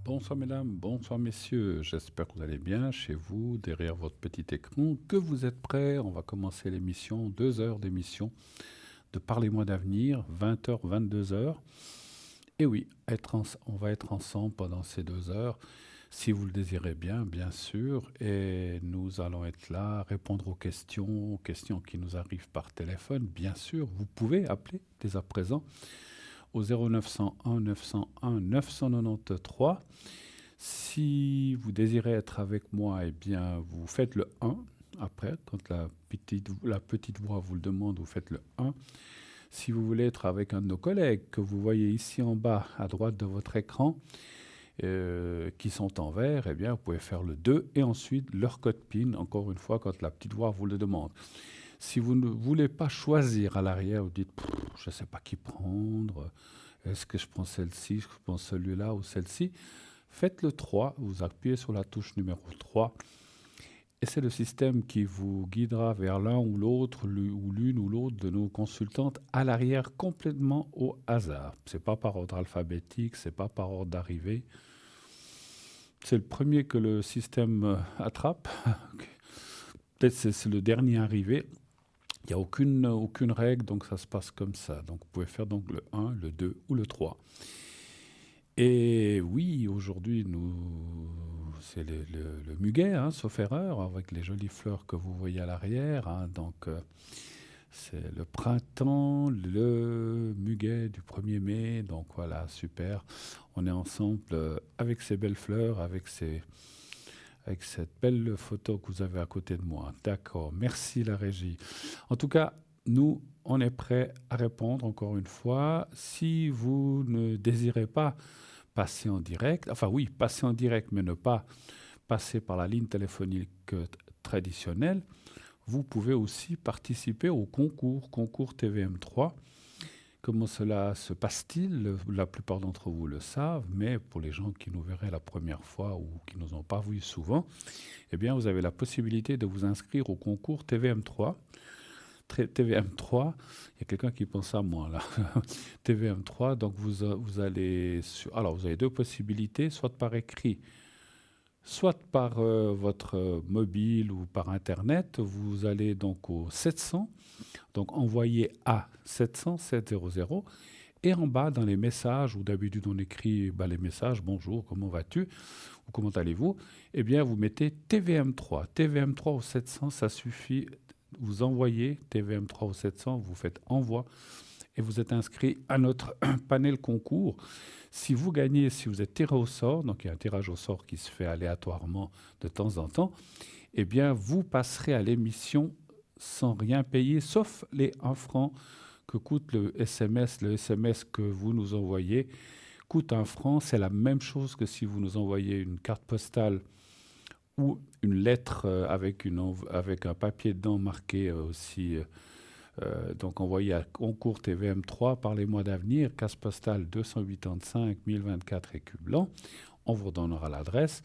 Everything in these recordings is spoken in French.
Bonsoir mesdames, bonsoir messieurs, j'espère que vous allez bien chez vous, derrière votre petit écran, que vous êtes prêts. On va commencer l'émission, 2 heures d'émission de Parlez-moi d'avenir, 20h, 22h. Et oui, on va être ensemble pendant ces 2 heures, si vous le désirez bien, bien sûr, et nous allons être là, répondre aux questions qui nous arrivent par téléphone, bien sûr. Vous pouvez appeler dès à présent au 0901 901 993. Si vous désirez être avec moi, eh bien, vous faites le 1. Après, quand la petite voix vous le demande, vous faites le 1. Si vous voulez être avec un de nos collègues que vous voyez ici en bas, à droite de votre écran, qui sont en vert, eh bien, vous pouvez faire le 2 et ensuite leur code PIN, encore une fois, quand la petite voix vous le demande. Si vous ne voulez pas choisir à l'arrière, vous dites, je ne sais pas qui prendre, est-ce que je prends celle-ci, je prends celui-là ou celle-ci, faites le 3, vous appuyez sur la touche numéro 3 et c'est le système qui vous guidera vers l'un ou l'autre, ou l'une ou l'autre de nos consultantes à l'arrière complètement au hasard. C'est pas par ordre alphabétique, c'est pas par ordre d'arrivée. C'est le premier que le système attrape. Peut-être c'est le dernier arrivé. Il n'y a aucune règle, donc ça se passe comme ça. Donc vous pouvez faire donc le 1, le 2 ou le 3. Et oui, aujourd'hui, c'est le muguet, hein, sauf erreur, avec les jolies fleurs que vous voyez à l'arrière. Hein. Donc, c'est le printemps, le muguet du 1er mai. Donc voilà, super. On est ensemble avec ces belles fleurs, avec cette belle photo que vous avez à côté de moi. D'accord, merci la régie. En tout cas, nous, on est prêts à répondre encore une fois. Si vous ne désirez pas passer en direct, enfin oui, passer en direct, mais ne pas passer par la ligne téléphonique traditionnelle, vous pouvez aussi participer au concours TVM3. Comment cela se passe-t-il? La plupart d'entre vous le savent, mais pour les gens qui nous verraient la première fois ou qui ne nous ont pas vus souvent, eh bien, vous avez la possibilité de vous inscrire au concours TVM3. TVM3, il y a quelqu'un qui pense à moi là. TVM3, donc vous allez alors vous avez deux possibilités, soit par écrit, soit par votre mobile ou par internet. Vous allez donc au 700, donc envoyer à 700 700, et en bas dans les messages, où d'habitude on écrit les messages, bonjour, comment vas-tu ou comment allez-vous, eh bien vous mettez TVM3. TVM3 au 700, ça suffit. Vous envoyez TVM3 au 700, vous faites envoi et vous êtes inscrit à notre panel concours. Si vous gagnez, si vous êtes tiré au sort, donc il y a un tirage au sort qui se fait aléatoirement de temps en temps, eh bien vous passerez à l'émission sans rien payer, sauf les 1 franc que coûte le SMS. Le SMS que vous nous envoyez coûte 1 franc. C'est la même chose que si vous nous envoyez une carte postale ou une lettre avec un papier dedans marqué aussi, donc envoyé à concours TVM3, Parlez-moi d'avenir, case postale 285 1024 écus blancs. On vous donnera l'adresse.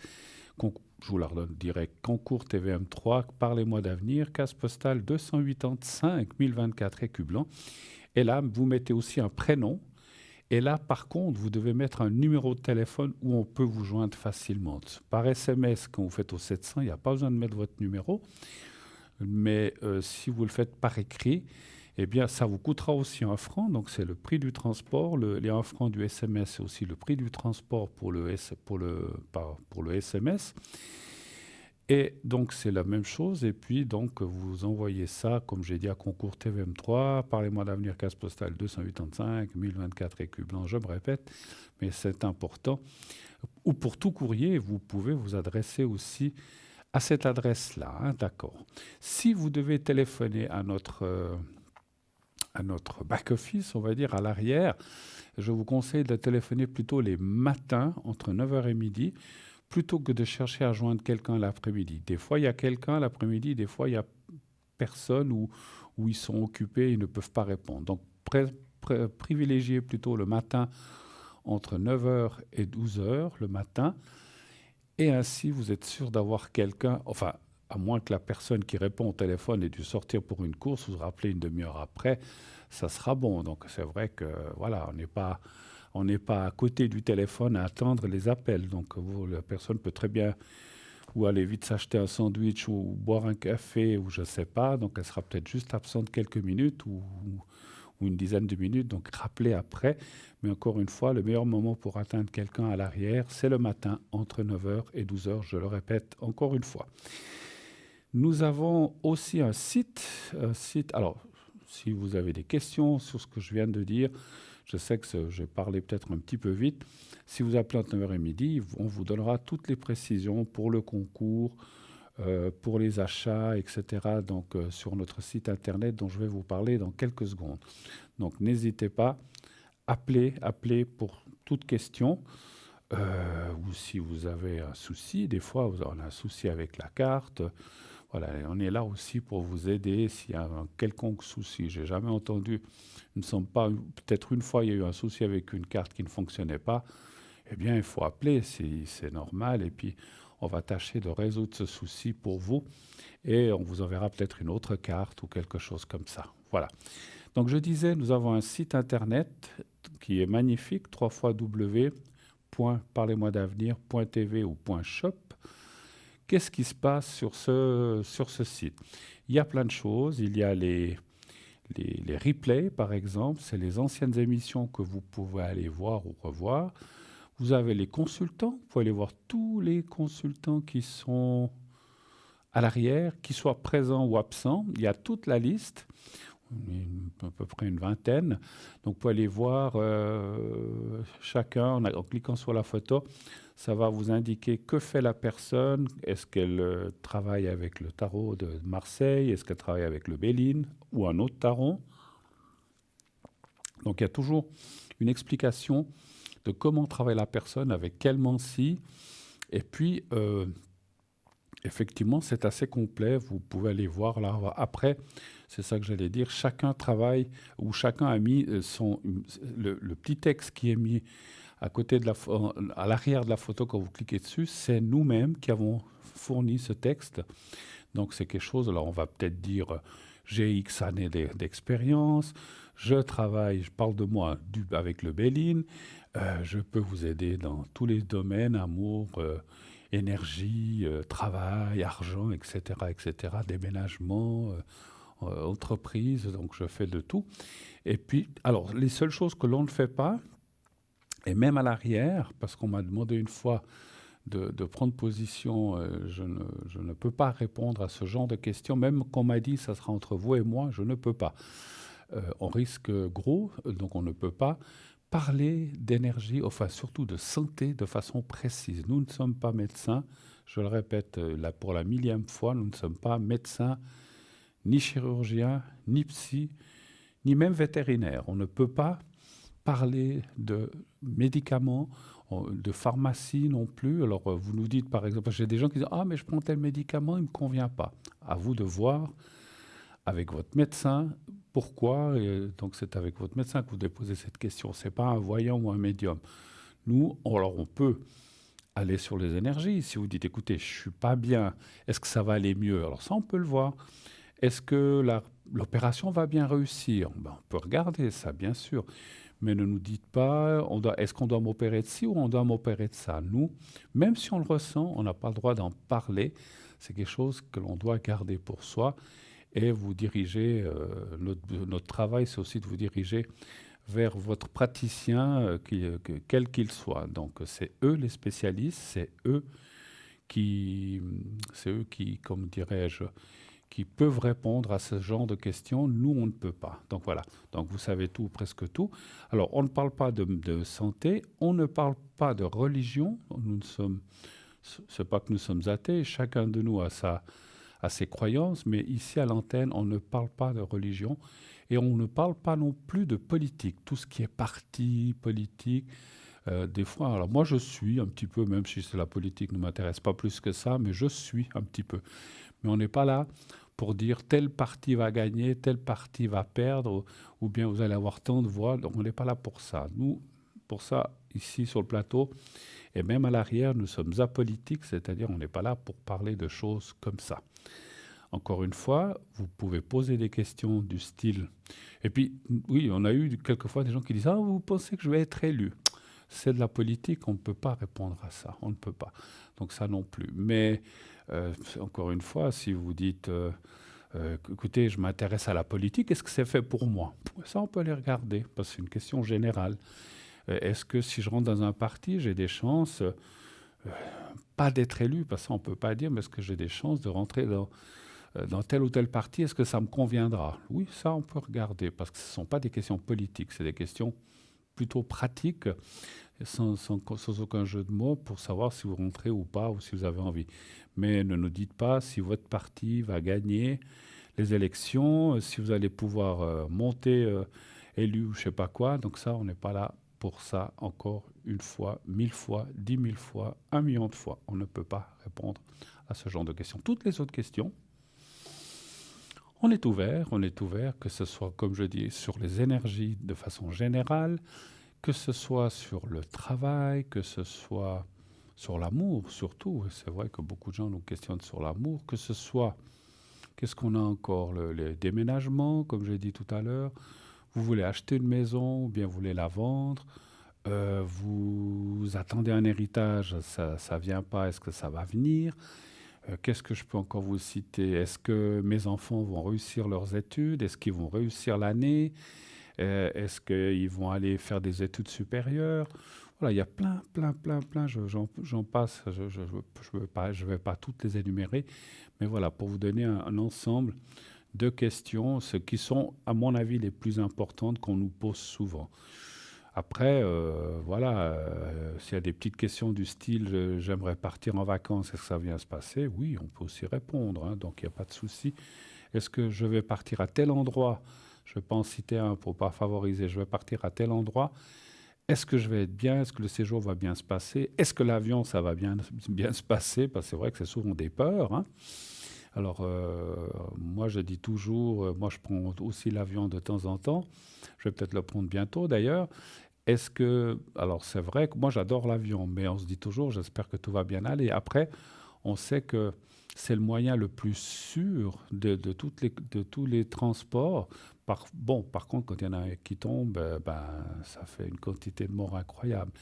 Je vous la redonne direct. Concours TVM3, Parlez-moi d'avenir, case postale 285 1024 écus blancs. Et là, vous mettez aussi un prénom. Et là, par contre, vous devez mettre un numéro de téléphone où on peut vous joindre facilement. Par SMS, quand vous faites au 700, il n'y a pas besoin de mettre votre numéro. Mais si vous le faites par écrit, eh bien, ça vous coûtera aussi 1 franc. Donc, c'est le prix du transport. Les 1 franc du SMS, c'est aussi le prix du transport pour le SMS. Et donc, c'est la même chose. Et puis, donc, vous envoyez ça, comme j'ai dit, à concours TVM3, Parlez-moi d'avenir, case postale 285 1024 écus blancs, je me répète, mais c'est important. Ou pour tout courrier, vous pouvez vous adresser aussi à cette adresse-là, hein, d'accord. Si vous devez téléphoner à notre back-office, on va dire, à l'arrière, je vous conseille de téléphoner plutôt les matins, entre 9h et midi, plutôt que de chercher à joindre quelqu'un l'après-midi. Des fois, il y a quelqu'un l'après-midi, des fois, il y a personne ou ils sont occupés, ils ne peuvent pas répondre. Donc, privilégiez plutôt le matin entre 9h et 12h le matin, et ainsi, vous êtes sûr d'avoir quelqu'un, enfin, à moins que la personne qui répond au téléphone ait dû sortir pour une course, vous rappeler une demi-heure après, ça sera bon. Donc, c'est vrai que, voilà, On n'est pas à côté du téléphone à attendre les appels. Donc la personne peut très bien ou aller vite s'acheter un sandwich ou boire un café ou je ne sais pas. Donc elle sera peut-être juste absente quelques minutes ou une dizaine de minutes. Donc rappelez après. Mais encore une fois, le meilleur moment pour atteindre quelqu'un à l'arrière, c'est le matin entre 9 heures et 12 heures. Je le répète encore une fois. Nous avons aussi un site. Alors, si vous avez des questions sur ce que je viens de dire, je sais que j'ai parlé peut-être un petit peu vite. Si vous appelez entre 9h et midi, on vous donnera toutes les précisions pour le concours, pour les achats, etc. Donc, sur notre site internet dont je vais vous parler dans quelques secondes. Donc, n'hésitez pas, appelez pour toute question. Ou si vous avez un souci, des fois vous avez un souci avec la carte. Voilà, on est là aussi pour vous aider s'il y a un quelconque souci. J'ai jamais entendu, nous ne sommes pas, peut-être une fois il y a eu un souci avec une carte qui ne fonctionnait pas. Eh bien, il faut appeler, c'est normal. Et puis, on va tâcher de résoudre ce souci pour vous. Et on vous enverra peut-être une autre carte ou quelque chose comme ça. Voilà. Donc, je disais, nous avons un site internet qui est magnifique, www.parlez-moi-d'avenir.tv ou .shop. Qu'est-ce qui se passe sur ce site? Il y a plein de choses. Il y a les replays, par exemple. C'est les anciennes émissions que vous pouvez aller voir ou revoir. Vous avez les consultants. Vous pouvez aller voir tous les consultants qui sont à l'arrière, qu'ils soient présents ou absents. Il y a toute la liste, à peu près une vingtaine. Donc, vous pouvez aller voir chacun en cliquant sur la photo. Ça va vous indiquer que fait la personne. Est-ce qu'elle travaille avec le tarot de Marseille? Est-ce qu'elle travaille avec le Béline ou un autre tarot? Donc, il y a toujours une explication de comment travaille la personne, avec quel mansi. Et puis, effectivement, c'est assez complet. Vous pouvez aller voir là. Après, c'est ça que j'allais dire. Chacun travaille, ou chacun a mis le petit texte qui est mis à côté à l'arrière de la photo quand vous cliquez dessus. C'est nous-mêmes qui avons fourni ce texte. Donc, c'est quelque chose. Alors, on va peut-être dire j'ai X années d'expérience. Je travaille, je parle de moi avec le Béline. Je peux vous aider dans tous les domaines, amour, énergie, travail, argent, etc., etc., déménagement, entreprise, donc je fais de tout. Et puis, alors, les seules choses que l'on ne fait pas, et même à l'arrière, parce qu'on m'a demandé une fois de prendre position, je ne peux pas répondre à ce genre de questions, même qu'on m'a dit ça sera entre vous et moi, je ne peux pas. On risque gros, donc on ne peut pas parler d'énergie, enfin surtout de santé de façon précise. Nous ne sommes pas médecins, je le répète là pour la millième fois, nous ne sommes pas médecins, ni chirurgiens, ni psy, ni même vétérinaires. On ne peut pas parler de médicaments, de pharmacie non plus. Alors vous nous dites par exemple, j'ai des gens qui disent « Ah mais je prends tel médicament, il ne me convient pas ». À vous de voir avec votre médecin pourquoi. Donc c'est avec votre médecin que vous déposez cette question. Ce n'est pas un voyant ou un médium. Nous, alors on peut aller sur les énergies. Si vous dites « Écoutez, je ne suis pas bien, est-ce que ça va aller mieux ?» Alors ça, on peut le voir. Est-ce que l'opération va bien réussir? On peut regarder ça, bien sûr. Mais ne nous dites pas, est-ce qu'on doit m'opérer de ci ou on doit m'opérer de ça? Nous, même si on le ressent, on n'a pas le droit d'en parler. C'est quelque chose que l'on doit garder pour soi et vous diriger. Notre travail, c'est aussi de vous diriger vers votre praticien, quel qu'il soit. Donc, c'est eux les spécialistes, c'est eux qui, comme dirais-je, qui peuvent répondre à ce genre de questions. Nous, on ne peut pas. Donc voilà. Donc vous savez tout, presque tout. Alors, on ne parle pas de santé, on ne parle pas de religion. C'est pas que nous sommes athées. Chacun de nous a ses croyances, mais ici à l'antenne, on ne parle pas de religion et on ne parle pas non plus de politique. Tout ce qui est parti politique. Des fois, alors moi je suis un petit peu, même si la politique ne m'intéresse pas plus que ça, mais je suis un petit peu. Mais on n'est pas là pour dire tel parti va gagner, tel parti va perdre, ou bien vous allez avoir tant de voix. Donc on n'est pas là pour ça. Nous, pour ça, ici sur le plateau, et même à l'arrière, nous sommes apolitiques, c'est-à-dire on n'est pas là pour parler de choses comme ça. Encore une fois, vous pouvez poser des questions du style. Et puis, oui, on a eu quelquefois des gens qui disent: Ah, vous pensez que je vais être élu? C'est de la politique, on ne peut pas répondre à ça, on ne peut pas. Donc ça non plus. Mais encore une fois, si vous dites, écoutez, je m'intéresse à la politique, est-ce que c'est fait pour moi? Ça, on peut les regarder, parce que c'est une question générale. Est-ce que si je rentre dans un parti, j'ai des chances, pas d'être élu, parce que ça, on ne peut pas dire, mais est-ce que j'ai des chances de rentrer dans tel ou tel parti, est-ce que ça me conviendra? Oui, ça, on peut regarder, parce que ce ne sont pas des questions politiques, c'est des questions plutôt pratiques, sans aucun jeu de mots, pour savoir si vous rentrez ou pas, ou si vous avez envie. Mais ne nous dites pas si votre parti va gagner les élections, si vous allez pouvoir monter élu ou je ne sais pas quoi. Donc ça, on n'est pas là pour ça encore une fois, 1000 fois, 10 000 fois, 1 million de fois. On ne peut pas répondre à ce genre de questions. Toutes les autres questions, on est ouvert, que ce soit, comme je dis, sur les énergies de façon générale, que ce soit sur le travail, que ce soit sur l'amour surtout. C'est vrai que beaucoup de gens nous questionnent sur l'amour, que ce soit, qu'est-ce qu'on a encore, les déménagements, comme j'ai dit tout à l'heure. Vous voulez acheter une maison ou bien vous voulez la vendre. Vous attendez un héritage, ça ne vient pas, est-ce que ça va venir? Qu'est-ce que je peux encore vous citer? Est-ce que mes enfants vont réussir leurs études? Est-ce qu'ils vont réussir l'année? Est-ce qu'ils vont aller faire des études supérieures? Voilà, il y a plein, j'en passe, je vais pas toutes les énumérer, mais voilà, pour vous donner un ensemble de questions, ce qui sont, à mon avis, les plus importantes qu'on nous pose souvent. Après, voilà, s'il y a des petites questions du style j'aimerais partir en vacances, est-ce que ça vient se passer? Oui, on peut aussi répondre, hein, donc il n'y a pas de souci. Est-ce que je vais partir à tel endroit? Je ne vais pas en citer un pour ne pas favoriser. Je vais partir à tel endroit. Est-ce que je vais être bien? Est-ce que le séjour va bien se passer? Est-ce que l'avion, ça va bien se passer? Parce que c'est vrai que c'est souvent des peurs, hein. Alors, moi, je dis toujours, moi, je prends aussi l'avion de temps en temps. Je vais peut-être le prendre bientôt, d'ailleurs. Est-ce que... Alors, c'est vrai que moi, j'adore l'avion, mais on se dit toujours, j'espère que tout va bien aller. Après, on sait que c'est le moyen le plus sûr de tous les transports. Par contre, quand il y en a un qui tombe, ça fait une quantité de morts incroyable.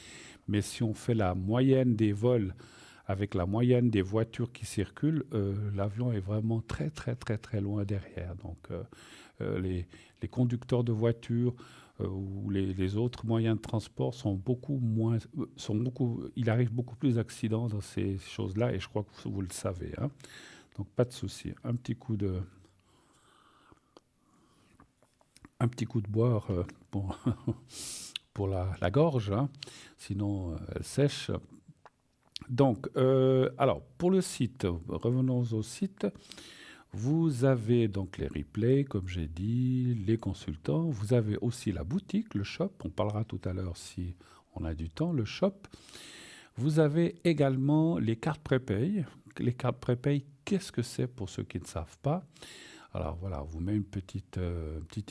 Mais si on fait la moyenne des vols avec la moyenne des voitures qui circulent, l'avion est vraiment très loin derrière. Donc, les conducteurs de voitures ou les autres moyens de transport sont beaucoup moins, il arrive beaucoup plus d'accidents dans ces choses-là, et je crois que vous le savez, hein. Donc pas de souci. Un petit coup de boire pour, pour la gorge, hein. Sinon elle sèche. Donc, alors pour le site, revenons au site. Vous avez donc les replays, comme j'ai dit, les consultants. Vous avez aussi la boutique, le shop. On parlera tout à l'heure si on a du temps, le shop. Vous avez également les cartes prépay. Les cartes prépay, qu'est-ce que c'est pour ceux qui ne savent pas? Alors voilà, on vous met une petite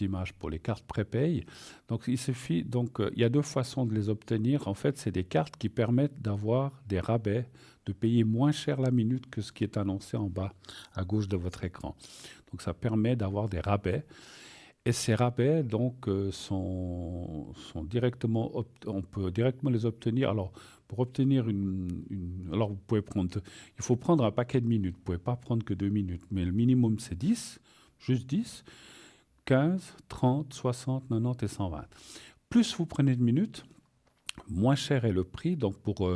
image pour les cartes prépay. Donc il suffit, il y a deux façons de les obtenir. En fait, c'est des cartes qui permettent d'avoir des rabais, de payer moins cher la minute que ce qui est annoncé en bas à gauche de votre écran. Donc ça permet d'avoir des rabais. Et ces rabais donc sont directement, on peut directement les obtenir. Alors pour obtenir alors vous pouvez il faut prendre un paquet de minutes. Vous ne pouvez pas prendre que 2 minutes, mais le minimum c'est 10, juste 10, 15, 30, 60, 90 et 120. Plus vous prenez de minutes, moins cher est le prix. Donc pour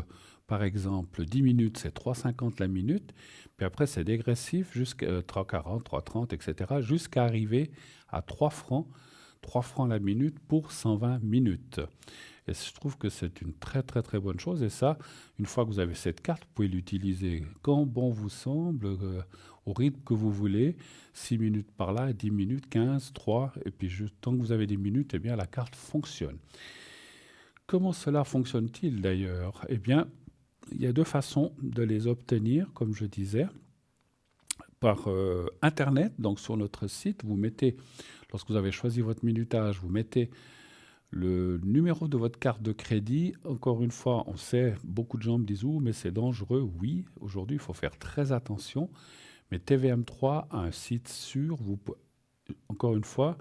par exemple 10 minutes c'est 3,50 la minute, puis après c'est dégressif jusqu'à 3,40, 3,30, etc. jusqu'à arriver à 3 francs la minute pour 120 minutes. Et je trouve que c'est une très bonne chose. Et ça, une fois que vous avez cette carte, vous pouvez l'utiliser quand bon vous semble, au rythme que vous voulez. 6 minutes par là, 10 minutes, 15, 3. Et puis tant que vous avez des minutes, eh bien la carte fonctionne. Comment cela fonctionne-t-il d'ailleurs? Eh bien, il y a deux façons de les obtenir, comme je disais. Par Internet, donc sur notre site, vous mettez, lorsque vous avez choisi votre minutage, vous mettez le numéro de votre carte de crédit. Encore une fois, on sait, beaucoup de gens me disent « Ouh, mais c'est dangereux ». Oui, aujourd'hui, il faut faire très attention. Mais TVM3 a un site sûr. Encore une fois,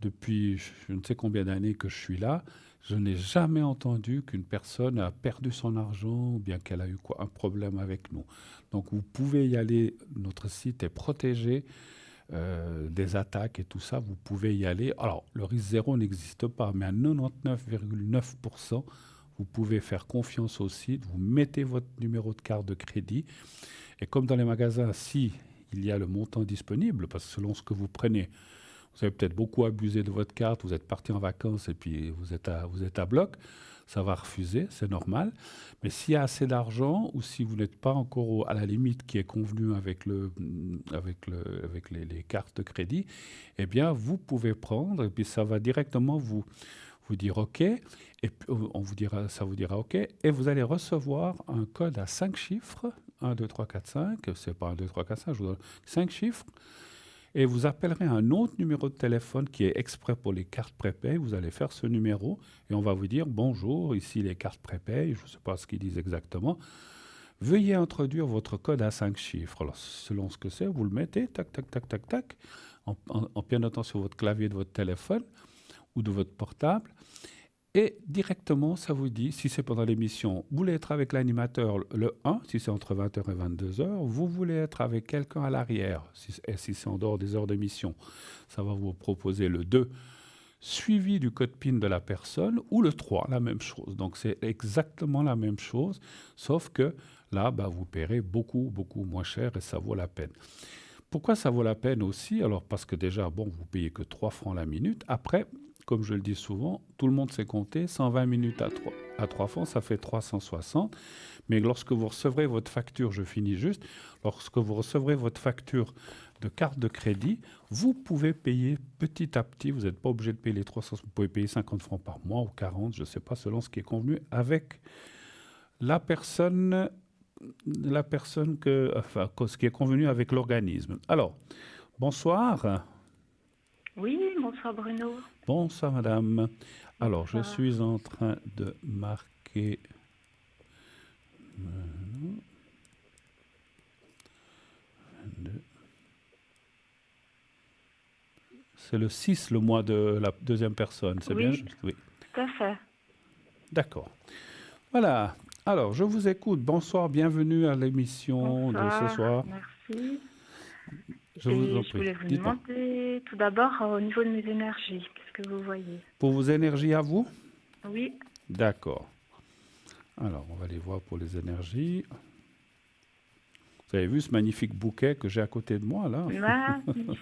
depuis je ne sais combien d'années que je suis là, je n'ai jamais entendu qu'une personne a perdu son argent ou bien qu'elle a eu un problème avec nous. Donc vous pouvez y aller, notre site est protégé des attaques et tout ça, vous pouvez y aller. Alors le risque zéro n'existe pas, mais à 99,9%, vous pouvez faire confiance au site, vous mettez votre numéro de carte de crédit et comme dans les magasins, si il y a le montant disponible, parce que selon ce que vous prenez, vous avez peut-être beaucoup abusé de votre carte, vous êtes parti en vacances et puis vous êtes à bloc, ça va refuser, c'est normal. Mais s'il y a assez d'argent ou si vous n'êtes pas encore à la limite qui est convenue avec les cartes de crédit, eh bien, vous pouvez prendre et puis ça va directement vous dire OK. Et puis, ça vous dira OK. Et vous allez recevoir un code à 5 chiffres. 1, 2, 3, 4, 5. C'est pas 1, 2, 3, 4, 5. Je vous donne 5 chiffres. Et vous appellerez un autre numéro de téléphone qui est exprès pour les cartes prépay. Vous allez faire ce numéro et on va vous dire bonjour, ici les cartes prépay. Je ne sais pas ce qu'ils disent exactement. Veuillez introduire votre code à 5 chiffres. Alors, selon ce que c'est, vous le mettez, tac, tac, tac, tac, tac, en pianotant sur votre clavier de votre téléphone ou de votre portable. Et directement, ça vous dit, si c'est pendant l'émission, vous voulez être avec l'animateur le 1, si c'est entre 20h et 22h, vous voulez être avec quelqu'un à l'arrière, et si c'est en dehors des heures d'émission, ça va vous proposer le 2, suivi du code PIN de la personne, ou le 3, la même chose. Donc c'est exactement la même chose, sauf que là, vous paierez beaucoup, beaucoup moins cher et ça vaut la peine. Pourquoi ça vaut la peine aussi? Alors parce que déjà, vous payez que 3 francs la minute. Après, comme je le dis souvent, tout le monde sait compter, 120 minutes à 3 francs, ça fait 360. Mais lorsque vous recevrez votre facture, je finis juste, lorsque vous recevrez votre facture de carte de crédit, vous pouvez payer petit à petit, vous n'êtes pas obligé de payer les 300, vous pouvez payer 50 francs par mois ou 40, je ne sais pas, selon ce qui est convenu avec la personne ce qui est convenu avec l'organisme. Alors, bonsoir. Oui, bonsoir Bruno. Bonsoir madame. Alors, je Bonsoir. suis en train de marquer... C'est le 6, le mois de la deuxième personne, c'est bien Oui, juste? Oui. tout à fait. D'accord. Voilà. Alors, je vous écoute. Bonsoir, bienvenue à l'émission de ce Bonsoir, soir. merci. Je vous en Et je prie. voulais vous Dites-moi. demander tout d'abord au niveau de mes énergies, qu'est-ce que vous voyez? Pour vos énergies à vous? Oui, D'accord. Alors, on va aller voir pour les énergies. Vous avez vu ce magnifique bouquet que j'ai à côté de moi, là? magnifique.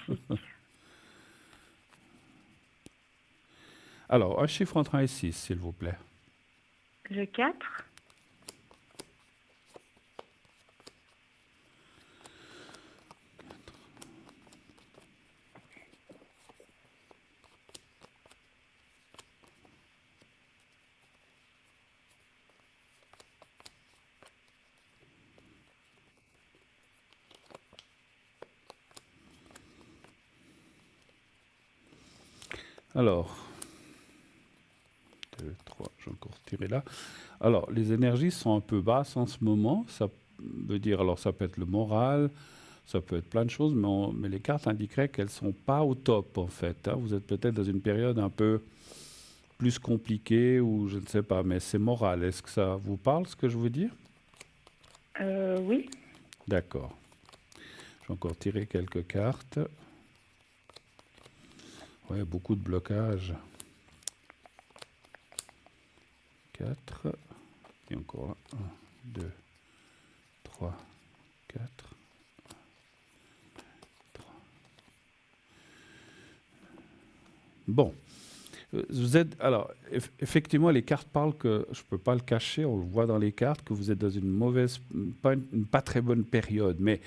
Alors, un chiffre entre 1 et 6, s'il vous plaît. Le 4, Alors, 2, 3, j'ai encore tiré là. Alors, les énergies sont un peu basses en ce moment. Ça veut dire, alors ça peut être le moral, ça peut être plein de choses, mais les cartes indiqueraient qu'elles ne sont pas au top, en fait. Vous êtes peut-être dans une période un peu plus compliquée ou je ne sais pas, mais c'est moral. Est-ce que ça vous parle, ce que je veux dire? oui, D'accord. J'ai encore tiré quelques cartes. Ouais, beaucoup de blocages. 4. Et encore là. 1, 2, 3, 4. 3. Bon. Vous êtes, alors, effectivement, les cartes parlent que, je ne peux pas le cacher, on le voit dans les cartes, que vous êtes dans une mauvaise, une pas très bonne période. Mais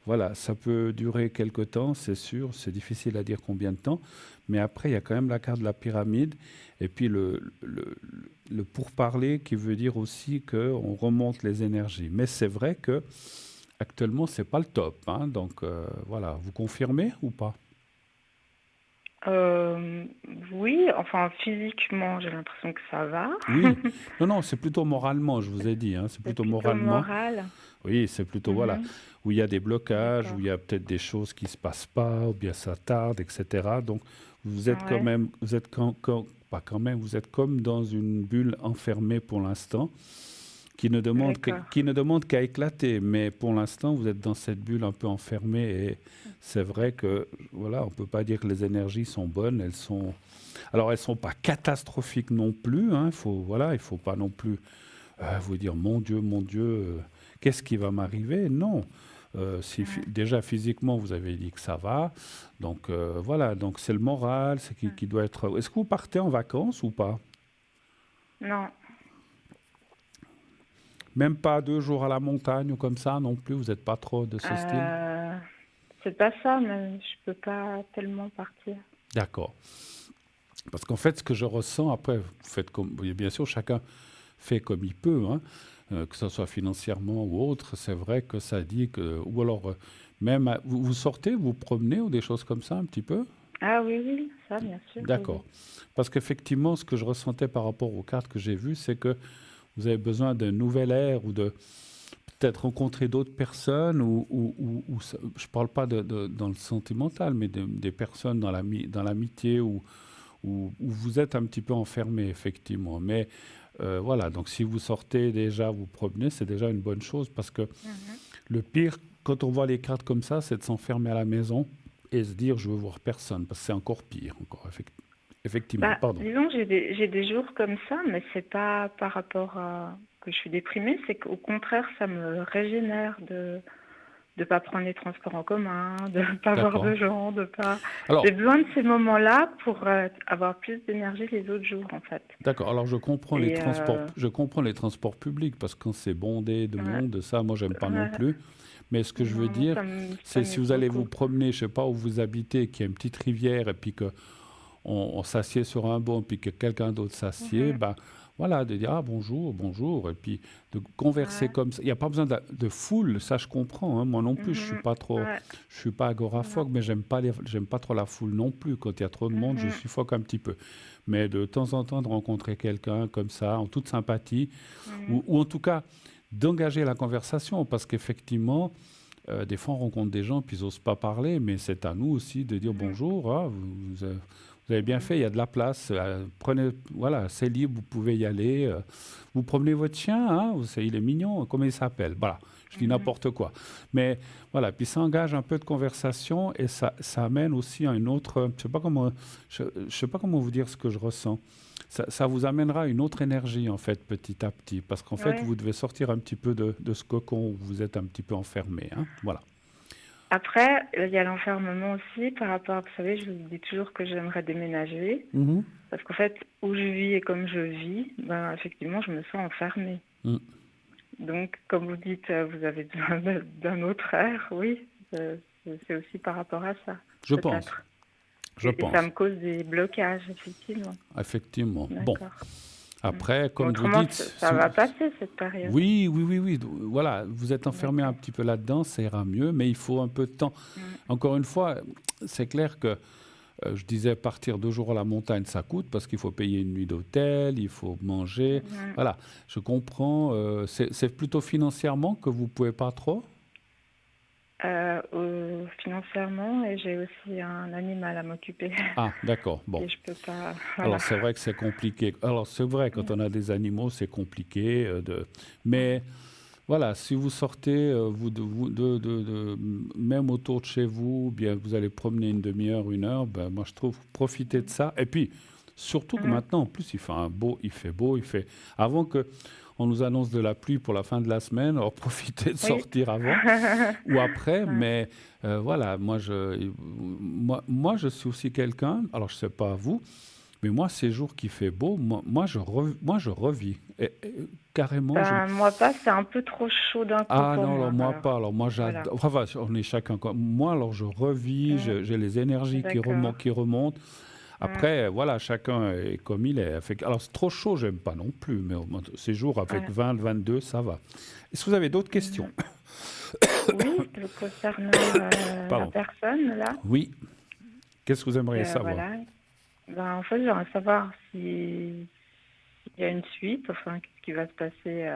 voilà, ça peut durer quelque temps, c'est sûr, c'est difficile à dire combien de temps. Mais après, il y a quand même la carte de la pyramide. Et puis le pourparler qui veut dire aussi qu'on remonte les énergies. Mais c'est vrai que actuellement, ce n'est pas le top. Donc voilà, vous confirmez ou pas? Euh, oui, enfin physiquement, j'ai l'impression que ça va. Oui. Non, non, c'est plutôt moralement, je vous ai dit, hein, c'est C'est plutôt plutôt moralement. moral. Oui, c'est plutôt, voilà, Mhm. où il y a des blocages, où D'accord. il y a peut-être des choses qui se passent pas, ou bien ça tarde, etc. Donc, vous êtes quand Ouais, même, vous êtes pas quand même, vous êtes comme dans une bulle enfermée pour l'instant, d'accord. qui ne demande qu'à éclater. Mais pour l'instant, vous êtes dans cette bulle un peu enfermée et c'est vrai que, voilà, on peut pas dire que les énergies sont bonnes, alors elles sont pas catastrophiques non plus, hein, voilà, il faut pas non plus vous dire mon Dieu, qu'est-ce qui va m'arriver? Non. Si Ouais, déjà physiquement vous avez dit que ça va, donc voilà, donc c'est le moral, c'est ouais. qui doit être. Est-ce que vous partez en vacances ou pas? Non, Même pas 2 jours à la montagne ou comme ça non plus, vous n'êtes pas trop de ce style? euh, c'est pas ça, mais je peux pas tellement partir. D'accord. Parce qu'en fait, ce que je ressens, après, vous faites comme, oui, bien sûr, chacun fait comme il peut, hein, que ce soit financièrement ou autre, c'est vrai que ça dit que, ou alors même, vous sortez, vous promenez ou des choses comme ça un petit peu? Ah oui, oui, ça, bien sûr, oui, D'accord. oui. Parce qu'effectivement, ce que je ressentais par rapport aux cartes que j'ai vues, c'est que vous avez besoin d'un nouvel air ou de peut-être rencontrer d'autres personnes je ne parle pas dans le sentimental, mais des personnes dans l'amitié où vous êtes un petit peu enfermé, effectivement. Mais voilà, donc si vous sortez déjà, vous promenez, c'est déjà une bonne chose parce que Mhm. le pire, quand on voit les cartes comme ça, c'est de s'enfermer à la maison et se dire je veux voir personne, parce que c'est encore pire, encore, effectivement, Bah, pardon. disons, j'ai des jours comme ça, mais c'est pas par rapport à que je suis déprimée, c'est qu'au contraire, ça me régénère de pas prendre les transports en commun, de pas voir D'accord. de gens, de pas. J'ai Alors, besoin de ces moments-là pour avoir plus d'énergie les autres jours, en fait. d'accord. Alors, Et je comprends les transports publics parce que quand c'est bondé de ouais, monde, ça, moi, j'aime pas non ouais, plus. Mais ce que je veux non, moi, dire, ça c'est si m'aide vous allez vous beaucoup. promener, je sais pas où vous habitez, qu'il y a une petite rivière et puis que on s'assied sur un banc puis que quelqu'un d'autre s'assied, Mhm, ben voilà, de dire ah bonjour, bonjour, et puis de converser ouais, comme ça. Il n'y a pas besoin de foule, ça je comprends, hein. Moi non plus, mhm, ouais, je suis pas non, agoraphobe, mais j'aime pas trop la foule non plus. Quand il y a trop de monde, je mhm, suffoque un petit peu. Mais de temps en temps, de rencontrer quelqu'un comme ça, en toute sympathie, mhm, ou en tout cas d'engager la conversation, parce qu'effectivement, des fois, on rencontre des gens, puis ils n'osent pas parler, mais c'est à nous aussi de dire mhm, bonjour, ah, vous avez bien fait, il y a de la place, prenez, voilà, c'est libre, vous pouvez y aller. Vous promenez votre chien, hein, il est mignon, comment il s'appelle? Voilà, je dis mhm. n'importe quoi. Mais voilà, puis ça engage un peu de conversation et ça amène aussi à une autre, je sais pas comment vous dire ce que je ressens. Ça vous amènera à une autre énergie, en fait, petit à petit. Parce qu'en fait, Ouais. vous devez sortir un petit peu de ce cocon où vous êtes un petit peu enfermé, hein. Voilà. Après, il y a l'enfermement aussi par rapport, vous savez, je vous dis toujours que j'aimerais déménager. Mhm. Parce qu'en fait, où je vis et comme je vis, ben, effectivement, je me sens enfermée. Mm. Donc, comme vous dites, vous avez besoin d'un autre air, oui, c'est aussi par rapport à ça, Je pense. peut-être. Je Et ça pense. me cause des blocages, effectivement. Effectivement. Bon. D'accord. Mm. Après, Mais comme vous autrement, dites, ça va passer, cette période. oui, oui, oui, oui. Voilà, vous êtes enfermé un D'accord. petit peu là-dedans, ça ira mieux, mais il faut un peu de temps. Mm. Encore une fois, c'est clair que je disais partir 2 jours à la montagne, ça coûte parce qu'il faut payer une nuit d'hôtel, il faut manger. Mhm. Voilà, je comprends. C'est plutôt financièrement que vous pouvez pas trop? Financièrement, et j'ai aussi un animal à m'occuper. Ah, d'accord. Bon. Et je peux pas. Voilà. Alors c'est vrai que c'est compliqué. Alors c'est vrai, quand Mm. on a des animaux, c'est compliqué. Mm. Mais voilà, si vous sortez, même autour de chez vous, bien vous allez promener une demi-heure, 1 heure, ben, moi je trouve profitez de ça. Et puis surtout que Mm. maintenant, en plus, il fait beau, Avant que on nous annonce de la pluie pour la fin de la semaine, alors profitez de Oui. sortir avant ou après. Ouais. Mais voilà, moi je suis aussi quelqu'un. Alors je sais pas vous. Mais moi, ces jours qui fait beau, moi, je revis. Carrément, Ben, moi pas, c'est un peu trop chaud d'un coup ah pour non, alors moi. moi Alors, pas. Alors moi, voilà. j'adore. Enfin, on est chacun comme. Moi, alors je revis, Mm. j'ai les énergies D'accord. qui remontent. Mm. Après, voilà, chacun est comme il est. Alors, c'est trop chaud, j'aime pas non plus. Mais ces jours avec Ouais. 20, 22, ça va. Est-ce que vous avez d'autres questions? Mhm. Oui, concernant la Pardon. personne, là. Oui. Qu'est-ce que vous aimeriez savoir? Voilà. Ben, en fait, j'aimerais savoir s'il y a une suite, enfin, qu'est-ce qui va se passer,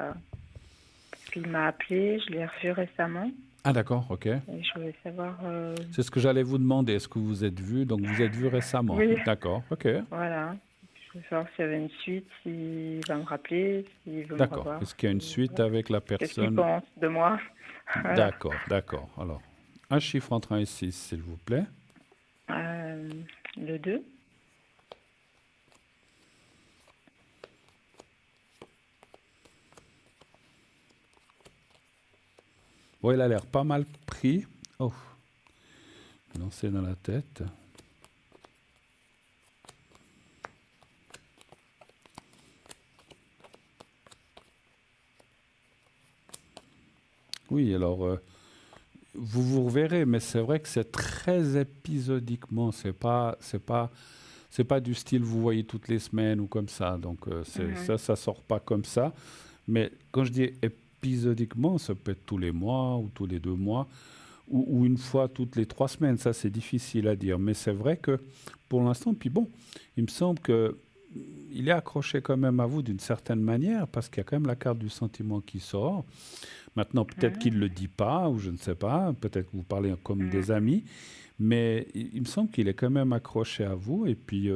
parce qu'il m'a appelé, je l'ai revu récemment, Ah d'accord, ok. et je voulais savoir, C'est ce que j'allais vous demander. Est-ce que vous êtes vu? Donc vous êtes vu récemment. oui, D'accord, ok. voilà. Je voulais savoir s'il y avait une suite, s'il va me rappeler, s'il veut me D'accord. revoir, Est-ce qu'il y a une suite voilà. avec la Qu'est-ce qu'il personne? pense de moi? Voilà. D'accord, d'accord. Alors, un chiffre entre 1 et 6, s'il vous plaît. Le 2. Bon, il a l'air pas mal pris. Oh, lancé dans la tête. Oui, alors, vous vous reverrez, mais c'est vrai que c'est très épisodiquement. C'est pas du style vous voyez toutes les semaines ou comme ça. Donc, Mhm. ça sort pas comme ça. Mais quand je dis épisodiquement, ça peut être tous les mois ou tous les 2 mois ou une fois toutes les 3 semaines. Ça, c'est difficile à dire. Mais c'est vrai que pour l'instant, puis bon, il me semble que il est accroché quand même à vous d'une certaine manière parce qu'il y a quand même la carte du sentiment qui sort. Maintenant, peut-être qu'il ne Mhm. le dit pas ou je ne sais pas. Peut-être que vous parlez comme Mhm. des amis. Mais il me semble qu'il est quand même accroché à vous. Et puis,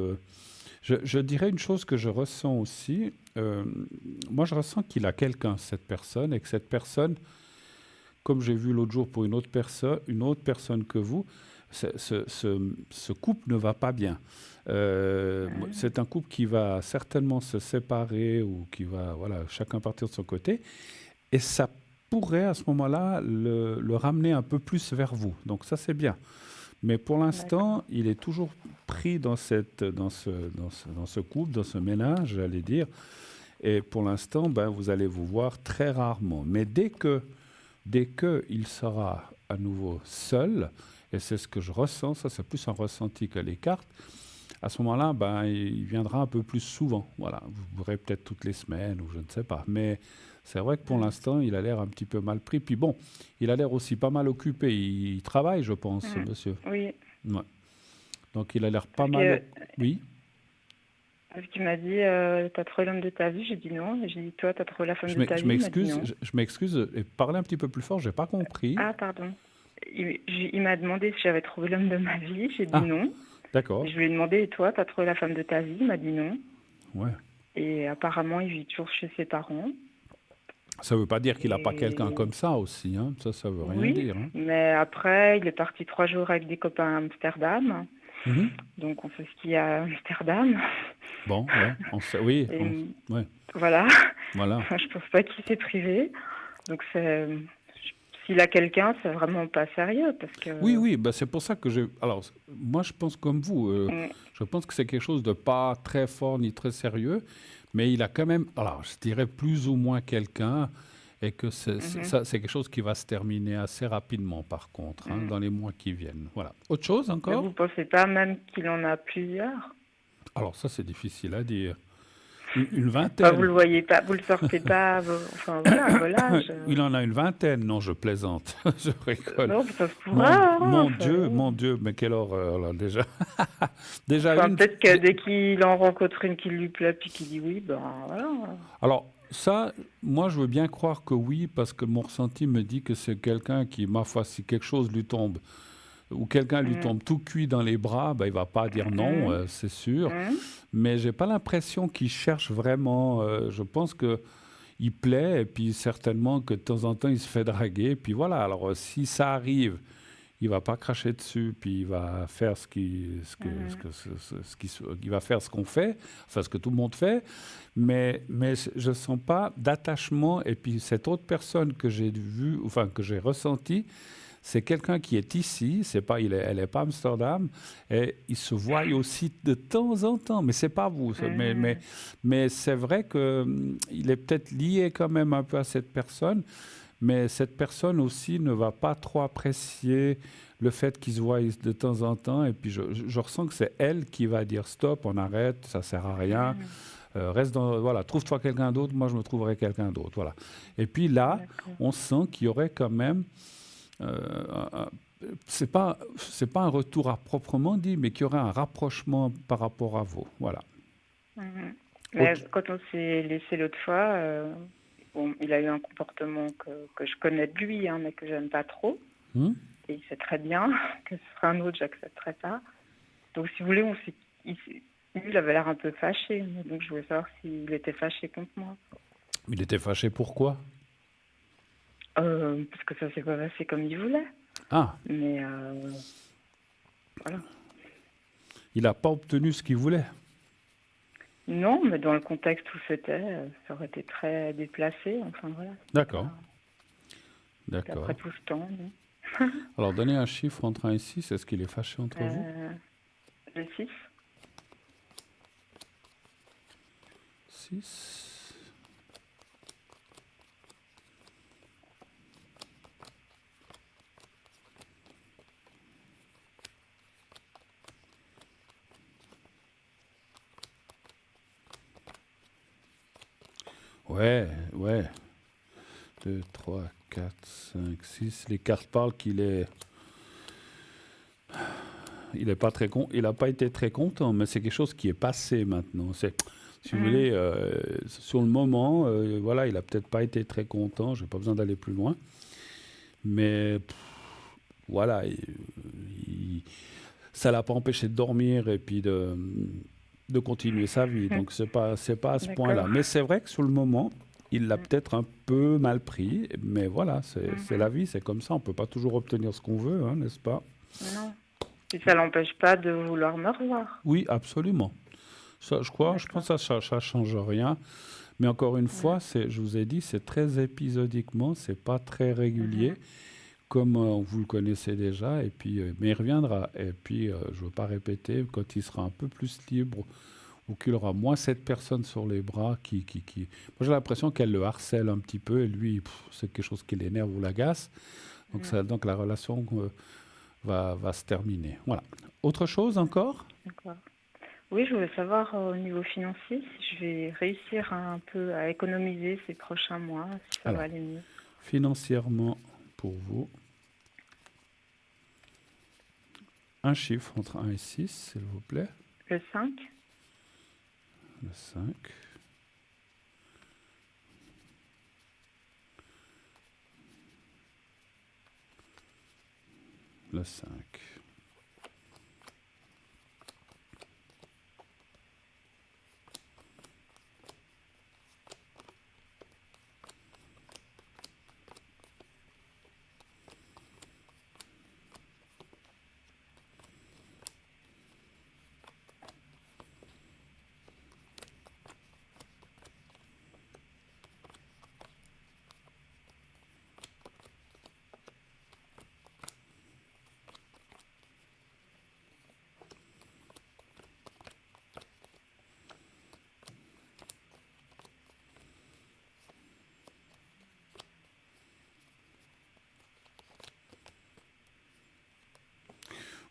je dirais une chose que je ressens aussi. Moi, je ressens qu'il a quelqu'un, cette personne, et que cette personne, comme j'ai vu l'autre jour pour une autre personne que vous, ce couple ne va pas bien. Mhm. C'est un couple qui va certainement se séparer ou qui va, voilà, chacun partir de son côté. Et ça pourrait à ce moment-là le ramener un peu plus vers vous. Donc ça, c'est bien. Mais pour D'accord. l'instant, il est toujours pris dans ce couple, dans ce ménage, j'allais dire. Et pour l'instant, ben, vous allez vous voir très rarement. Mais dès que il sera à nouveau seul, et c'est ce que je ressens, ça c'est plus un ressenti que les cartes, à ce moment-là, ben, il viendra un peu plus souvent. Voilà, vous verrez peut-être toutes les semaines ou je ne sais pas. Mais c'est vrai que pour Mhm. l'instant, il a l'air un petit peu mal pris. Puis bon, il a l'air aussi pas mal occupé. Il travaille, je pense, ce Mhm. monsieur. Oui, Ouais. Donc il a l'air pas parce mal. que Oui. parce qu'il m'a dit, t'as trouvé l'homme de ta vie, j'ai dit non. J'ai dit, toi, t'as trouvé la femme de ta Je vie, il m'a dit m'excuse, non. je m'excuse. Et parlez un petit peu plus fort, j'ai pas compris. Ah, pardon. Il m'a demandé si j'avais trouvé l'homme de ma vie, j'ai dit Ah, non. Et d'accord. je lui ai demandé, et toi, t'as trouvé la femme de ta vie, il m'a dit non. Ouais. Et apparemment, il vit toujours chez ses parents. Ça veut pas dire qu'il a pas quelqu'un Et comme ça aussi, hein. Ça veut rien oui, dire, hein. mais après, il est parti 3 jours avec des copains à Amsterdam. Mhm. Donc, on fait ski à Amsterdam. Bon, ouais, oui, Et ouais, voilà. voilà. Enfin, je pense pas qu'il s'est privé. Donc, s'il a quelqu'un, c'est vraiment pas sérieux parce Oui, que. oui, bah c'est pour ça que j'ai. Alors, moi, je pense comme vous. Mm, Je pense que c'est quelque chose de pas très fort ni très sérieux, mais il a quand même. Alors, je dirais plus ou moins quelqu'un, et que mhm, ça, c'est quelque chose qui va se terminer assez rapidement, par contre, hein, mm. dans les mois qui viennent. Voilà. Autre chose Mais encore? vous pensez pas même qu'il en a plusieurs? Alors, ça, c'est difficile à dire. Une Enfin, vous vingtaine. le voyez pas, vous le sortez pas, enfin voilà, à vos âges. Il en a une vingtaine. Non, je plaisante. Je rigole. Non, ça se pourra, hein, Mon Dieu, mais quelle horreur, là, déjà. Déjà enfin, une. peut-être que dès qu'il en rencontre une qui lui plaît, puis qu'il dit oui, ben voilà. Alors, ça, moi, je veux bien croire que oui, parce que mon ressenti me dit que c'est quelqu'un qui, ma foi, si quelque chose lui tombe, ou quelqu'un lui Mm, tombe tout cuit dans les bras, ben, il va pas dire non, mm, c'est sûr. mm, Mais j'ai pas l'impression qu'il cherche vraiment. Je pense que il plaît, et puis certainement que de temps en temps, il se fait draguer. Puis voilà, alors si ça arrive, il va pas cracher dessus, puis il va faire mm, il va faire ce qu'on fait, enfin ce que tout le monde fait, mais je sens pas d'attachement. Et puis cette autre personne que j'ai vue, enfin que j'ai ressentie, c'est quelqu'un qui est ici, c'est pas, elle est pas à Amsterdam, et il se voit aussi de temps en temps, mais c'est pas vous, mm, mais c'est vrai que il est peut-être lié quand même un peu à cette personne, mais cette personne aussi ne va pas trop apprécier le fait qu'ils se voient de temps en temps. Et puis je ressens que c'est elle qui va dire stop, on arrête, ça sert à rien. mm. Reste dans, voilà, trouve-toi quelqu'un d'autre, moi je me trouverai quelqu'un d'autre. Voilà. Et puis là, D'accord. on sent qu'il y aurait quand même, euh, c'est pas un retour à proprement dit, mais qu'il y aurait un rapprochement par rapport à vous. Voilà. Mhm. Mais Autre- quand on s'est laissé l'autre fois, bon, il a eu un comportement que je connais de lui, hein, mais que j'aime pas trop. Hmm. Et il sait très bien que ce serait un autre, j'accepterais pas. Donc, si vous voulez, lui, il avait l'air un peu fâché. Donc, je voulais savoir s'il était fâché contre moi. Il était fâché pourquoi? Parce que ça s'est pas passé comme il voulait. Ah, Mais voilà. il n'a pas obtenu ce qu'il voulait. Non, mais dans le contexte où c'était, ça aurait été très déplacé. Enfin, voilà. D'accord, Puis après d'accord. tout ce temps, non. Alors, donnez un chiffre entre 1 et 6. Est-ce qu'il est fâché entre vous? Euh, le 6. 6. Ouais, ouais. 2, 3, 4, 5, 6. Les cartes parlent qu'il est... Il est pas très il a pas été très content, mais c'est quelque chose qui est passé maintenant. Si vous voulez, sur le moment, voilà, il a peut-être pas été très content. J'ai pas besoin d'aller plus loin, mais voilà, ça l'a pas empêché de dormir et puis de continuer sa vie. Donc c'est pas à ce point-là. D'accord. Mais c'est vrai que sur le moment, il l'a peut-être un peu mal pris. Mais voilà, c'est la vie, c'est comme ça. On peut pas toujours obtenir ce qu'on veut, hein, n'est-ce pas? Non. Et ça l'empêche pas de vouloir me revoir. Oui, absolument. Ça, je D'accord. pense que ça change rien. Mais encore une Mhm. fois, je vous ai dit, c'est très épisodiquement, c'est pas très régulier, Mhm. comme vous le connaissez déjà. Et puis, mais il reviendra. Et puis, je ne veux pas répéter, quand il sera un peu plus libre ou qu'il aura moins cette personne sur les bras Moi, j'ai l'impression qu'elle le harcèle un petit peu et lui, c'est quelque chose qui l'énerve ou l'agace. Donc la relation va se terminer. Voilà. Autre chose encore? D'accord. Oui, je voulais savoir au niveau financier si je vais réussir un peu à économiser ces prochains mois, si ça va Alors, aller mieux. financièrement, pour vous, un chiffre entre 1 et 6, s'il vous plaît. Le 5. Le 5. Le 5.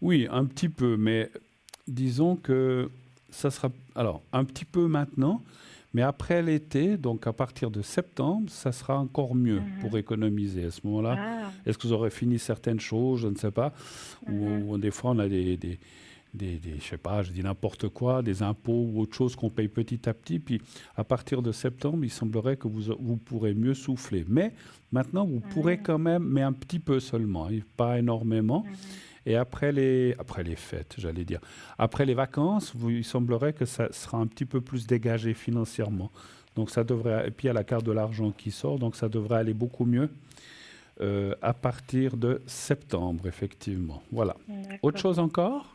Oui, un petit peu, mais disons que ça sera... Alors, un petit peu maintenant, mais après l'été, donc à partir de septembre, ça sera encore mieux pour Mhm. économiser. À ce moment-là, Ah. est-ce que vous aurez fini certaines choses? Je ne sais pas. Mhm. Ou des fois, on a je sais pas, je dis n'importe quoi, des impôts ou autre chose qu'on paye petit à petit. Puis à partir de septembre, il semblerait que vous pourrez mieux souffler. Mais maintenant, vous pourrez Mhm. quand même, mais un petit peu seulement, hein, pas énormément. Mhm. Et après les fêtes, j'allais dire, après les vacances, il semblerait que ça sera un petit peu plus dégagé financièrement. Donc ça devrait, et puis il y a la carte de l'argent qui sort, donc ça devrait aller beaucoup mieux à partir de septembre, effectivement. Voilà. Autre D'accord. chose encore?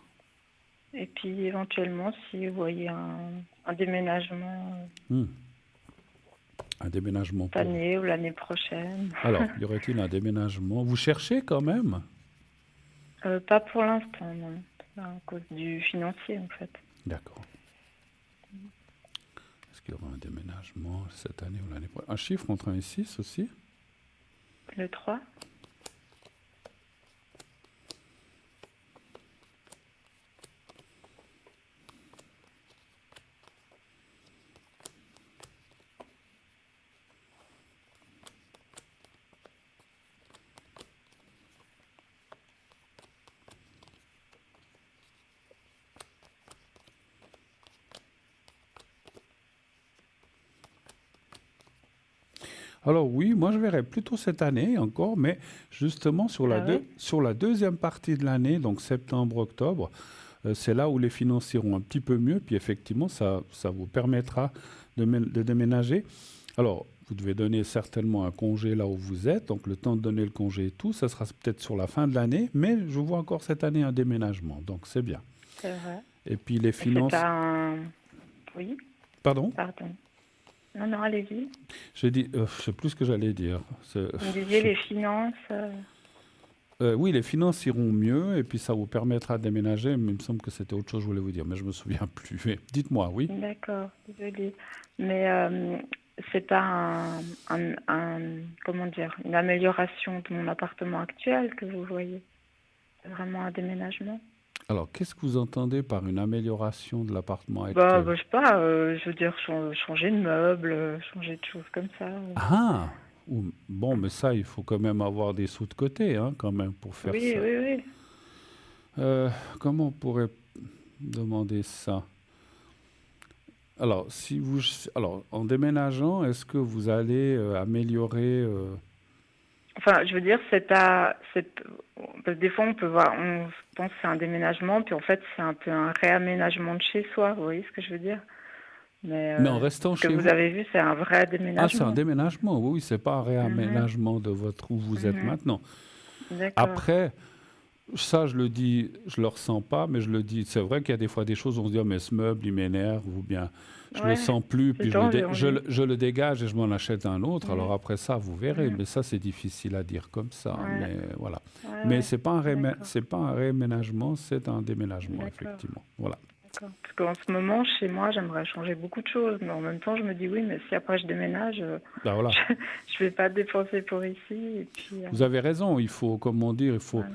Et puis éventuellement, si vous voyez un déménagement Hmm. Un déménagement cette pour... année ou l'année prochaine. Alors, y aurait-il un déménagement? Vous cherchez quand même? Pas pour l'instant, non. À cause du financier, en fait. D'accord. Est-ce qu'il y aura un déménagement cette année ou l'année prochaine? Un chiffre entre 1 et 6 aussi? Le 3. Alors oui, moi je verrais plutôt cette année encore, mais justement Ah oui? sur la deuxième partie de l'année, donc septembre-octobre, c'est là où les finances iront un petit peu mieux, puis effectivement, ça vous permettra de déménager. Alors, vous devez donner certainement un congé là où vous êtes, donc le temps de donner le congé et tout, ça sera peut-être sur la fin de l'année, mais je vois encore cette année un déménagement, donc c'est bien. C'est vrai. Et puis les Et c'est finances, un... Oui, pardon, pardon. Non, non, allez-y. j'ai dit, je sais plus ce que j'allais dire. Vous me Je disiez sais les finances. Oui, les finances iront mieux et puis ça vous permettra de déménager, mais il me semble que c'était autre chose que je voulais vous dire, mais je me souviens plus. Mais dites-moi, oui. D'accord, désolée. Mais c'est pas comment dire, une amélioration de mon appartement actuel que vous voyez. C'est vraiment un déménagement. Alors, qu'est-ce que vous entendez par une amélioration de l'appartement Bah, actuel? je sais pas, je veux dire changer de meubles, changer de choses comme ça. Ah! Bon, mais ça, il faut quand même avoir des sous de côté, hein, quand même, pour faire Oui, ça. oui, oui. Euh, Comment on pourrait demander ça? Alors, alors, en déménageant, est-ce que vous allez améliorer Enfin, je veux dire, c'est pas, parce que des fois on peut voir, on pense que c'est un déménagement, puis en fait c'est un peu un réaménagement de chez soi. Vous voyez ce que je veux dire? Mais mais en restant ce que chez vous vous? avez vu, c'est un vrai Ah, c'est un déménagement. déménagement, oui, oui, c'est pas un Mhm, réaménagement de votre où vous êtes mhm. maintenant. D'accord. Après, ça, je le dis, je le ressens pas, mais je le dis. C'est vrai qu'il y a des fois des choses où on se dit, ah, mais ce meuble, il m'énerve, ou bien je le Ouais, sens plus, c'est puis ça, j'ai envie. je le dégage et je m'en achète un autre. Alors Mhm, après ça, vous verrez. mhm. Mais ça, c'est difficile à dire comme ça. Ouais, Mais voilà. ouais, Mais ouais. D'accord, c'est pas un réménagement, c'est un déménagement, d'accord, effectivement. Voilà. d'accord. Parce qu'en ce moment, chez moi, j'aimerais changer beaucoup de choses, mais en même temps, je me dis oui, mais si après je déménage, Ben voilà. je, je vais pas dépenser pour ici, et puis Vous avez raison. Il faut, comment dire, voilà.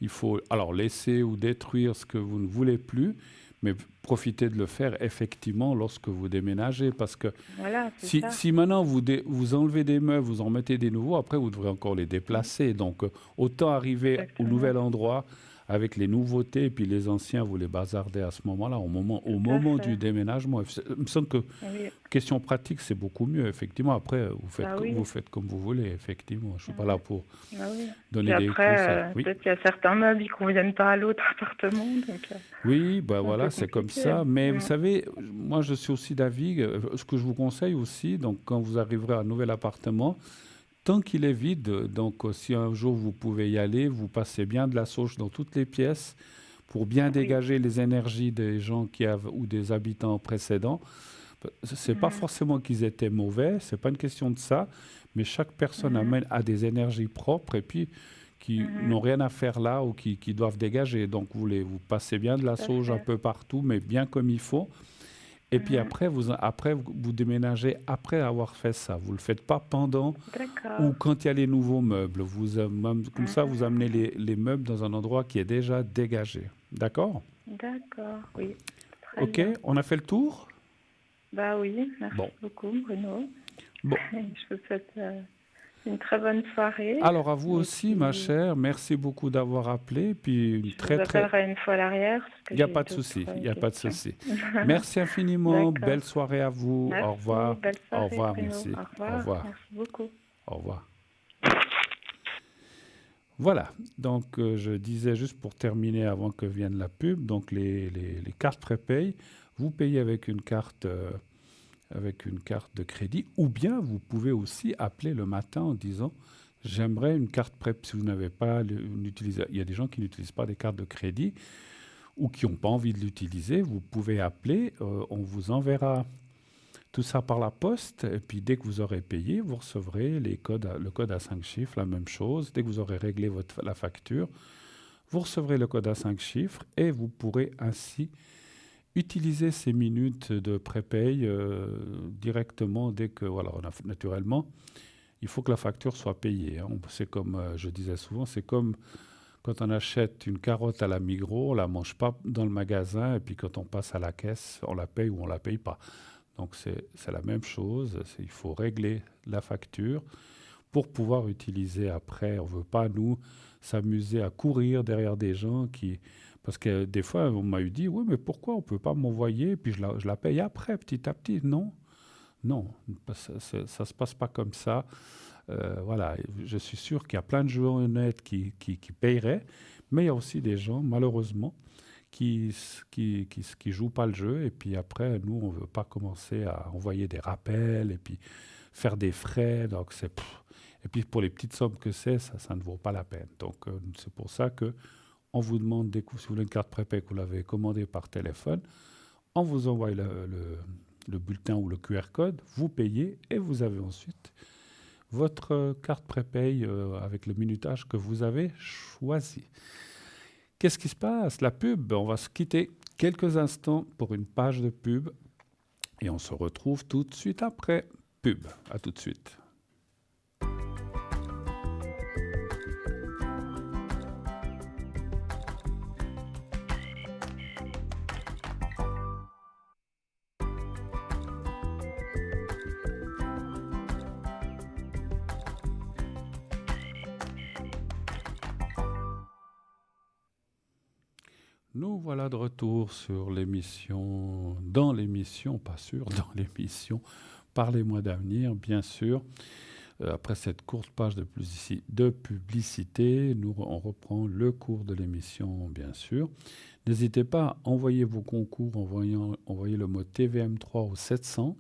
il faut alors laisser ou détruire ce que vous ne voulez plus, mais profitez de le faire effectivement lorsque vous déménagez. Parce que Voilà, c'est ça. si maintenant vous enlevez des meubles, vous en mettez des nouveaux, après vous devrez encore les Mm, déplacer. Donc autant arriver au exactement, nouvel endroit avec les nouveautés, et puis les anciens, vous les bazardez à ce moment-là, au tout à moment du fait. déménagement. Il me semble que Oui, question pratique, c'est beaucoup mieux, effectivement. Après, bah vous oui, faites comme vous voulez, effectivement. Je ne suis pas là ouais, pour bah oui. Puis donner des conseils. après, Oui. peut-être qu'il y a certains meubles qui conviennent pas à l'autre appartement, donc Oui, ben c'est un peu voilà, c'est comme compliqué. ça. Mais vous Mm. savez, moi je suis aussi d'avis, ce que je vous conseille aussi, donc quand vous arriverez à un nouvel appartement, tant qu'il est vide, donc si un jour vous pouvez y aller, vous passez bien de la sauge dans toutes les pièces pour bien Oui. dégager les énergies des gens ou des habitants précédents. C'est pas Mhm. forcément qu'ils étaient mauvais, c'est pas une question de ça, mais chaque personne Mhm. amène a des énergies propres et puis qui Mhm. n'ont rien à faire là ou qui doivent dégager. Donc vous passez bien de la Tout à sauge un fait. peu partout, mais bien comme il faut. Et puis Mhm. après vous déménagez après avoir fait ça. Vous le faites pas pendant ou D'accord. quand il y a les nouveaux meubles. Comme ça, vous amenez Mhm. les meubles dans un endroit qui est déjà dégagé. D'accord? D'accord, oui, très Ok, bien. on a fait le tour? Bah oui, merci Bon. beaucoup, Bruno. Bon. Je vous souhaite une très bonne soirée. Alors à vous Et aussi, ma puis, chère, merci beaucoup d'avoir appelé. Puis une je vous appellerai une fois à l'arrière parce que il n'y a j'ai pas de d'autres souci, il n'y a pas de questions. souci. Merci infiniment, D'accord. belle soirée à vous. Merci. Belle Au soirée, revoir, Bruno. merci. Au Au revoir. revoir, Merci beaucoup. au revoir. Voilà, donc je disais juste pour terminer avant que vienne la pub, donc les cartes prépay, vous payez avec une carte de crédit, ou bien vous pouvez aussi appeler le matin en disant j'aimerais une carte prépay. Si vous n'avez pas, il y a des gens qui n'utilisent pas des cartes de crédit ou qui n'ont pas envie de l'utiliser, vous pouvez appeler, on vous enverra tout ça par la poste, et puis dès que vous aurez payé, vous recevrez le code à 5 chiffres, la même chose. Dès que vous aurez réglé la facture, vous recevrez le code à 5 chiffres et vous pourrez ainsi utiliser ces minutes de prépay directement dès que, voilà, naturellement, il faut que la facture soit payée, hein. C'est comme je disais souvent, c'est comme quand on achète une carotte à la Migros, on la mange pas dans le magasin, et puis quand on passe à la caisse, on la paye ou on la paye pas. Donc c'est la même chose, il faut régler la facture pour pouvoir utiliser après. On ne veut pas, nous, s'amuser à courir derrière des gens qui... Parce que des fois, on m'a eu dit, oui, mais pourquoi on ne peut pas m'envoyer, puis je la paye après, petit à petit. Non, Non, ça se passe pas comme ça. Voilà, je suis sûr qu'il y a plein de jeux honnêtes qui paieraient, mais il y a aussi des gens, malheureusement, qui jouent pas le jeu. Et puis après, nous, on veut pas commencer à envoyer des rappels et puis faire des frais. Donc et puis pour les petites sommes que ça ne vaut pas la peine. Donc c'est pour ça que on vous demande, si vous voulez une carte prépay que vous l'avez commandée par téléphone, on vous envoie le bulletin ou le QR code, vous payez et vous avez ensuite votre carte prépay avec le minutage que vous avez choisi. Qu'est-ce qui se passe? La pub, on va se quitter quelques instants pour une page de pub et on se retrouve tout de suite après. Pub, à tout de suite. Nous voilà de retour sur dans l'émission, pas sûr, dans l'émission Parlez-moi d'avenir, bien sûr. Après cette courte page de publicité, on reprend le cours de l'émission, bien sûr. N'hésitez pas à envoyer vos concours, envoyez le mot TVM3 au 700,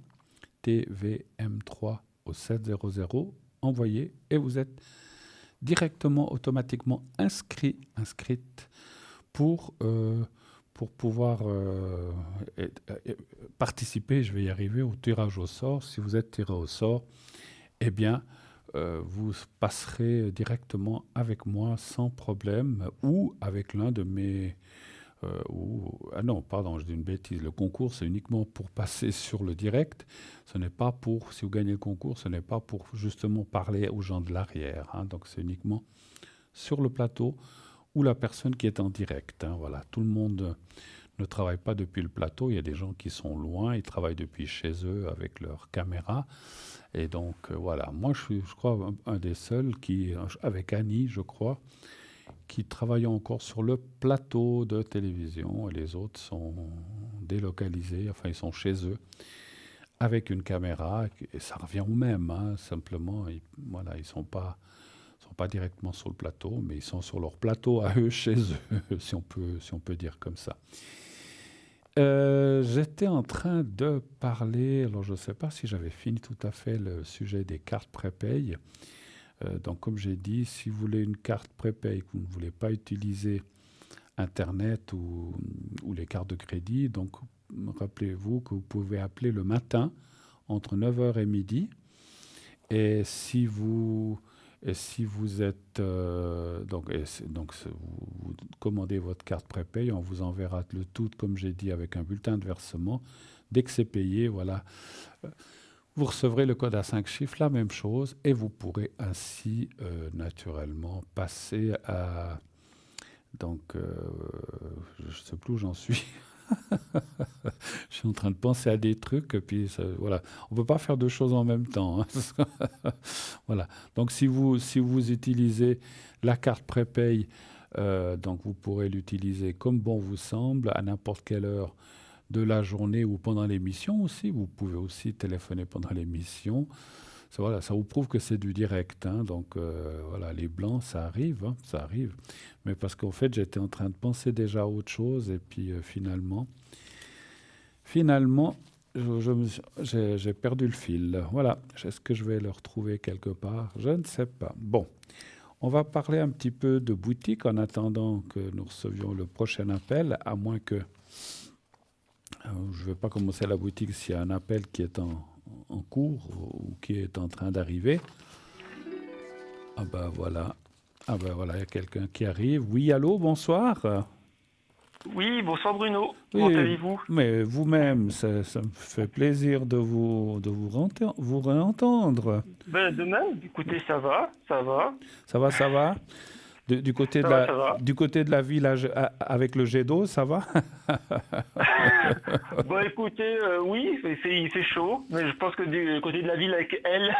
TVM3 au 700, envoyez et vous êtes directement, automatiquement inscrite pour pouvoir participer, je vais y arriver, au tirage au sort. Si vous êtes tiré au sort, eh bien, vous passerez directement avec moi sans problème ou avec l'un de mes... ah non, pardon, je dis une bêtise. Le concours, c'est uniquement pour passer sur le direct. Ce n'est pas pour, si vous gagnez le concours, ce n'est pas pour justement parler aux gens de l'arrière, hein. Donc, c'est uniquement sur le plateau ou la personne qui est en direct, hein. Voilà, tout le monde ne travaille pas depuis le plateau. Il y a des gens qui sont loin, ils travaillent depuis chez eux avec leur caméra. Et donc, voilà, moi, je crois, un des seuls avec Annie, je crois, qui travaillent encore sur le plateau de télévision. Et les autres sont délocalisés, enfin, ils sont chez eux avec une caméra. Et ça revient au même, hein, simplement, voilà, ils sont pas directement sur le plateau, mais ils sont sur leur plateau à eux, chez eux, si on peut dire comme ça. J'étais en train de parler, alors je ne sais pas si j'avais fini tout à fait le sujet des cartes prépay. Donc comme j'ai dit, si vous voulez une carte prépay, que vous ne voulez pas utiliser Internet ou les cartes de crédit, donc rappelez-vous que vous pouvez appeler le matin entre 9h et midi. Et si vous êtes vous commandez votre carte prépay, on vous enverra le tout, comme j'ai dit, avec un bulletin de versement. Dès que c'est payé, voilà, vous recevrez le code à 5 chiffres, la même chose, et vous pourrez ainsi naturellement passer à... Donc, je ne sais plus où j'en suis. Je suis en train de penser à des trucs, et puis voilà, on ne peut pas faire deux choses en même temps, hein. Voilà. Donc si vous utilisez la carte prépay, donc vous pourrez l'utiliser comme bon vous semble, à n'importe quelle heure de la journée ou pendant l'émission aussi. Vous pouvez aussi téléphoner pendant l'émission. Voilà, ça vous prouve que c'est du direct, hein. Donc voilà, les blancs, ça arrive, hein, ça arrive. Mais parce qu'en fait, j'étais en train de penser déjà à autre chose, et puis finalement, j'ai perdu le fil. Voilà, est-ce que je vais le retrouver quelque part? Je ne sais pas. Bon, on va parler un petit peu de boutique en attendant que nous recevions le prochain appel, à moins que... je ne vais pas commencer la boutique s'il y a un appel qui est en cours ou qui est en train d'arriver. Ah ben voilà, il y a quelqu'un qui arrive. Oui, allô, bonsoir. Oui, bonsoir Bruno. Oui, Comment allez-vous? mais vous-même, ça me fait plaisir de vous réentendre. Ben, de même, écoutez, ça va, ça va. Ça va, ça va? Du côté Ça va, ça va. du côté de la ville avec le jet d'eau, ça va? Bon, écoutez, oui, il fait chaud, mais je pense que du côté de la ville avec elle,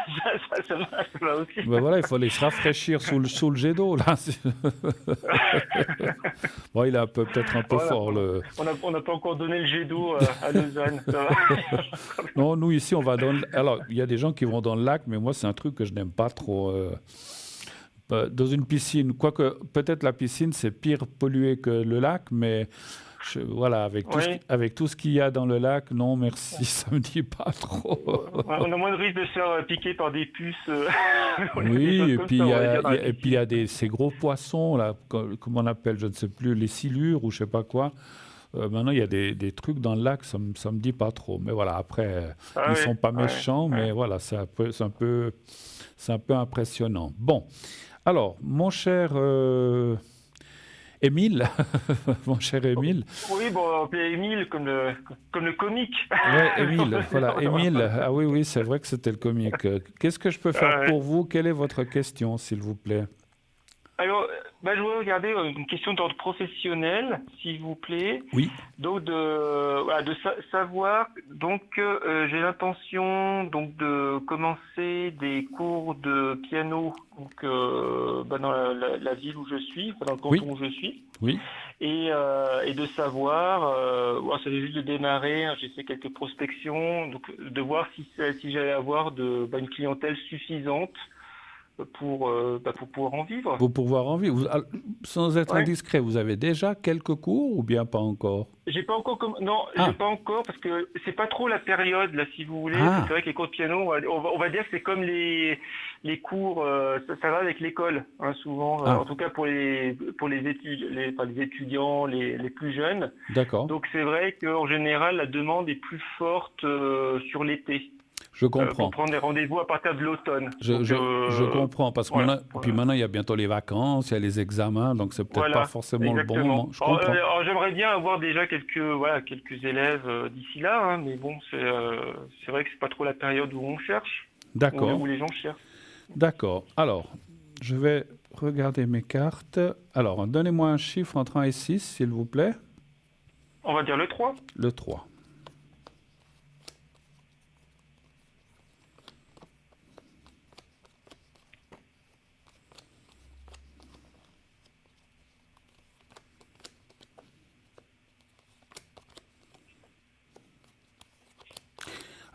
ça va aussi. Ben voilà, il faut aller se rafraîchir sous le jet d'eau, là. Bon, il est peut-être un peu Voilà, fort, le... on n'a pas encore donné le jet d'eau à Lausanne. Ça va. Non, nous, ici, on va dans Alors, il y a des gens qui vont dans le lac, mais moi, c'est un truc que je n'aime pas trop. Dans une piscine, quoique peut-être la piscine, c'est pire pollué que le lac, mais voilà, Oui, avec tout ce qu'il y a dans le lac, non, merci, ça me dit pas trop. on a moins de risque de se faire piquer par des puces, des Oui, choses et comme puis ça, il y on va a, dire, dans la et puis il y piscine. a ces gros poissons, là, comment on appelle, je ne sais plus, les silures ou je sais pas quoi. Maintenant, il y a des trucs dans le lac, ça me dit pas trop. Mais voilà, après, Ah ils oui, sont pas ouais, méchants, ouais. mais voilà, c'est un peu impressionnant. Bon, alors, mon cher Émile, mon cher Émile, Oui, bon, on appelait Émile comme le comique. ouais, Émile, voilà, Émile, ah oui, oui, c'est vrai que c'était le comique. Qu'est-ce que je peux faire Ouais. pour vous? Quelle est votre question, s'il vous plaît? Alors, je voudrais regarder une question d'ordre professionnel, s'il vous plaît. Oui, Donc voilà, savoir. Donc j'ai l'intention donc de commencer des cours de piano donc dans la ville où je suis, enfin, dans le oui, canton où je suis, oui. et de savoir. Ça vient juste de démarrer. Hein, j'ai fait quelques prospections, donc de voir si j'allais avoir une clientèle suffisante pour pouvoir en vivre. Pour pouvoir en vivre. Sans être Ouais. indiscret, vous avez déjà quelques cours ou bien pas encore? J'ai pas encore non, j'ai Ah, pas encore parce que c'est pas trop la période là si vous voulez. C'est ah, vrai que les cours de piano, on va dire que c'est comme les cours, ça va avec l'école hein, souvent. En ah, tout cas pour les étudiants les plus jeunes. d'accord. Donc c'est vrai qu'en général la demande est plus forte sur l'été Je pour comprends. prendre des rendez-vous à partir de l'automne. Je, Donc je, je comprends parce que voilà, maintenant, puis voilà. maintenant, il y a bientôt les vacances, il y a les examens, donc c'est peut-être pas Voilà, forcément le bon exactement. moment. Je comprends. Alors, j'aimerais bien avoir déjà quelques élèves d'ici là, hein, mais bon, c'est vrai que c'est pas trop la période où on cherche, D'accord, où les gens cherchent. d'accord. Alors, je vais regarder mes cartes. Alors, donnez-moi un chiffre entre 1 et 6, s'il vous plaît. On va dire le 3. Le 3.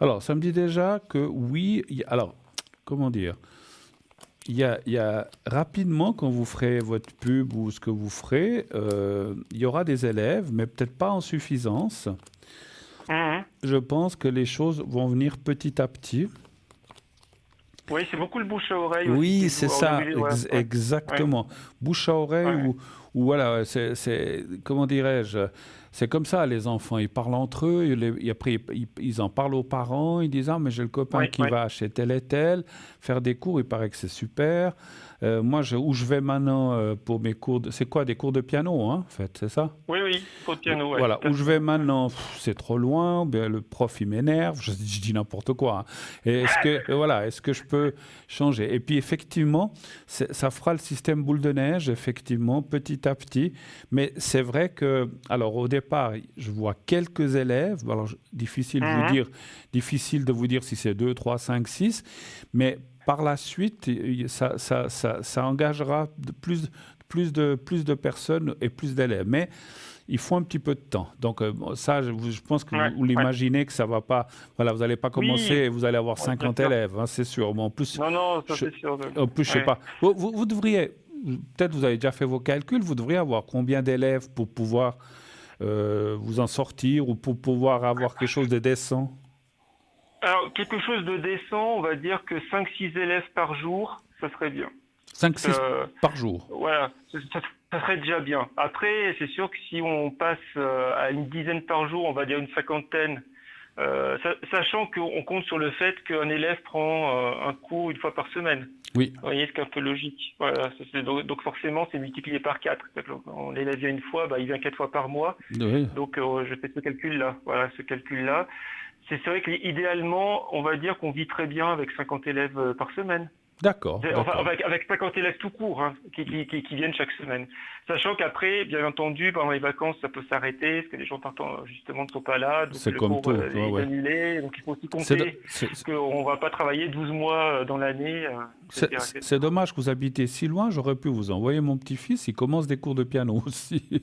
Alors, ça me dit déjà que oui. Alors, comment dire? Il y a rapidement, quand vous ferez votre pub ou ce que vous ferez, il y aura des élèves, mais peut-être pas en suffisance. Mhm. Je pense que les choses vont venir petit à petit. Oui, c'est beaucoup le bouche à oreille aussi Oui, qui c'est joue. On est ça, obligé, ouais, ouais, ouais, exactement. Bouche à oreille ouais. ou voilà, comment dirais-je, c'est comme ça, les enfants, ils parlent entre eux, et après ils en parlent aux parents, ils disent, ah, mais j'ai le copain Ouais, qui ouais. va chez tel et tel, faire des cours, il paraît que c'est super. Moi, où je vais maintenant pour mes cours, c'est quoi, des cours de piano, hein, en fait, c'est ça? Oui, oui, pour le piano, ouais, Voilà, tout à où je fait. vais maintenant, c'est trop loin, bien, le prof il m'énerve, je dis n'importe quoi, hein. Et est-ce que je peux changer? Et puis effectivement, ça fera le système boule de neige, effectivement, petit à petit. Mais c'est vrai que, alors au départ, je vois quelques élèves, alors Mhm. difficile de vous dire si c'est 2, 3, 5, 6, mais par la suite, ça engagera plus de personnes et plus d'élèves. Mais il faut un petit peu de temps. Donc bon, ça, je pense que Ouais, vous ouais. l'imaginez que ça va pas. Voilà, vous n'allez pas commencer Oui, et vous allez avoir ouais, bien 50 sûr. élèves, hein, c'est sûr. Bon, Non, non, ça je, c'est sûr. je sais Ouais. pas. Vous devriez, peut-être vous avez déjà fait vos calculs, vous devriez avoir combien d'élèves pour pouvoir vous en sortir ou pour pouvoir avoir quelque chose de décent. Alors, quelque chose de décent, on va dire que 5-6 élèves par jour, ça serait bien. 5, 6 Euh, par jour. voilà, ça serait déjà bien. Après, c'est sûr que si on passe à une dizaine par jour, on va dire une cinquantaine, sachant qu'on compte sur le fait qu'un élève prend un cours une fois par semaine. Oui. Vous voyez, c'est un peu logique. Voilà, donc forcément, c'est multiplié par 4. Quand l'élève vient une fois, il vient 4 fois par mois. Oui. Donc, je fais ce calcul-là. Voilà, ce calcul-là. C'est vrai qu'idéalement, on va dire qu'on vit très bien avec 50 élèves par semaine. D'accord, Enfin, d'accord. avec 50 élèves tout court, hein, qui viennent chaque semaine. Sachant qu'après, bien entendu, pendant les vacances, ça peut s'arrêter, parce que les gens justement ne sont pas là, donc C'est le comme cours tout. Ouais, est ouais. annulé. Donc il faut aussi C'est, do- compter c'est, c'est- qu'on ne va pas travailler 12 mois dans l'année, etc., c'est etc. dommage que vous habitez si loin. J'aurais pu vous envoyer mon petit-fils. Il commence des cours de piano aussi.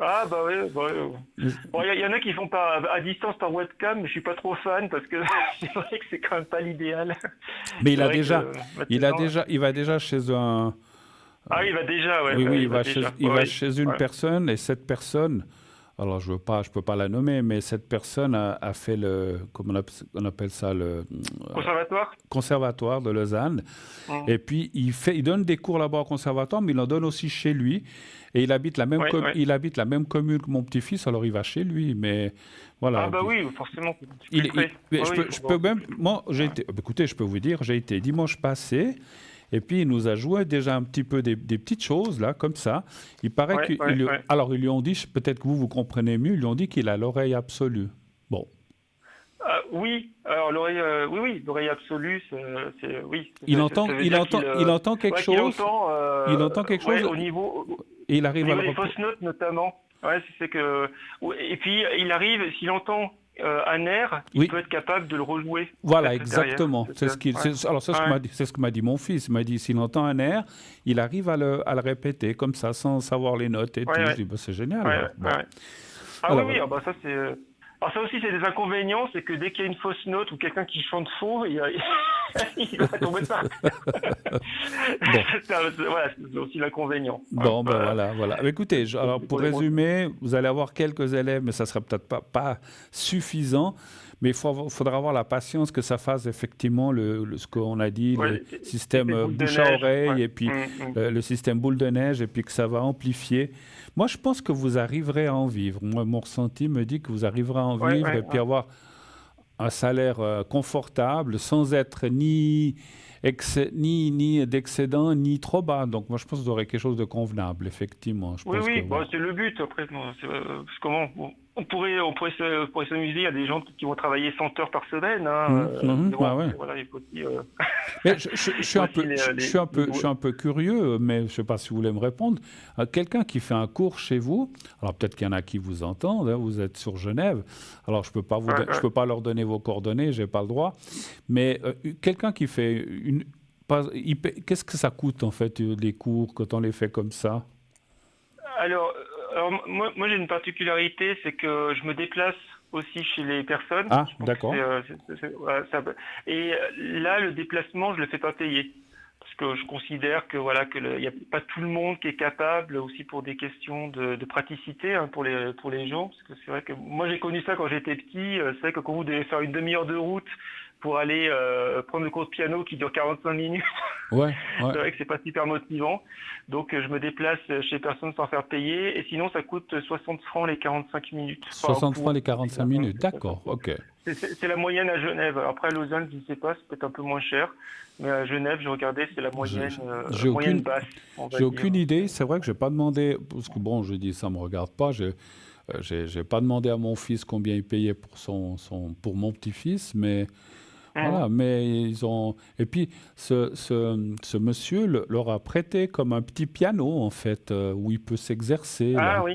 Ah bah oui, bah, oui. Mais Bon, il y en a qui font à distance par webcam, mais je suis pas trop fan parce que c'est vrai que c'est quand même pas l'idéal. mais C'est vrai que maintenant. il va déjà chez un. Ah, il va déjà, ouais, Oui, oui, il va déjà. il Ouais, va ouais. chez une Ouais. personne et cette personne. Alors, je peux pas la nommer, mais cette personne a fait comment on appelle ça, le Conservatoire? conservatoire de Lausanne. Mhm. Et puis, il donne des cours là-bas au conservatoire, mais il en donne aussi chez lui. Et Ouais, ouais. il habite la même commune que mon petit-fils, alors il va chez lui. Mais Ah voilà. bah oui, forcément, c'est plus près. Mais Ah oui, il faut je voir peux un peu même, plus. moi, Ouais. écoutez, je peux vous dire, j'ai été dimanche passé, et puis il nous a joué déjà un petit peu des petites choses, là, comme ça. Il paraît Ouais, ouais, ouais. alors ils lui ont dit, peut-être que vous comprenez mieux, ils lui ont dit qu'il a l'oreille absolue. Bon, Ah, oui, alors l'oreille absolue, oui, ça veut dire il entend quelque ouais, qu'il chose, entend, il entend quelque ouais, chose, et il au arrive à niveau le des repro- fausses notes notamment. Ouais, c'est que, et puis il arrive, s'il entend un air, il Oui, peut être capable de le rejouer en voilà, fait derrière. exactement. Ouais, Alors ça, ouais, c'est ce que m'a dit mon fils. Il m'a dit, s'il entend un air, il arrive à le répéter comme ça, sans savoir les notes et ouais, tout. Je ouais, dis, bah, c'est génial, ouais, alors. Bon, ouais. Ah oui, alors oui, voilà. ah bah ça c'est. Alors ça aussi c'est des inconvénients, c'est que dès qu'il y a une fausse note ou quelqu'un qui chante faux, il va tomber par terre. Bon. Voilà, c'est aussi l'inconvénient, hein. Bon, ben voilà, voilà. Écoutez, alors Pour pour les résumer, vous allez avoir quelques élèves, mais ça sera peut-être pas suffisant. Mais faudra avoir la patience que ça fasse effectivement ce qu'on a dit, ouais, le les système boules de bouche à neige, ouais. oreille, et puis Mm. le système boule de neige, et puis que ça va amplifier. Moi, je pense que vous arriverez à en vivre. Moi, mon ressenti me dit que vous arriverez à en Ouais, vivre ouais, et puis ouais. avoir un salaire confortable sans être ni d'excédent ni trop bas. Donc moi je pense que vous aurez quelque chose de convenable, effectivement. Je Oui, pense que oui, voilà. bon, c'est le but après. Bon, comment on pourrait s'amuser. Il y a des gens qui vont travailler 100 heures par semaine, hein, mais Ah bon, ouais. voilà, il faut aussi, Mais il faut aussi je suis un peu curieux, mais je ne sais pas si vous voulez me répondre. Quelqu'un qui fait un cours chez vous, alors peut-être qu'il y en a qui vous entendent, hein, vous êtes sur Genève, alors ouais, je ouais. peux pas leur donner vos coordonnées, j'ai pas le droit. Mais quelqu'un qui fait qu'est-ce que ça coûte en fait les cours quand on les fait comme ça? Alors, moi j'ai une particularité, c'est que je me déplace aussi chez les personnes. Ah, Je pense que d'accord. voilà, et là, le déplacement, je le fais pas payer. Parce que je considère que voilà il y a pas tout le monde qui est capable aussi pour des questions de praticité, hein, pour les gens. Parce que c'est vrai que moi j'ai connu ça quand j'étais petit. C'est vrai que quand vous devez faire une demi-heure de route pour aller prendre le cours de piano qui dure 45 minutes. Ouais, ouais. C'est vrai que c'est pas super motivant. Donc je me déplace chez personne sans faire payer. Et sinon ça coûte 60 francs les 45 minutes. Enfin, un 60 francs cours. les 45 minutes. D'accord, ok. C'est la moyenne à Genève. Après à Lausanne, je ne sais pas, c'est peut-être un peu moins cher. Mais à Genève, j'ai regardé, c'est la Je- moyenne, je- J'ai moyenne aucune, basse, on va j'ai dire. aucune idée. C'est vrai que j'ai pas demandé, parce que bon, je dis ça me regarde pas. J'ai pas demandé à mon fils combien il payait pour pour mon petit-fils, mais Hum. voilà. Mais ils ont. Et puis ce monsieur leur a prêté comme un petit piano en fait où il peut s'exercer là. Ah oui,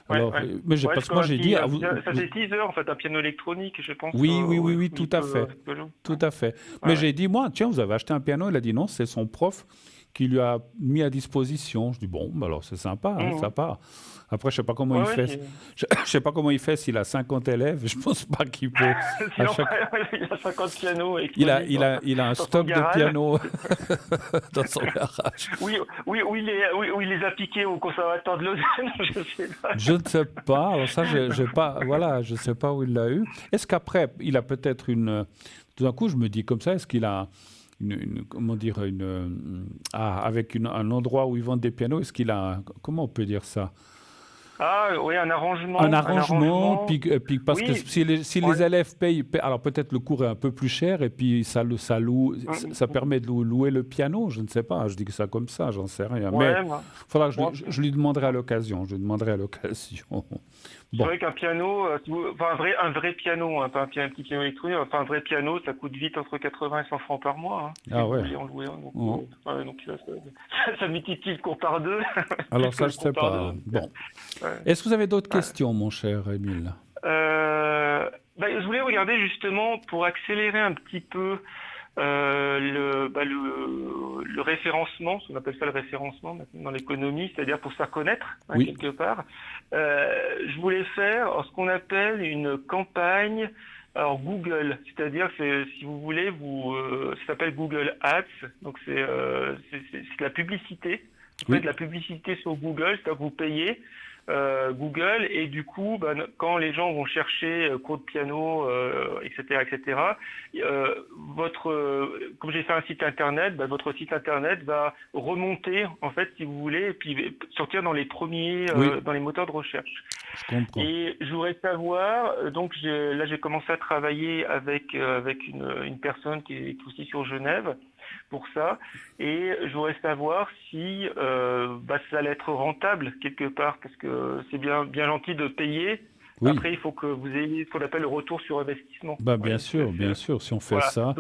ouais, Alors, ouais. Ouais, parce que moi j'ai dit, ça fait 6 heures en fait, un piano électronique, je pense, oui, oui, oui, ouais, oui, où tout il à peut, fait. il peut jouer. Tout Ouais, à fait. ouais, Mais ouais. j'ai dit, moi, tiens, vous avez acheté un piano? Il a dit non, c'est son prof qui lui a mis à disposition. Je dis, bon, bah alors c'est sympa, hein, Mhm. sympa. Après, je sais pas comment Ouais, il ouais, fait. Je sais pas comment il fait s'il a 50 élèves. Je pense pas qu'il peut. À sinon, chaque... il a 50 pianos exposés il a un dans son stock de garage. pianos dans son garage. Oui, oui, où il les a piqués au conservatoire de Lausanne, je sais pas. Je ne sais pas. Alors ça, j'ai pas. Voilà, je sais pas où il l'a eu. Est-ce qu'après, il a peut-être une. Tout d'un coup, je me dis comme ça, est-ce qu'il a comment dire, avec un endroit où ils vendent des pianos, est-ce qu'il a, comment on peut dire ça? Ah, oui, Un un arrangement, arrangement. puis parce que Oui, si ouais. les élèves alors peut-être le cours est un peu plus cher, et puis ça Mm. permet de louer le piano, je ne sais pas, je dis que ça comme ça, j'en sais rien. Mais Ouais, moi. faudra que Moi, je lui demanderai à l'occasion, je lui demanderai à l'occasion. C'est Bon, vrai qu'un piano, enfin un vrai piano, hein, pas un petit piano électronique, enfin un vrai piano, ça coûte vite entre 80 et 100 francs par mois, hein, si ah vous ouais. voulez en louer un. Donc, Oh. ouais, donc ça multiplie le cours par deux, plus Alors que ça, le je cours sais par pas. deux. Donc, Bon. ouais. Est-ce que vous avez d'autres Ouais. questions, mon cher Émile? Je voulais regarder justement pour accélérer un petit peu le référencement, ce qu'on appelle ça le référencement maintenant dans l'économie, c'est-à-dire pour se faire connaître, hein, Oui, quelque part. Je voulais faire ce qu'on appelle une campagne, alors Google, c'est-à-dire que si vous voulez, ça s'appelle Google Ads, donc c'est de la publicité. Vous faites oui, de la publicité sur Google, c'est-à-dire que vous payez Google et du coup, quand les gens vont chercher cours de piano, etc., etc., comme j'ai fait un site internet, votre site internet va remonter en fait, si vous voulez, et puis sortir dans les premiers, oui, dans les moteurs de recherche. je comprends. Et je voudrais savoir, donc là j'ai commencé à travailler avec une personne qui est aussi sur Genève pour ça, et je voudrais savoir si ça allait être rentable quelque part, parce que c'est bien gentil de payer. Oui, Après, il faut que vous ayez ce qu'on appelle le retour sur investissement. bah Vous voyez, bien sûr, si on fait voilà. ça,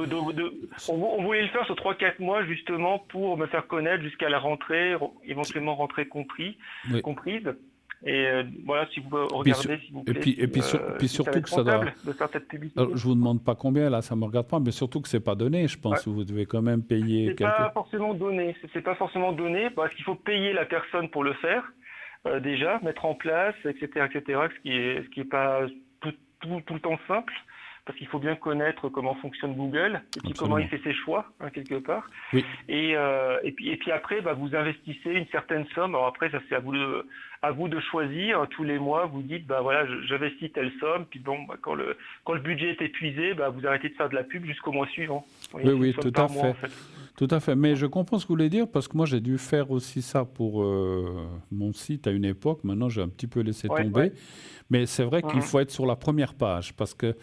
On voulait le faire sur 3-4 mois justement pour me faire connaître jusqu'à la rentrée, éventuellement rentrée oui. comprise. Et voilà, si vous Puis sur- regardez, s'il vous plaît, puis si ça va surtout être que ça doit. rentable de faire cette Alors, publicité. je vous demande pas combien là, ça me regarde pas, mais surtout que c'est pas donné, je Ouais. pense. Vous devez quand même payer C'est quelque. pas forcément donné. C'est pas forcément donné parce qu'il faut payer la personne pour le faire déjà, mettre en place, etc., etc. Ce qui est pas tout le temps simple parce qu'il faut bien connaître comment fonctionne Google et puis comment il Absolument. fait ses choix hein, quelque part. Oui, Et puis après, vous investissez une certaine somme. Alors après, ça c'est à vous de choisir. Tous les mois, vous dites, voilà, j'investis telle somme. Puis bon, quand le budget est épuisé, vous arrêtez de faire de la pub jusqu'au mois suivant. Vous voyez, oui, c'est une oui, somme tout à par mois en fait. fait. Tout à fait. Mais je comprends ce que vous voulez dire parce que moi, j'ai dû faire aussi ça pour mon site à une époque. Maintenant, j'ai un petit peu laissé Ouais, tomber. ouais. Mais c'est vrai qu'il Mhm. faut être sur la première page parce que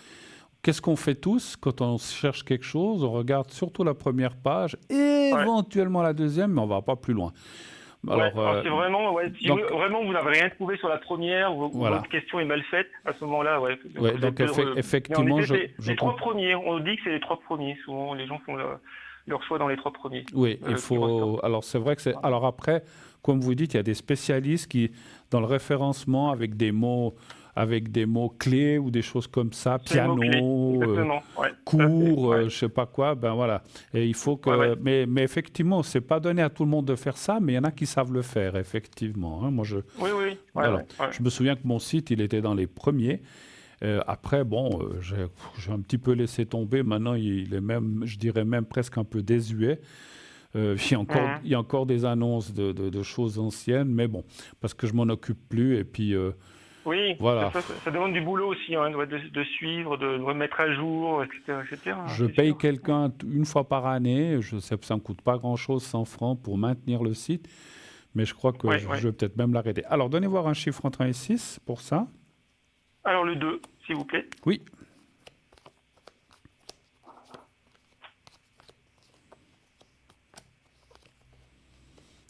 qu'est-ce qu'on fait tous quand on cherche quelque chose? On regarde surtout la première page, Ouais. éventuellement la deuxième, mais on va pas plus loin. Ouais, Alors, alors c'est vraiment, ouais, si donc, vraiment vous n'avez rien trouvé sur la première ou voilà. votre question est mal faite, à ce moment-là, ouais, Ouais, vous donc êtes mais en effectivement, effet, c'est je les trois comprends. premiers. On dit que c'est les trois premiers. Souvent, les gens font leur choix dans les trois premiers Oui, il qui ressortent. faut. Alors, c'est vrai que c'est. Voilà. Alors, après, comme vous dites, il y a des spécialistes qui, dans le référencement, avec des mots clés ou des choses comme ça, C'est le mot-clé, piano, exactement. Ouais, tout à fait. cours, Ouais, je sais pas quoi, ben voilà. Et il faut ouais, ouais. que. Mais effectivement, c'est pas donné à tout le monde de faire ça, mais il y en a qui savent le faire, effectivement. Hein. Moi, Oui, oui, ouais, alors, ouais, ouais. je me souviens que mon site, il était dans les premiers. Après, bon, j'ai un petit peu laissé tomber. Maintenant, il est même, je dirais même presque un peu désuet. Mhm. Il y a encore des annonces de choses anciennes, mais bon, parce que je m'en occupe plus. Et puis, Oui, voilà, ça demande du boulot aussi, hein, de suivre, de remettre à jour, etc., etc. Hein, je c'est paye sûr. quelqu'un une fois par année. Je sais que ça ne me coûte pas grand-chose, 100 francs, pour maintenir le site. Mais je crois que Ouais, je ouais. vais peut-être même l'arrêter. Alors, donnez voir un chiffre entre 1 et 6 pour ça. Alors le 2, s'il vous plaît. Oui.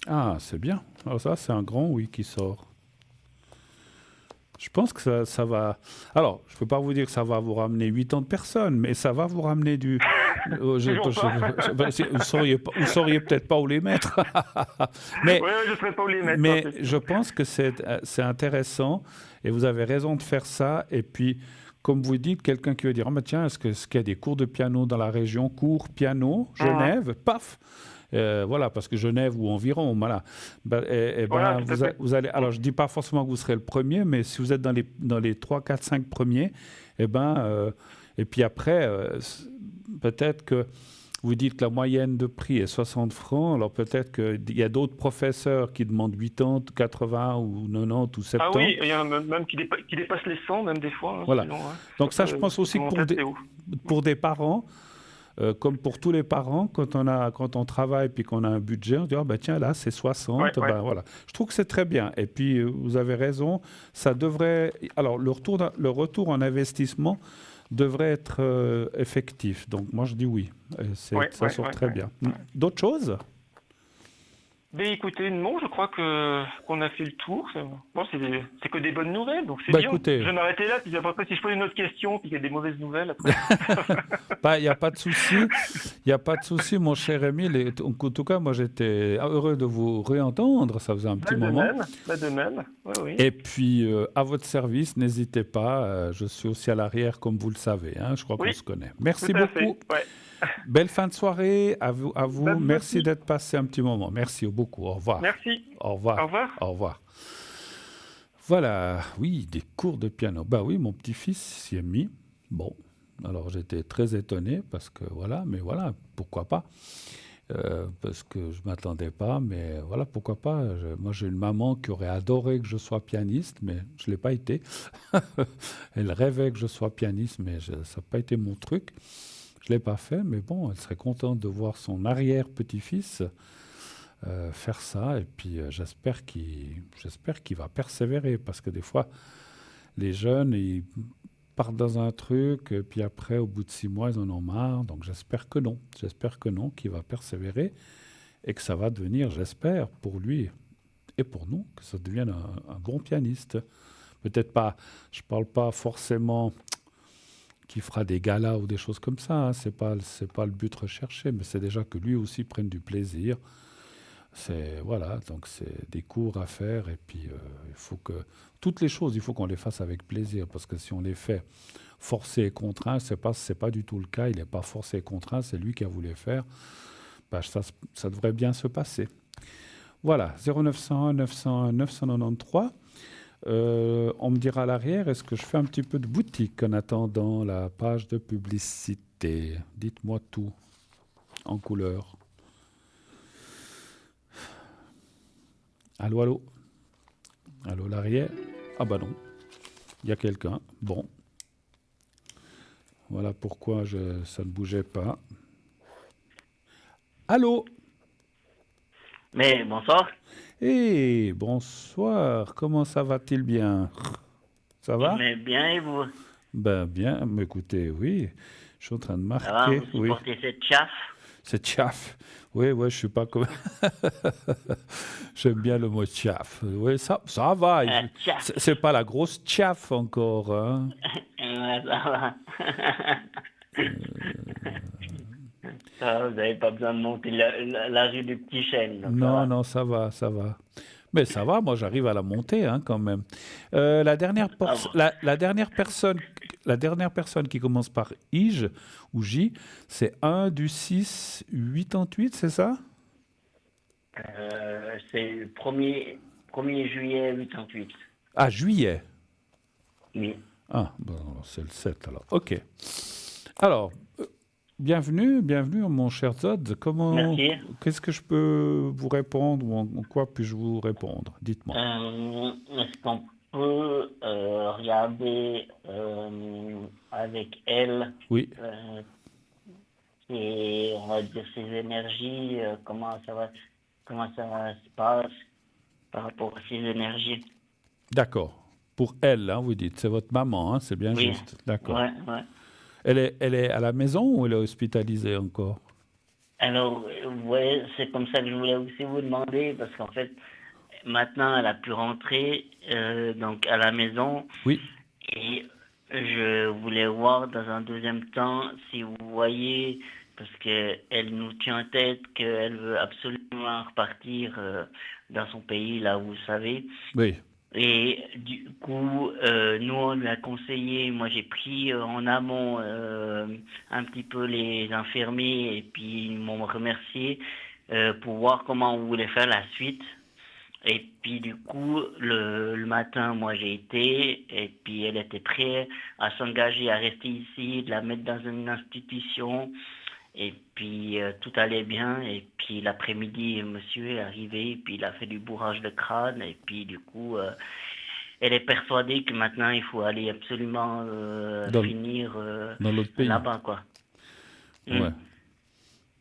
Ah, c'est bien. Alors ça, c'est un grand oui qui sort. Je pense que ça va. Alors, je ne peux pas vous dire que ça va vous ramener 80 personnes, mais ça va vous ramener du. Toujours pas. Vous sauriez peut-être pas où les mettre. mais Ouais, je ne saurais pas où les mettre, hein, mais c'est je sûr. pense que c'est intéressant et vous avez raison de faire ça. Et puis, comme vous dites, quelqu'un qui veut dire, ah, bah, tiens, est-ce qu'il y a des cours de piano dans la région? Cours piano, Mhm. Genève, paf. Voilà, parce que Genève ou environ, voilà. Voilà, tout à fait. Vous allez. Alors, je dis pas forcément que vous serez le premier, mais si vous êtes dans les 3, 4, 5 premiers, et puis après, peut-être que vous dites que la moyenne de prix est 60 francs, alors peut-être qu'il y a d'autres professeurs qui demandent 80, 80 ou 90 ou Ah oui, 70. il y en a même qui dépassent les 100, même des fois, hein, Voilà. selon, hein. Donc ça, je pense aussi que Selon tête, c'est haut. pour des parents, comme pour tous les parents, quand on travaille puis qu'on a un budget, on dit, ah ben tiens, là, c'est 60, Ouais, ouais. ben voilà. Je trouve que c'est très bien. Et puis, vous avez raison, ça devrait... Alors, le retour en investissement devrait être effectif. Donc, moi, je dis oui. Ouais, Ça ouais, sort ouais, très ouais. bien. D'autres choses? Ben écoutez, non, je crois qu'on a fait le tour. Bon, c'est que des bonnes nouvelles, donc c'est Bah bien. écoutez, Je vais m'arrêter là, puis après, si je pose une autre question, puis qu'il y a des mauvaises nouvelles après. il n'y a pas de souci. Il n'y a pas de souci, mon cher Émile. Et en tout cas, moi, j'étais heureux de vous réentendre. Ça faisait un petit moment. Bah de même, oui, oui. Et puis, à votre service, n'hésitez pas. Je suis aussi à l'arrière, comme vous le savez. Hein, je crois qu'on Oui, se connaît. tout Merci à fait, beaucoup. ouais. Belle fin de soirée à vous. À Bah, vous. vous Merci aussi. d'être passé un petit moment. Merci beaucoup. Au revoir. Merci. Au Au revoir. revoir. Au revoir. Voilà. Oui, des cours de piano. Bah oui, mon petit-fils s'y est mis. Bon. Alors, j'étais très étonné parce que voilà, mais voilà, pourquoi pas? Parce que je ne m'attendais pas, mais voilà, pourquoi pas. Moi, j'ai une maman qui aurait adoré que je sois pianiste, mais je ne l'ai pas été. Elle rêvait que je sois pianiste, mais ça n'a pas été mon truc. Je ne l'ai pas fait, mais bon, elle serait contente de voir son arrière-petit-fils faire ça. Et puis, j'espère qu'il va persévérer, parce que des fois, les jeunes, ils partent dans un truc, et puis après, au bout de 6 mois, ils en ont marre. Donc j'espère que non. J'espère que non, qu'il va persévérer et que ça va devenir, j'espère, pour lui et pour nous, que ça devienne un bon pianiste. Peut-être pas, je ne parle pas forcément qu'il fera des galas ou des choses comme ça. Hein. C'est pas le but recherché, mais c'est déjà que lui aussi prenne du plaisir. C'est voilà, donc c'est des cours à faire et puis il faut que toutes les choses, il faut qu'on les fasse avec plaisir parce que si on les fait forcé et contraint, c'est pas du tout le cas. Il n'est pas forcé et contraint, c'est lui qui a voulu faire. Bah, ça devrait bien se passer. Voilà, 0901 901 993. On me dira à l'arrière, est-ce que je fais un petit peu de boutique en attendant la page de publicité? Dites-moi tout en couleur. Allô, allô? Allô, l'arrière? Ah bah non, il y a quelqu'un. Bon, voilà pourquoi ça ne bougeait pas. Allô? Mais bonsoir. Eh, bonsoir, comment ça va-t-il bien? Ça va? Mais bien et vous? Ben bien, mais écoutez, oui, je suis en train de Ça va, marquer, vous oui. supportez cette chauffe? C'est tchaf. Oui, ouais, je suis pas comme. J'aime bien le mot tchaf. Oui, ça va. Chaff. C'est pas la grosse tchaf encore. Hein. Ouais, ça va. Ça va, vous n'avez pas besoin de monter la rue du Petit Chêne. Donc ça Non, va. non, ça va, ça va. Mais ça va, moi j'arrive à la monter hein, quand même. La dernière, Ah bon. la dernière personne qui commence par Ige ou J, c'est 1 du 6, 88, c'est ça? C'est le 1er juillet 88. Ah, juillet. Oui. Ah, bon, c'est le 7 alors. Ok. Alors, bienvenue, mon cher Zod. Merci. Qu'est-ce que je peux vous répondre ou en quoi puis-je vous répondre? Dites-moi. Est-ce qu'on peut regarder avec elle Oui. et on va dire ses énergies, comment ça se passe par rapport à ses énergies? D'accord. Pour elle, hein, vous dites, c'est votre maman, hein, c'est bien Oui. juste. D'accord. Ouais, ouais. Elle est à la maison ou elle est hospitalisée encore? Alors, ouais, c'est comme ça que je voulais aussi vous demander, parce qu'en fait, maintenant, elle a pu rentrer donc à la maison, Oui. et je voulais voir dans un deuxième temps si vous voyez, parce qu'elle nous tient en tête qu'elle veut absolument repartir dans son pays, là, vous savez. Oui. Et du coup, nous, on lui a conseillé, moi j'ai pris en amont un petit peu les infirmiers et puis ils m'ont remercié pour voir comment on voulait faire la suite. Et puis du coup, le matin, moi j'ai été, et puis elle était prête à s'engager à rester ici, de la mettre dans une institution. Et puis tout allait bien, et puis l'après-midi, monsieur est arrivé, et puis il a fait du bourrage de crâne, et puis du coup, elle est persuadée que maintenant il faut aller absolument finir dans l'autre pays. là-bas, quoi. Ouais.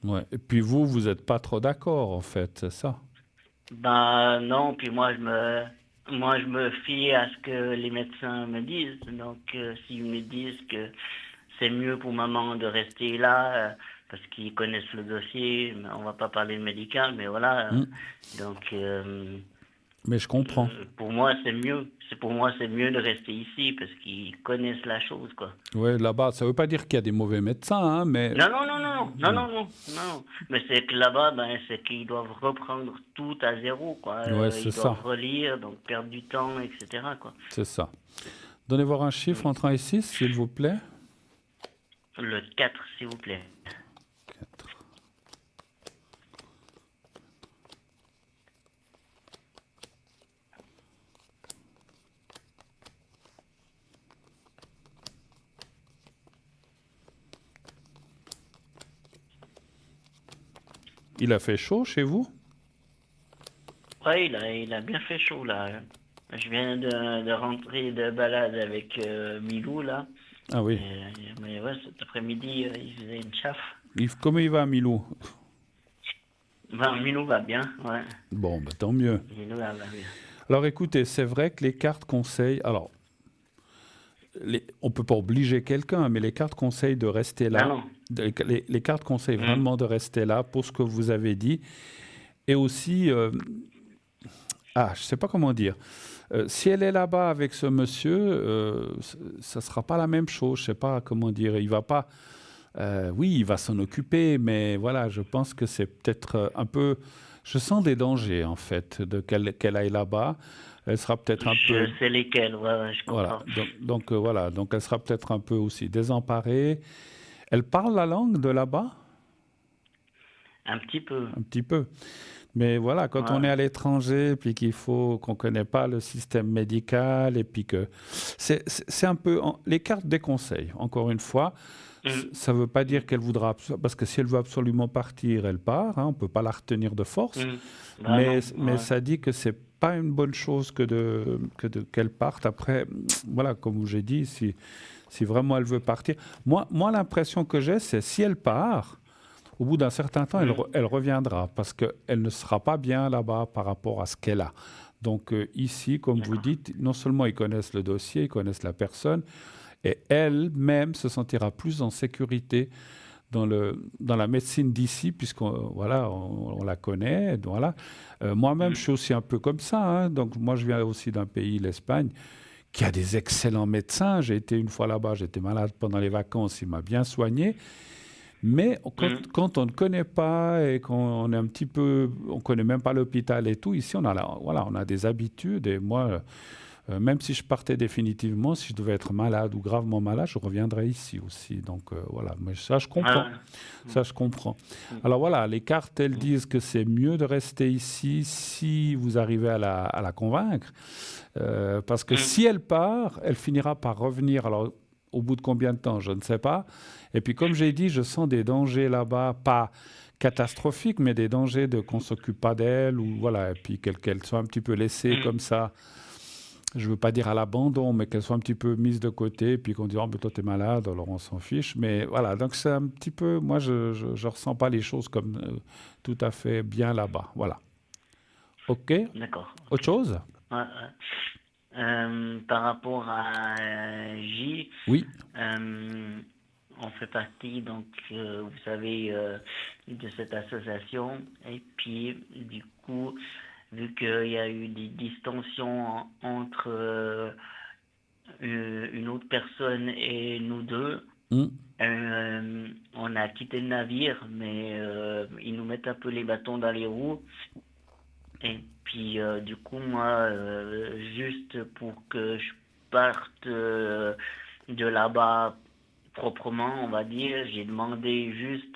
Ouais. Et puis vous n'êtes pas trop d'accord, en fait, c'est ça? Ben non, puis moi je me fie à ce que les médecins me disent. Donc s'ils me disent que c'est mieux pour maman de rester là, parce qu'ils connaissent le dossier. Mais on va pas parler de médical, mais voilà. Hmm. Donc, Mais je comprends. pour moi, c'est mieux. Pour moi, c'est mieux de rester ici parce qu'ils connaissent la chose, quoi. Ouais, là-bas, ça veut pas dire qu'il y a des mauvais médecins, hein, mais Non, non, non, non, non, non, non, non, non. Mais c'est que là-bas, ben, c'est qu'ils doivent reprendre tout à zéro, quoi. ouais, c'est Ils doivent ça, relire, donc perdre du temps, etc., quoi. c'est ça. Donnez voir un chiffre entre 1 et 6, s'il vous plaît. Le 4, s'il vous plaît. 4. Il a fait chaud chez vous? Ouais, il a bien fait chaud, là. Je viens de rentrer de balade avec Milou, là. Ah oui. Mais ouais, cet après-midi, il faisait une chauffe. Comment il va, Milou? Ben, Milou va bien, ouais. Bon, bah, tant mieux. Milou va bien. Alors écoutez, c'est vrai que les cartes conseillent. Alors, on ne peut pas obliger quelqu'un, mais les cartes conseillent de rester là. Ah non. Les cartes conseillent vraiment de rester là pour ce que vous avez dit. Et aussi, je ne sais pas comment dire. Si elle est là-bas avec ce monsieur, ça ne sera pas la même chose. Je ne sais pas comment dire. Il va pas. Oui, il va s'en occuper, mais voilà, je pense que c'est peut-être un peu. Je sens des dangers en fait qu'elle aille là-bas. Elle sera peut-être un peu. Je sais lesquels, ouais, je Voilà. comprends. Voilà. Donc elle sera peut-être un peu aussi désemparée. Elle parle la langue de là-bas? Un petit peu. Un petit peu. Mais voilà, quand on Ouais. est à l'étranger, puis qu'on ne connaît pas le système médical, et puis que c'est un peu les cartes des conseils. Encore une fois, ça ne veut pas dire qu'elle voudra, parce que si elle veut absolument partir, elle part. Hein, on ne peut pas la retenir de force. Bah Mais non, ouais. ça dit que c'est pas une bonne chose qu'elle parte. Après, voilà, comme j'ai dit, si vraiment elle veut partir. Moi l'impression que j'ai, c'est si elle part. Au bout d'un certain temps, elle reviendra parce qu'elle ne sera pas bien là-bas par rapport à ce qu'elle a. Donc ici, comme vous dites, non seulement ils connaissent le dossier, ils connaissent la personne, et elle-même se sentira plus en sécurité dans la médecine d'ici, puisqu'on voilà, on la connaît. Voilà. Moi-même, je suis aussi un peu comme ça. Hein. Donc moi, je viens aussi d'un pays, l'Espagne, qui a des excellents médecins. J'ai été une fois là-bas, j'étais malade pendant les vacances, il m'a bien soigné. Mais quand on ne connaît pas et qu'on est un petit peu, on connaît même pas l'hôpital et tout, ici on a des habitudes. Et moi, même si je partais définitivement, si je devais être malade ou gravement malade, je reviendrais ici aussi. Donc voilà, mais ça je comprends. Ça je comprends. Alors voilà, les cartes elles disent que c'est mieux de rester ici si vous arrivez à la convaincre, parce que si elle part, elle finira par revenir. Alors au bout de combien de temps, je ne sais pas. Et puis, comme j'ai dit, je sens des dangers là-bas, pas catastrophiques, mais des dangers de qu'on ne s'occupe pas d'elle, ou voilà, et puis qu'elle soit un petit peu laissée comme ça. Je ne veux pas dire à l'abandon, mais qu'elle soit un petit peu mise de côté, et puis qu'on dise, oh, mais toi, tu es malade, alors on s'en fiche. Mais voilà, donc c'est un petit peu, moi, je ne ressens pas les choses comme tout à fait bien là-bas. Voilà. OK. D'accord. Autre chose? Ouais, ouais. Par rapport à J, Oui. on fait partie, donc, vous savez, de cette association. Et puis, du coup, vu qu'il y a eu des distensions entre une autre personne et nous deux, on a quitté le navire, mais ils nous mettent un peu les bâtons dans les roues. Et puis, du coup, moi, juste pour que je parte de là-bas proprement, on va dire, j'ai demandé juste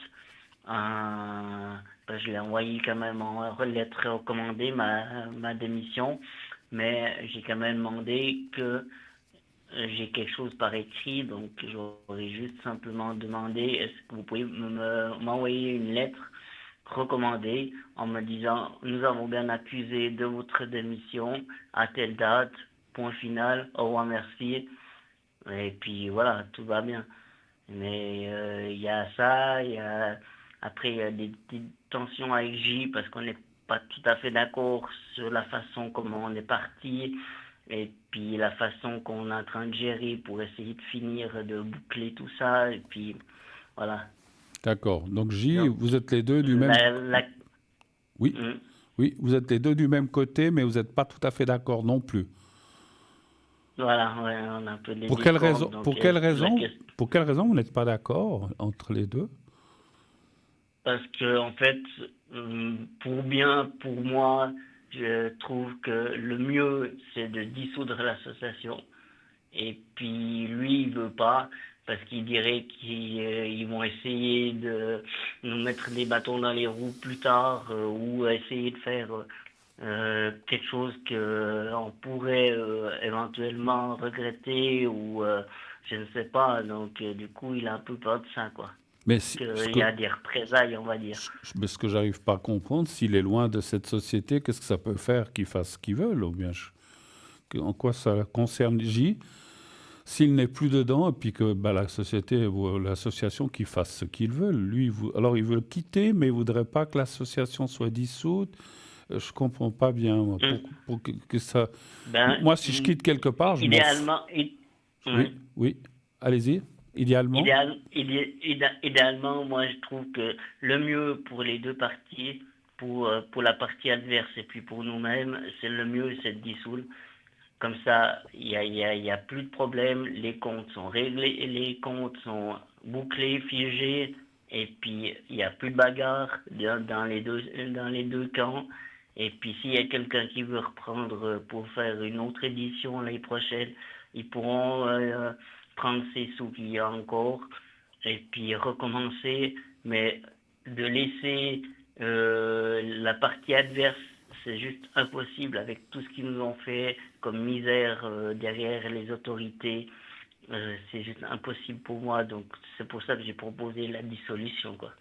je l'ai envoyé quand même en lettre recommandée, ma démission, mais j'ai quand même demandé que j'ai quelque chose par écrit, donc j'aurais juste simplement demandé, est-ce que vous pouvez m'envoyer une lettre recommandée en me disant, nous avons bien accusé de votre démission à telle date, point final, au revoir, merci, et puis voilà, tout va bien. Mais il y a ça, après il y a des tensions avec J parce qu'on n'est pas tout à fait d'accord sur la façon comment on est parti et puis la façon qu'on est en train de gérer pour essayer de finir de boucler tout ça et puis voilà. D'accord. Donc J, Donc, vous êtes les deux du même... la, la- Oui, Hmm. oui, vous êtes les deux du même côté, mais vous n'êtes pas tout à fait d'accord non plus. Voilà, ouais, on a un peu des Pour quelle discordes. raison, Donc, pour quelle la raison, question. pour quelle raison vous n'êtes pas d'accord entre les deux? Parce que, en fait, pour moi, je trouve que le mieux, c'est de dissoudre l'association. Et puis, lui, il veut pas, parce qu'il dirait qu'ils vont essayer de nous mettre des bâtons dans les roues plus tard, ou essayer de faire quelque chose que on pourrait éventuellement regretter, ou je ne sais pas. Donc, du coup, il a un peu peur de ça, quoi. Mais si- Qu'il y a des représailles, on va dire. mais ce que j'arrive pas à comprendre, s'il est loin de cette société, qu'est-ce que ça peut faire qu'il fasse ce qu'il veut, ou bien en quoi ça concerne J? S'il n'est plus dedans, et puis que bah, la société ou l'association qui fasse ce qu'ils veulent, lui, alors il veut le quitter, mais il voudrait pas que l'association soit dissoute. Je comprends pas bien moi, Hmm. pour que ça. Ben, Moi, si je quitte quelque part, je m'en fous. idéalement, Oui, ouais. oui. Allez-y. Idéalement. Idéalement, moi, je trouve que le mieux pour les deux parties, pour la partie adverse et puis pour nous-mêmes, c'est le mieux, c'est de dissoudre. Comme ça, il y a plus de problèmes, les comptes sont réglés, les comptes sont bouclés, figés, et puis il n'y a plus de bagarre dans les deux camps. Et puis s'il y a quelqu'un qui veut reprendre pour faire une autre édition l'année prochaine, ils pourront prendre ces sous qu'il y a encore et puis recommencer, mais de laisser la partie adverse, c'est juste impossible avec tout ce qu'ils nous ont fait comme misère derrière les autorités. C'est juste impossible pour moi, donc c'est pour ça que j'ai proposé la dissolution, quoi.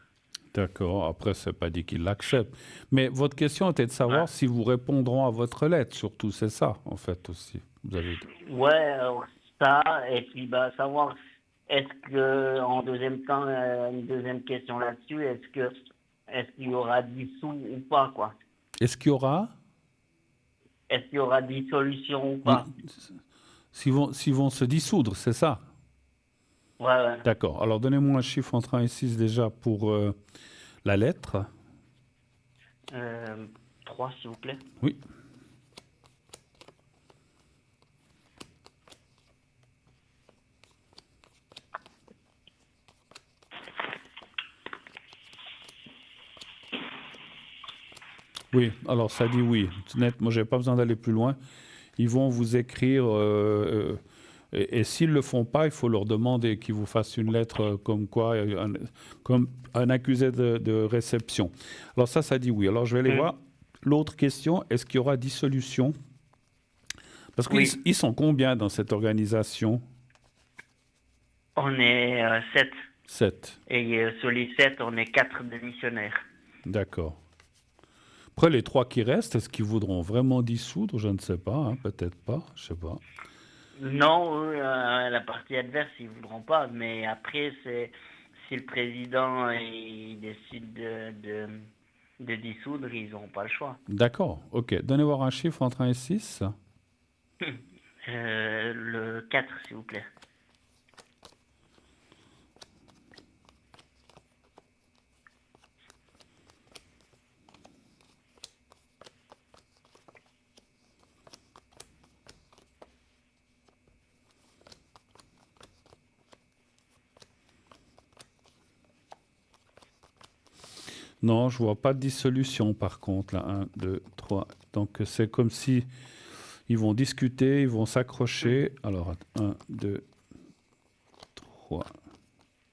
D'accord. Après, c'est pas dit qu'il l'accepte. Mais votre question était de Ouais, savoir si vous répondront à votre lettre. Surtout, c'est ça, en fait, aussi. Vous avez dit. ouais, alors ça, et puis bah, savoir, est-ce que, en deuxième temps, une deuxième question là-dessus, est-ce qu'il y aura dissous ou pas, quoi? Est-ce qu'il y aura? Est-ce qu'il y aura dissolution ou Oui. pas? S'ils vont se dissoudre, c'est ça? Ouais, ouais. D'accord. Alors, donnez-moi un chiffre entre 1 et 6 déjà pour la lettre. 3, s'il vous plaît. Oui. Oui, alors ça dit oui. Net, moi, j'ai pas besoin d'aller plus loin. Ils vont vous écrire, et s'ils le font pas, il faut leur demander qu'ils vous fassent une lettre comme quoi, comme un accusé de réception. Alors ça dit oui. Alors je vais aller voir. L'autre question, est-ce qu'il y aura dissolution? Parce qu'ils Oui, ils sont combien dans cette organisation? on est 7. 7. Et sur les 7, on est 4 démissionnaires. D'accord. Après, les 3 qui restent, est-ce qu'ils voudront vraiment dissoudre? Je ne sais pas, hein, peut-être pas, je sais pas. Non, eux, la partie adverse, ils voudront pas. Mais après, c'est si le président il décide de dissoudre, ils n'auront pas le choix. D'accord, ok. Donnez-moi un chiffre entre 1 et 6. Le 4, s'il vous plaît. Non, je vois pas de dissolution par contre, là. 1, 2, 3. Donc c'est comme si ils vont discuter, ils vont s'accrocher. Alors, 1, 2, 3,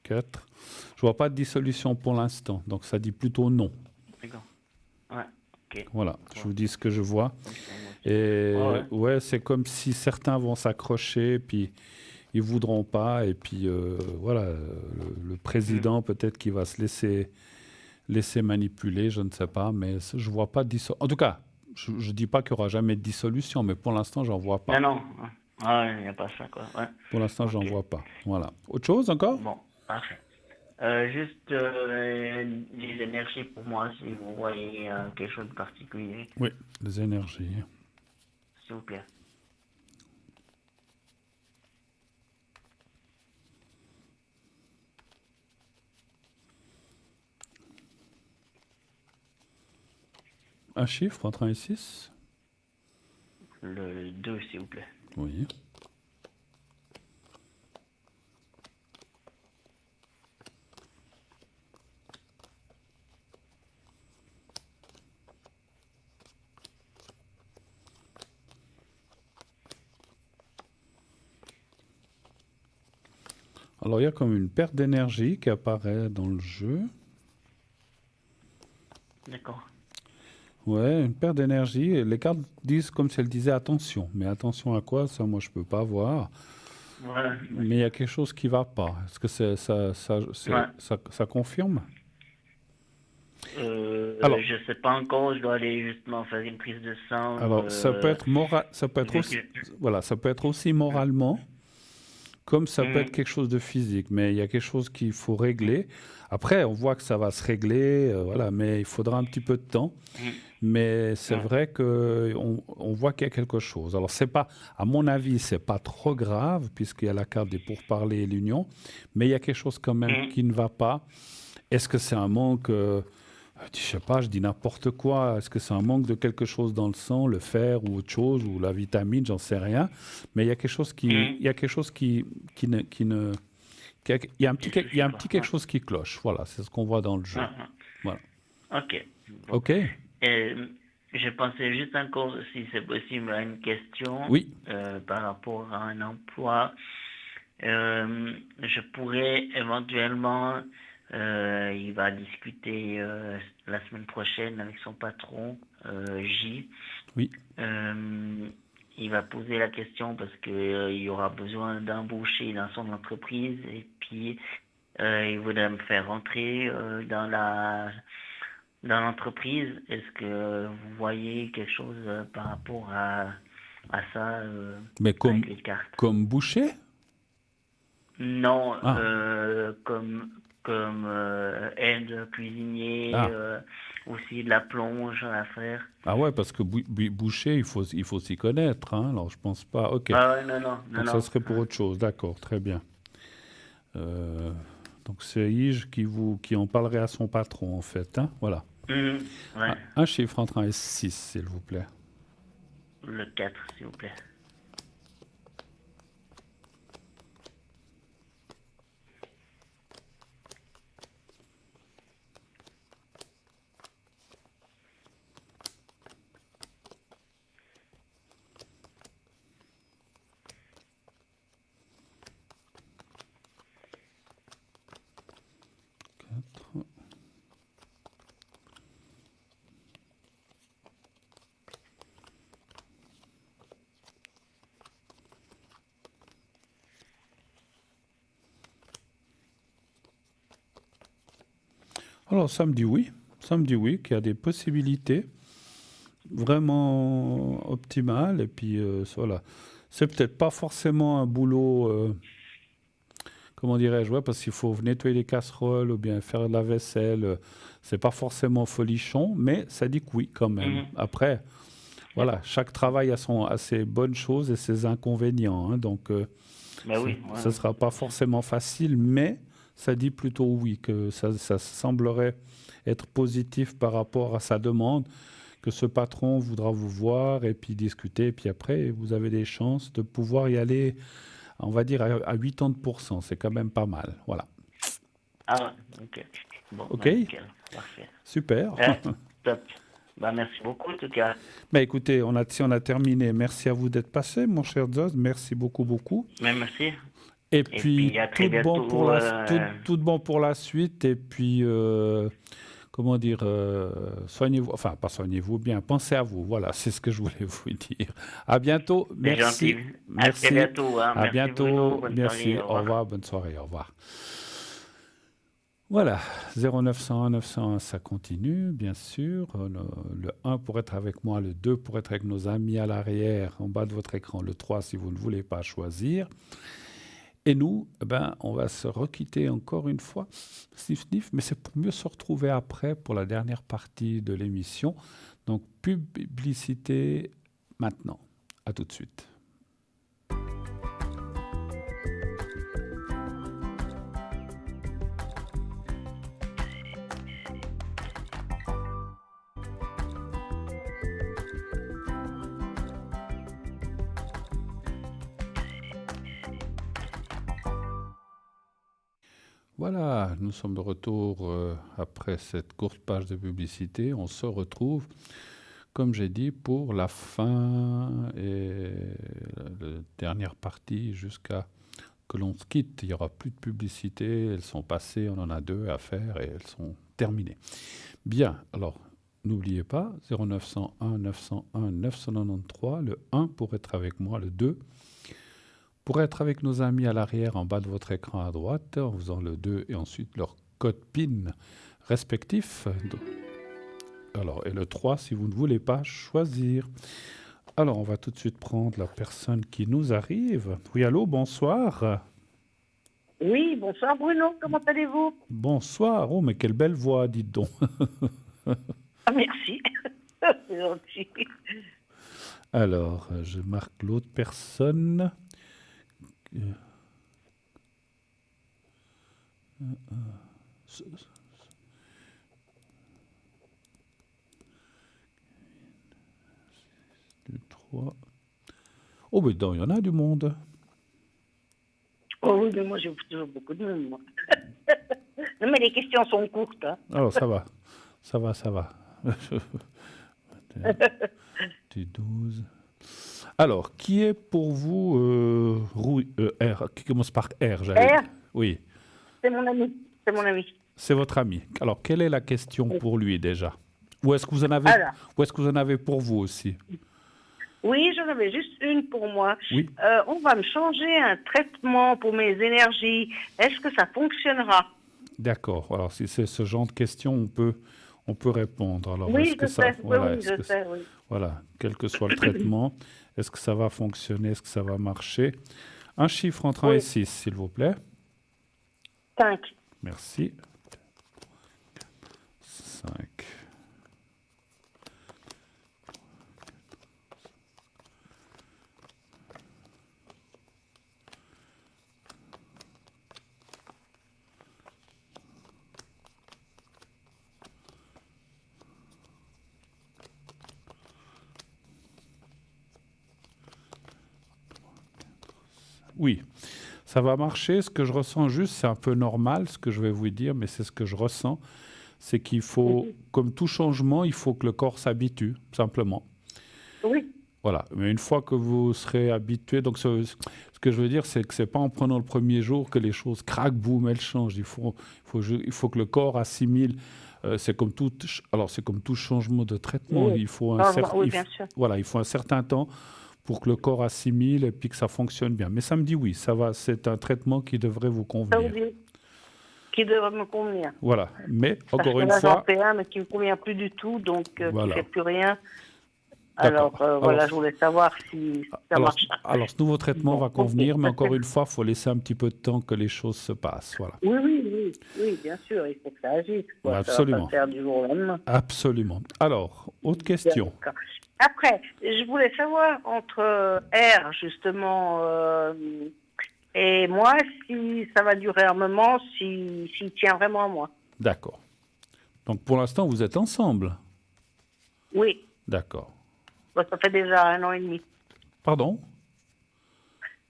4. Je vois pas de dissolution pour l'instant, donc ça dit plutôt non. D'accord. Ouais, ok. Voilà, je Ouais. vous dis ce que je vois. Comme ça, moi aussi. Et Ouais, ouais. ouais, c'est comme si certains vont s'accrocher, puis ils voudront pas, et puis voilà, le président peut-être qu'il va se laisser manipuler, je ne sais pas, mais je vois pas de dissolution. En tout cas, je ne dis pas qu'il n'y aura jamais de dissolution, mais pour l'instant, j'en vois pas. Non, non. Ah, il n'y a pas ça, quoi. Ouais. Pour l'instant, j'en Ok. vois pas. Voilà. Autre chose encore? Bon, parfait. Juste les énergies pour moi, si vous voyez quelque chose de particulier, Oui, les énergies. s'il vous plaît. Un chiffre entre 1 et 6? Le 2, s'il vous plaît. Oui. Alors, il y a comme une perte d'énergie qui apparaît dans le jeu. D'accord. Ouais, une perte d'énergie. Et les cartes disent comme si elles disaient attention. Mais attention à quoi? Ça, moi, je peux pas voir. Ouais. Mais il y a quelque chose qui va pas. Est-ce que Ouais. ça confirme? Euh, Alors, je sais pas encore, je dois aller justement faire une prise de sang. alors, ça peut être ça peut être Vu aussi, que- voilà, ça peut être aussi moralement, comme ça peut être Mhm. quelque chose de physique. Mais il y a quelque chose qu'il faut régler. Après, on voit que ça va se régler, voilà, mais il faudra un petit peu de temps. Mhm. Mais c'est Ouais. vrai que on voit qu'il y a quelque chose. Alors, c'est pas, à mon avis, c'est pas trop grave puisqu'il y a la carte des pourparlers et l'union, mais il y a quelque chose quand même Mhm. qui ne va pas. Est-ce que c'est un manque, je sais pas, je dis n'importe quoi. Est-ce que c'est un manque de quelque chose dans le sang, le fer ou autre chose, ou la vitamine, j'en sais rien. Mais il y a quelque chose Mhm. il y a quelque chose qui ne, il y a un petit, Des il y a soucis, un quoi. petit quelque chose qui cloche. Voilà, c'est ce qu'on voit dans le jeu. Ouais, ouais. Voilà. Ok. Bon. Ok? Je pensais juste encore, si c'est possible, à une question Oui. par rapport à un emploi. Je pourrais éventuellement, il va discuter la semaine prochaine avec son patron, J. Oui. Il va poser la question parce que il y aura besoin d'embaucher dans son entreprise et puis il voudrait me faire rentrer dans l'entreprise. Est-ce que vous voyez quelque chose par rapport à ça Mais avec les cartes? comme boucher? Non, Ah. comme aide cuisinier, Ah. aussi de la plonge à faire. Ah ouais, parce que boucher, il faut s'y connaître, hein. Alors, je pense pas. Ok. Ah ouais, non, non, non, Donc, ça non. serait pour autre chose. D'accord, très bien. Donc, c'est Ige qui en parlerait à son patron, en fait, hein. Voilà. Ouais, Un chiffre entre 1 et 6, s'il vous plaît. le 4, s'il vous plaît. Alors, ça me dit oui. Ça me dit oui, qu'il y a des possibilités vraiment optimales. Et puis, voilà. C'est peut-être pas forcément un boulot, comment dirais-je, ouais, parce qu'il faut nettoyer les casseroles ou bien faire de la vaisselle. C'est pas forcément folichon, mais ça dit que oui, quand même. Mhm. Après, voilà, chaque travail a ses bonnes choses et ses inconvénients, hein. Donc, Ben oui, ouais. ça sera pas forcément facile, mais ça dit plutôt oui, que ça semblerait être positif par rapport à sa demande, que ce patron voudra vous voir et puis discuter, et puis après, vous avez des chances de pouvoir y aller, on va dire, à 80%. C'est quand même pas mal. Voilà. Ah ouais, ok. Bon, Ok. ben, nickel, parfait. Super. Top. Ben, merci beaucoup, en tout cas. Mais écoutez, si on a terminé. Merci à vous d'être passé, mon cher Zoz. Merci beaucoup, beaucoup. Mais merci. Et puis, puis, à très tout bon bientôt, pour tout bon pour la suite. Et puis, comment dire, soignez-vous, enfin, pas soignez-vous bien, pensez à vous. Voilà, c'est ce que je voulais vous dire. À bientôt. C'est Merci. gentil. À Merci. très bientôt. Hein. À Merci bientôt. Bruno. Bonne Merci. soirée. Au Au revoir. revoir. Bonne soirée. Au revoir. Voilà, 0901 901, ça continue, bien sûr. Le 1 pour être avec moi, le 2 pour être avec nos amis à l'arrière, en bas de votre écran, le 3 si vous ne voulez pas choisir. Et nous, on va se requitter encore une fois, sniff sniff, mais c'est pour mieux se retrouver après pour la dernière partie de l'émission. Donc, publicité maintenant. À tout de suite. Voilà, nous sommes de retour après cette courte page de publicité. On se retrouve, comme j'ai dit, pour la fin et la dernière partie jusqu'à que l'on se quitte. Il n'y aura plus de publicité, elles sont passées, on en a 2 à faire et elles sont terminées. Bien, alors n'oubliez pas, 0901 901 993, le 1 pour être avec moi, le 2 pour être avec nos amis à l'arrière en bas de votre écran à droite, en faisant le 2 et ensuite leur code PIN respectif. Alors, et le 3 si vous ne voulez pas choisir. Alors, on va tout de suite prendre la personne qui nous arrive. Oui, allô, bonsoir. Oui, bonsoir Bruno, comment allez-vous? Bonsoir. Oh, mais quelle belle voix, dites donc. Ah, merci, c'est gentil. Alors, je marque l'autre personne. Deux, trois. Oh, mais il y en a du monde. Oh oui, mais moi j'ai toujours beaucoup de monde, moi. Non, mais les questions sont courtes. Hein. Alors, ça va. Ça va, ça va. Du 12. Alors, qui est pour vous R, qui commence par R, R? Oui, C'est mon ami, c'est mon ami. c'est votre ami. Alors, quelle est la question pour lui déjà? Ou est-ce que vous en avez, Alors. ou est-ce que vous en avez pour vous aussi? Oui, j'en avais juste une pour moi. Oui. On va me changer un traitement pour mes énergies. Est-ce que ça fonctionnera? D'accord. Alors, si c'est ce genre de questions, on peut répondre. Alors, Oui, est-ce que je ça, sais, voilà, oui, est-ce je que- sais, oui. voilà, quel que soit le traitement, est-ce que ça va fonctionner, est-ce que ça va marcher? Un chiffre entre 1 et Oui. 6, s'il vous plaît. 5. Merci. 5. Oui, ça va marcher. Ce que je ressens juste, c'est un peu normal ce que je vais vous dire, mais c'est ce que je ressens. C'est qu'il faut, comme tout changement, il faut que le corps s'habitue, simplement. Oui. Voilà. Mais une fois que vous serez habitué, donc ce que je veux dire, c'est que c'est pas en prenant le premier jour que les choses craquent, boum, elles changent. Il faut que le corps assimile. C'est comme tout changement de traitement. Oui. Il faut Oui, bien sûr. voilà, il faut un certain temps pour que le corps assimile et puis que ça fonctionne bien. Mais ça me dit oui, ça va. C'est un traitement qui devrait vous Ça vous convenir. dit qui devrait me convenir. Voilà. Mais Parce encore que une là, j'en fois, fais un, mais qui ne me convient plus du tout, donc qui Voilà. ne fait plus rien. D'accord. Alors, voilà, Alors, je voulais savoir si ça marche. alors, ce nouveau traitement Bon, va convenir, ok. mais encore une fois, il faut laisser un petit peu de temps que les choses se passent. Voilà. Oui, bien sûr, il faut que ça agisse. Quoi. Absolument. Ça va pas se faire du jour au lendemain. Absolument. Alors, autre question. D'accord. Après, je voulais savoir entre R, justement, et moi, si ça va durer un moment, s'il tient vraiment à moi. D'accord. Donc, pour l'instant, vous êtes ensemble. Oui, D'accord. bon, ça fait déjà 1 an et demi. Pardon?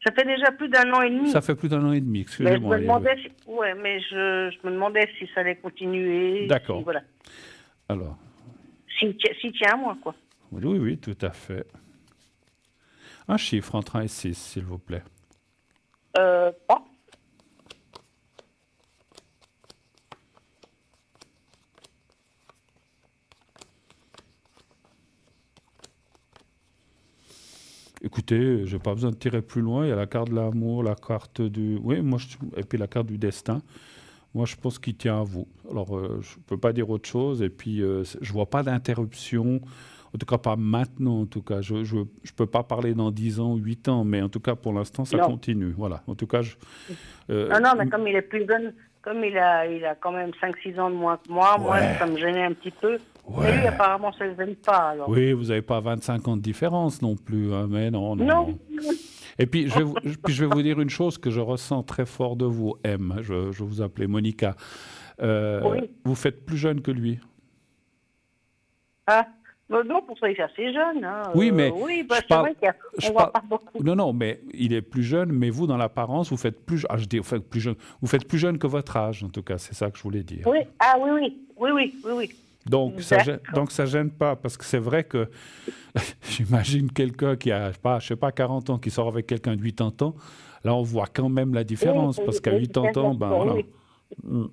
Ça fait déjà plus d'1 an et demi. Ça fait plus d'1 an et demi, Mais je excusez-moi. me demandais je me demandais si ça allait continuer. D'accord. Si, voilà. Alors, S'il tient à moi, quoi. oui, oui, tout à fait. Un chiffre entre 1 et 6, s'il vous plaît. 3. Écoutez, j'ai pas besoin de tirer plus loin. Il y a la carte de l'amour, la carte du... Oui, et puis la carte du destin. Moi, je pense qu'il tient à vous. Alors, je ne peux pas dire autre chose. Et puis, je vois pas d'interruption. En tout cas, pas maintenant, en tout cas. Je peux pas parler dans 10 ans, 8 ans. Mais en tout cas, pour l'instant, ça Non. continue. Voilà. En tout cas, Non, mais comme il est plus jeune, comme il a quand même 5-6 ans de moins que moi, moi, Ouais. ça me gênait un petit peu. Ouais. Mais lui, apparemment, ça ne le gêne pas, alors. oui, vous n'avez pas 25 ans de différence non plus. Hein, mais non. Non. Et puis je vais vous dire une chose que je ressens très fort de vous, M. Je vous appelais Monica. Oui. Vous faites plus jeune que lui. Ah, Non, pour ça, il est assez jeune. Hein. Oui, mais oui, je c'est parle, vrai qu'on je ne voit parle- pas beaucoup. Non, non, mais il est plus jeune, mais vous, dans l'apparence, vous faites plus, je dis, vous faites plus jeune que votre âge, en tout cas, c'est ça que je voulais dire. Oui, ah oui, oui, oui, oui, oui, oui. Donc ça gêne pas, parce que c'est vrai que j'imagine quelqu'un qui a, je sais pas, 40 ans, qui sort avec quelqu'un de 80 ans, là, on voit quand même la différence, parce qu'à 80 ans, ben voilà. Oui. Mm.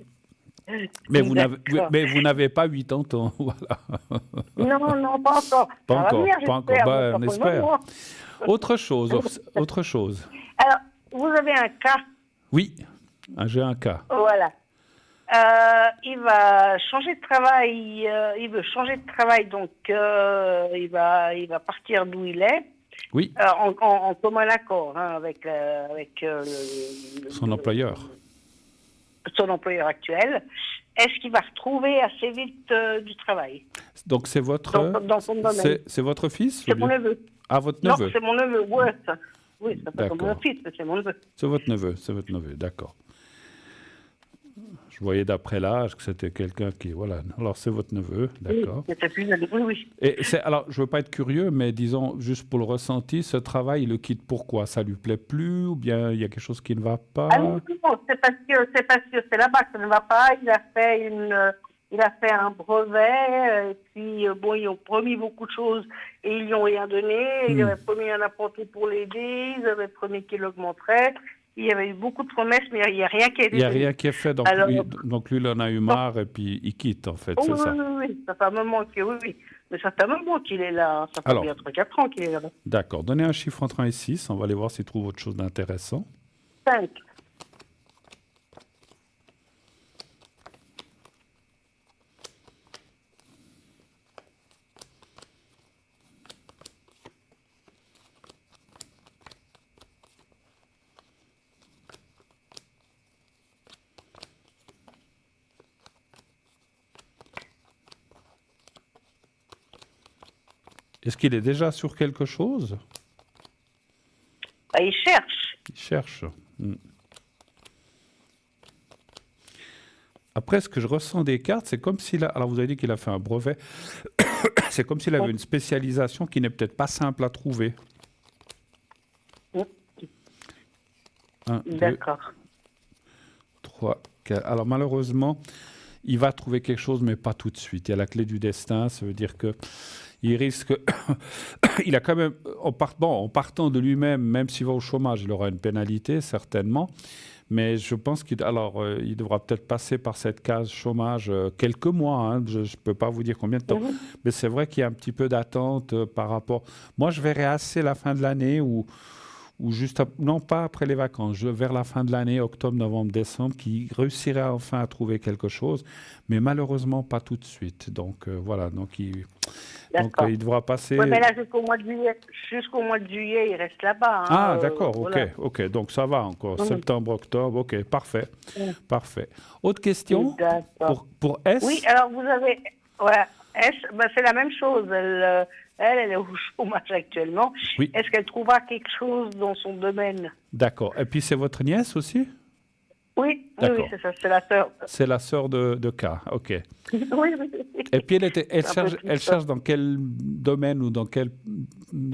D'accord. Mais vous n'avez pas 80 ans, voilà. Non, non, pas encore. Pas Ça va encore, venir, pas encore. j'espère, mais Ben, pas on pour le espère. moment. Autre chose, autre chose. Alors, vous avez un cas, Oui, j'ai un cas. voilà. Il va changer de travail, il veut changer de travail, donc il va partir d'où il est, Oui, en commun accord hein, avec, son employeur. son employeur actuel. Est-ce qu'il va retrouver assez vite du travail Donc c'est votre, dans son domaine? c'est votre fils C'est ou mon bien- neveu. Ah, votre Non, neveu. c'est mon neveu, ouais. Oui, c'est pas comme mon D'accord. fils, mais c'est mon neveu. C'est votre neveu, d'accord. Je voyais d'après l'âge que c'était quelqu'un qui, voilà. Alors c'est votre neveu, d'accord. Oui, c'est plus jeune. Oui, oui. Et c'est, alors je veux pas être curieux, mais disons juste pour le ressenti, ce travail, il le quitte pourquoi? Ça lui plaît plus ou bien il y a quelque chose qui ne va pas? Ah non, non, c'est parce que c'est là-bas que ça ne va pas. Il a fait un brevet, et puis bon, ils ont promis beaucoup de choses et ils lui ont rien donné. Ils avaient promis un apprenti pour l'aider, ils avaient promis qu'il augmenterait. Il y avait eu beaucoup de promesses, mais il n'y a rien qui a été Il n'y a donné. rien qui est fait, donc, Alors, lui, il en a eu marre et puis il quitte, en fait, oui, c'est oui, ça. oui, oui, ça fait un moment que, oui, oui. Mais ça fait un moment qu'il est là. Ça fait Alors. bien 3-4 ans qu'il est là. D'accord. Donnez un chiffre entre 1 et 6. On va aller voir s'il trouve autre chose d'intéressant. 5. Est-ce qu'il est déjà sur quelque chose? Bah, il cherche. Il cherche. Après, ce que je ressens des cartes, c'est comme s'il a... Alors, vous avez dit qu'il a fait un brevet. C'est comme s'il avait une spécialisation qui n'est peut-être pas simple à trouver. D'accord. 3, 4. Alors, malheureusement, il va trouver quelque chose, mais pas tout de suite. Il y a la clé du destin. Ça veut dire que il risque... il a quand même... En partant de lui-même, même s'il va au chômage, il aura une pénalité, certainement. Mais je pense il devra peut-être passer par cette case chômage quelques mois. Hein. Je ne peux pas vous dire combien de temps. Mais c'est vrai qu'il y a un petit peu d'attente par rapport... Moi, je verrais assez la fin de l'année ou juste... Non, pas après les vacances. Vers la fin de l'année, octobre, novembre, décembre, qui réussirait enfin à trouver quelque chose. Mais malheureusement, pas tout de suite. Donc, voilà. Donc, il devra passer... Oui, mais là, jusqu'au mois de juillet, il reste là-bas. Hein, Ah, d'accord, voilà. ok. Donc, ça va encore. Septembre, octobre, ok, parfait. Parfait. Autre question pour S? Oui, alors vous avez... Ouais, S, ben, c'est la même chose. Elle est au chômage actuellement. Oui. Est-ce qu'elle trouvera quelque chose dans son domaine? D'accord. Et puis, c'est votre nièce aussi? Oui, D'accord. c'est ça, c'est la sœur. C'est la sœur de K, ok. Oui, oui. Et puis, elle cherche dans quel domaine ou dans quel...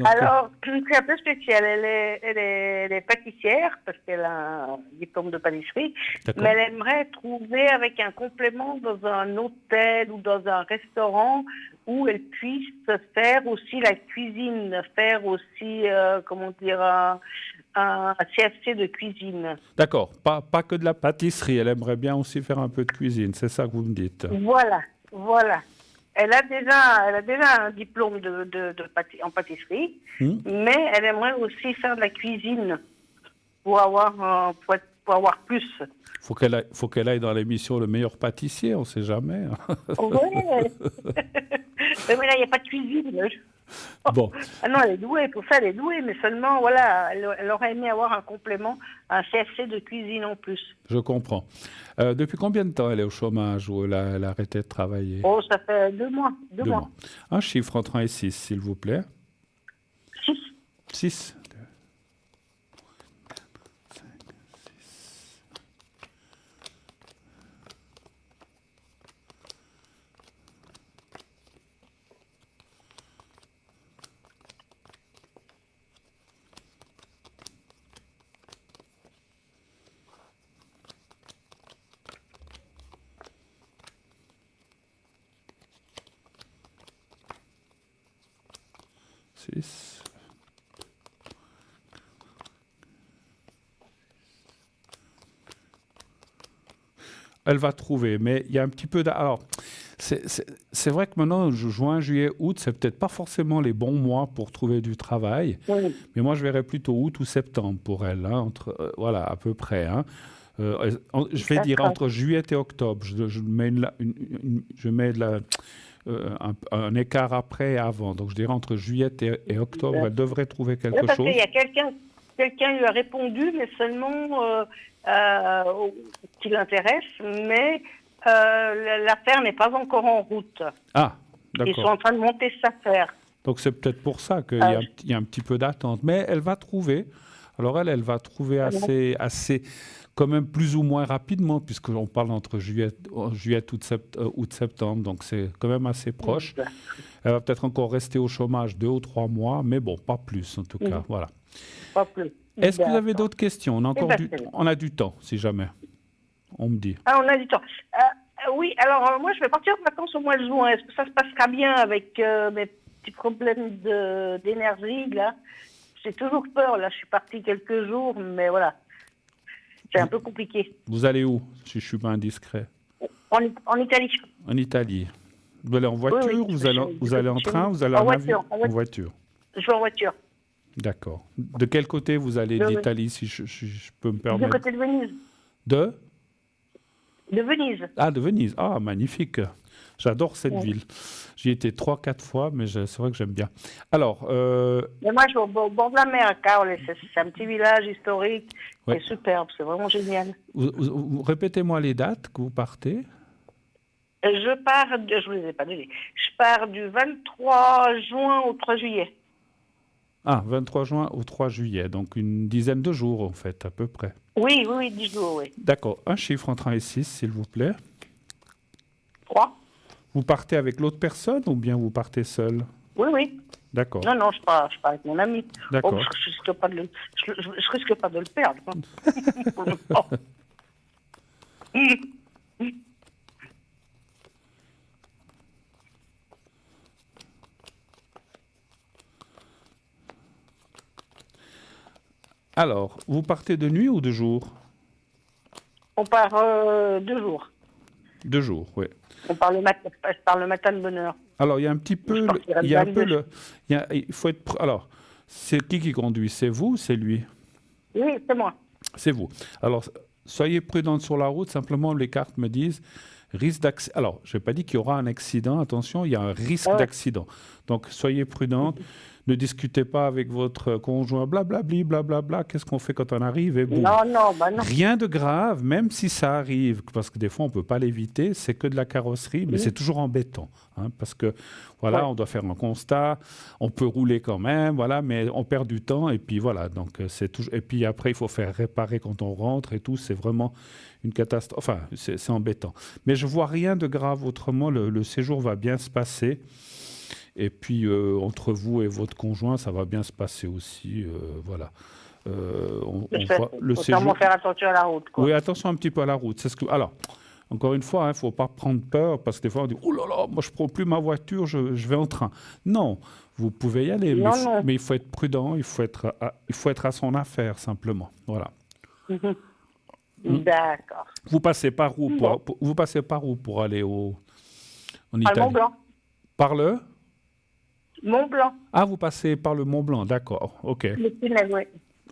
Alors, c'est un peu spécial. Elle est pâtissière parce qu'elle a un diplôme de pâtisserie, mais elle aimerait trouver avec un complément dans un hôtel ou dans un restaurant où elle puisse faire aussi la cuisine, faire aussi, un CFC de cuisine. D'accord, pas que de la pâtisserie, elle aimerait bien aussi faire un peu de cuisine, c'est ça que vous me dites. Voilà. Elle a déjà un diplôme en pâtisserie, mais elle aimerait aussi faire de la cuisine pour avoir plus. Faut qu'elle aille dans l'émission Le meilleur pâtissier, on ne sait jamais. Ouais. Mais là, il n'y a pas de cuisine. Bon. Ah non, elle est douée, pour ça elle est douée, mais seulement, voilà, elle aurait aimé avoir un complément, un CFC de cuisine en plus. Je comprends. Depuis combien de temps elle est au chômage ou elle a arrêté de travailler? Oh, ça fait 2 mois. 2 mois. Un chiffre entre 1 et 6, s'il vous plaît. 6. 6. 6. Elle va trouver, mais il y a un petit peu Alors, c'est vrai que maintenant, juin, juillet, août, c'est peut-être pas forcément les bons mois pour trouver du travail, Oui. mais moi, je verrais plutôt août ou septembre pour elle, hein, voilà, à peu près. Hein. Je vais dire D'accord. entre juillet et octobre. Je mets, je mets un écart après et avant. Donc, je dirais entre juillet et octobre, elle devrait trouver Oui, quelque parce chose. qu'il y a quelqu'un lui a répondu, mais seulement qui l'intéresse, mais l'affaire n'est pas encore en route. Ah, Ils sont d'accord. en train de monter cette affaire. Donc, c'est peut-être pour ça qu'il Ah, y a un petit peu d'attente. Mais elle va trouver. Alors, elle va trouver assez, quand même plus ou moins rapidement, puisqu'on parle entre juillet, août, septembre. Donc, c'est quand même assez proche. Elle va peut-être encore rester au chômage 2 ou 3 mois, mais bon, pas plus en tout cas. Voilà. pas plus. Est-ce que vous avez D'accord. d'autres questions? On a du temps, si jamais. On me dit. Ah, on a du temps. Oui, alors moi je vais partir en vacances au mois de juin. Est-ce que ça se passera bien avec mes petits problèmes d'énergie là? J'ai toujours peur. Là, je suis partie quelques jours, mais voilà, c'est un peu compliqué. Vous allez où, si je ne suis pas indiscret? En Italie. En Italie. Vous allez en voiture, Oui, vous allez en train, vous allez en en voiture, avion? En voiture. Je vais en voiture. D'accord. De quel côté vous allez d'Italie, si je peux me Du permettre? côté de Venise. De Venise. Ah, de Venise. Ah, magnifique. J'adore cette ville. J'y étais 3-4 fois, mais c'est vrai que j'aime bien. Alors... Mais moi, je suis au bord de la mer, Carole. C'est un petit village historique. C'est superbe. C'est vraiment génial. Répétez-moi les dates que vous partez. Je ne vous les ai pas données. Je pars du 23 juin au 3 juillet. Ah, 23 juin au 3 juillet, donc une dizaine de jours en fait, à peu près. Oui, 10 jours, oui. D'accord. Un chiffre entre 1 et 6, s'il vous plaît. 3. Vous partez avec l'autre personne ou bien vous partez seul? Oui. D'accord. Non, je pars avec mon ami. D'accord. Oh, je risque pas de le perdre. Alors, vous partez de nuit ou de jour? On part 2 jours. 2 jours, oui. Je pars le matin de bonne heure. Alors, il y a un petit peu... il faut être... Alors, c'est qui conduit? C'est vous ou c'est lui? Oui, c'est moi. C'est vous. Alors, soyez prudente sur la route. Simplement, les cartes me disent risque d'accident. Alors, je n'ai pas dit qu'il y aura un accident. Attention, il y a un risque d'accident. Donc, soyez prudente. Ne discutez pas avec votre conjoint, blablabli, blablabla. Qu'est-ce qu'on fait quand on arrive? Et boum. Non. Rien de grave, même si ça arrive, parce que des fois, on ne peut pas l'éviter. C'est que de la carrosserie, mais c'est toujours embêtant. Hein, parce que, voilà, on doit faire un constat. On peut rouler quand même, voilà, mais on perd du temps. Et puis, voilà. Donc, c'est toujours... Et puis, après, il faut faire réparer quand on rentre et tout. C'est vraiment une catastrophe. Enfin, c'est embêtant. Mais je ne vois rien de grave autrement. Le séjour va bien se passer. Et puis, entre vous et votre conjoint, ça va bien se passer aussi. Voilà. On voit le séjour. Faire attention à la route. Quoi. Oui, attention un petit peu à la route. C'est ce que... Alors, encore une fois, il ne faut pas prendre peur, parce que des fois, on dit « Oh là là, moi, je ne prends plus ma voiture, je vais en train. » Non, vous pouvez y aller, mais il faut être prudent, il faut être à son affaire, simplement. Voilà. D'accord. Vous passez par où pour aller en Italie? Par le Mont Blanc. Par le Mont Blanc. Ah, vous passez par le Mont Blanc, d'accord, ok. Le tunnel, oui.